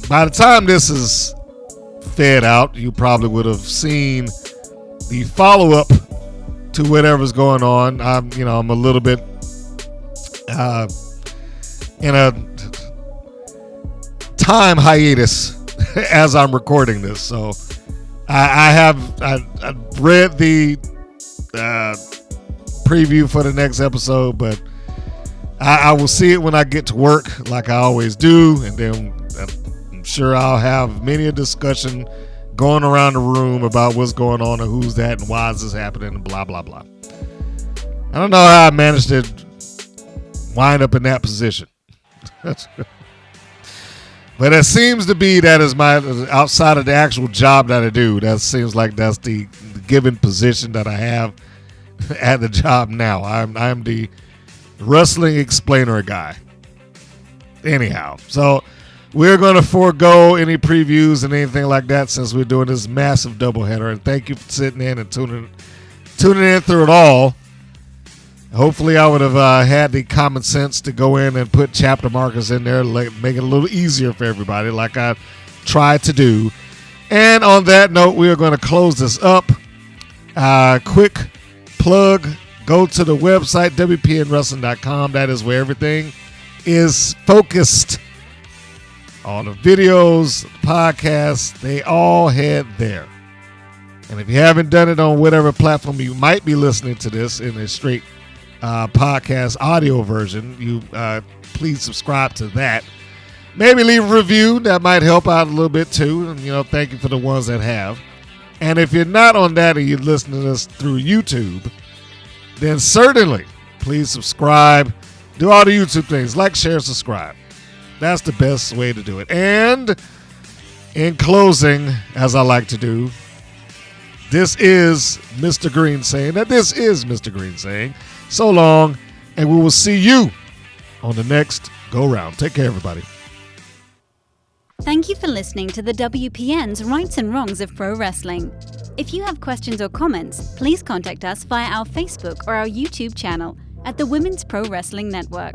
by the time this is fed out, you probably would have seen the follow-up to whatever's going on. I'm a little bit in a time hiatus as I'm recording this, so I read the preview for the next episode, but I will see it when I get to work, like I always do, and then I'm sure I'll have many a discussion going around the room about what's going on and who's that and why is this happening and blah, blah, blah. I don't know how I managed to wind up in that position. But it seems to be that is my, outside of the actual job that I do, that seems like that's the given position that I have at the job now. I'm the wrestling explainer guy. Anyhow, so we're going to forego any previews and anything like that since we're doing this massive doubleheader. And thank you for sitting in and tuning in through it all. Hopefully I would have had the common sense to go in and put chapter markers in there, make it a little easier for everybody like I tried to do. And on that note, we are going to close this up. Quick plug, go to the website, WPNWrestling.com. That is where everything is focused. All the videos, the podcasts, they all head there. And if you haven't done it on whatever platform you might be listening to this in a straight podcast audio version, you please subscribe to that. Maybe leave a review. That might help out a little bit too. And thank you for the ones that have. And if you're not on that and you're listening to us through YouTube, then certainly please subscribe. Do all the YouTube things. Like, share, subscribe. That's the best way to do it. And in closing, as I like to do, this is Mr. Green saying that this is Mr. Green saying so long, and we will see you on the next go round. Take care, everybody. Thank you for listening to the WPN's Rights and Wrongs of Pro Wrestling. If you have questions or comments, please contact us via our Facebook or our YouTube channel at the Women's Pro Wrestling Network.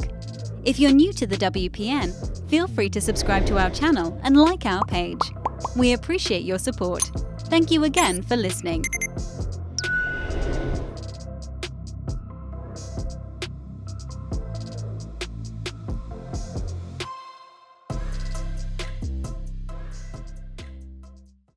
If you're new to the WPN, feel free to subscribe to our channel and like our page. We appreciate your support. Thank you again for listening.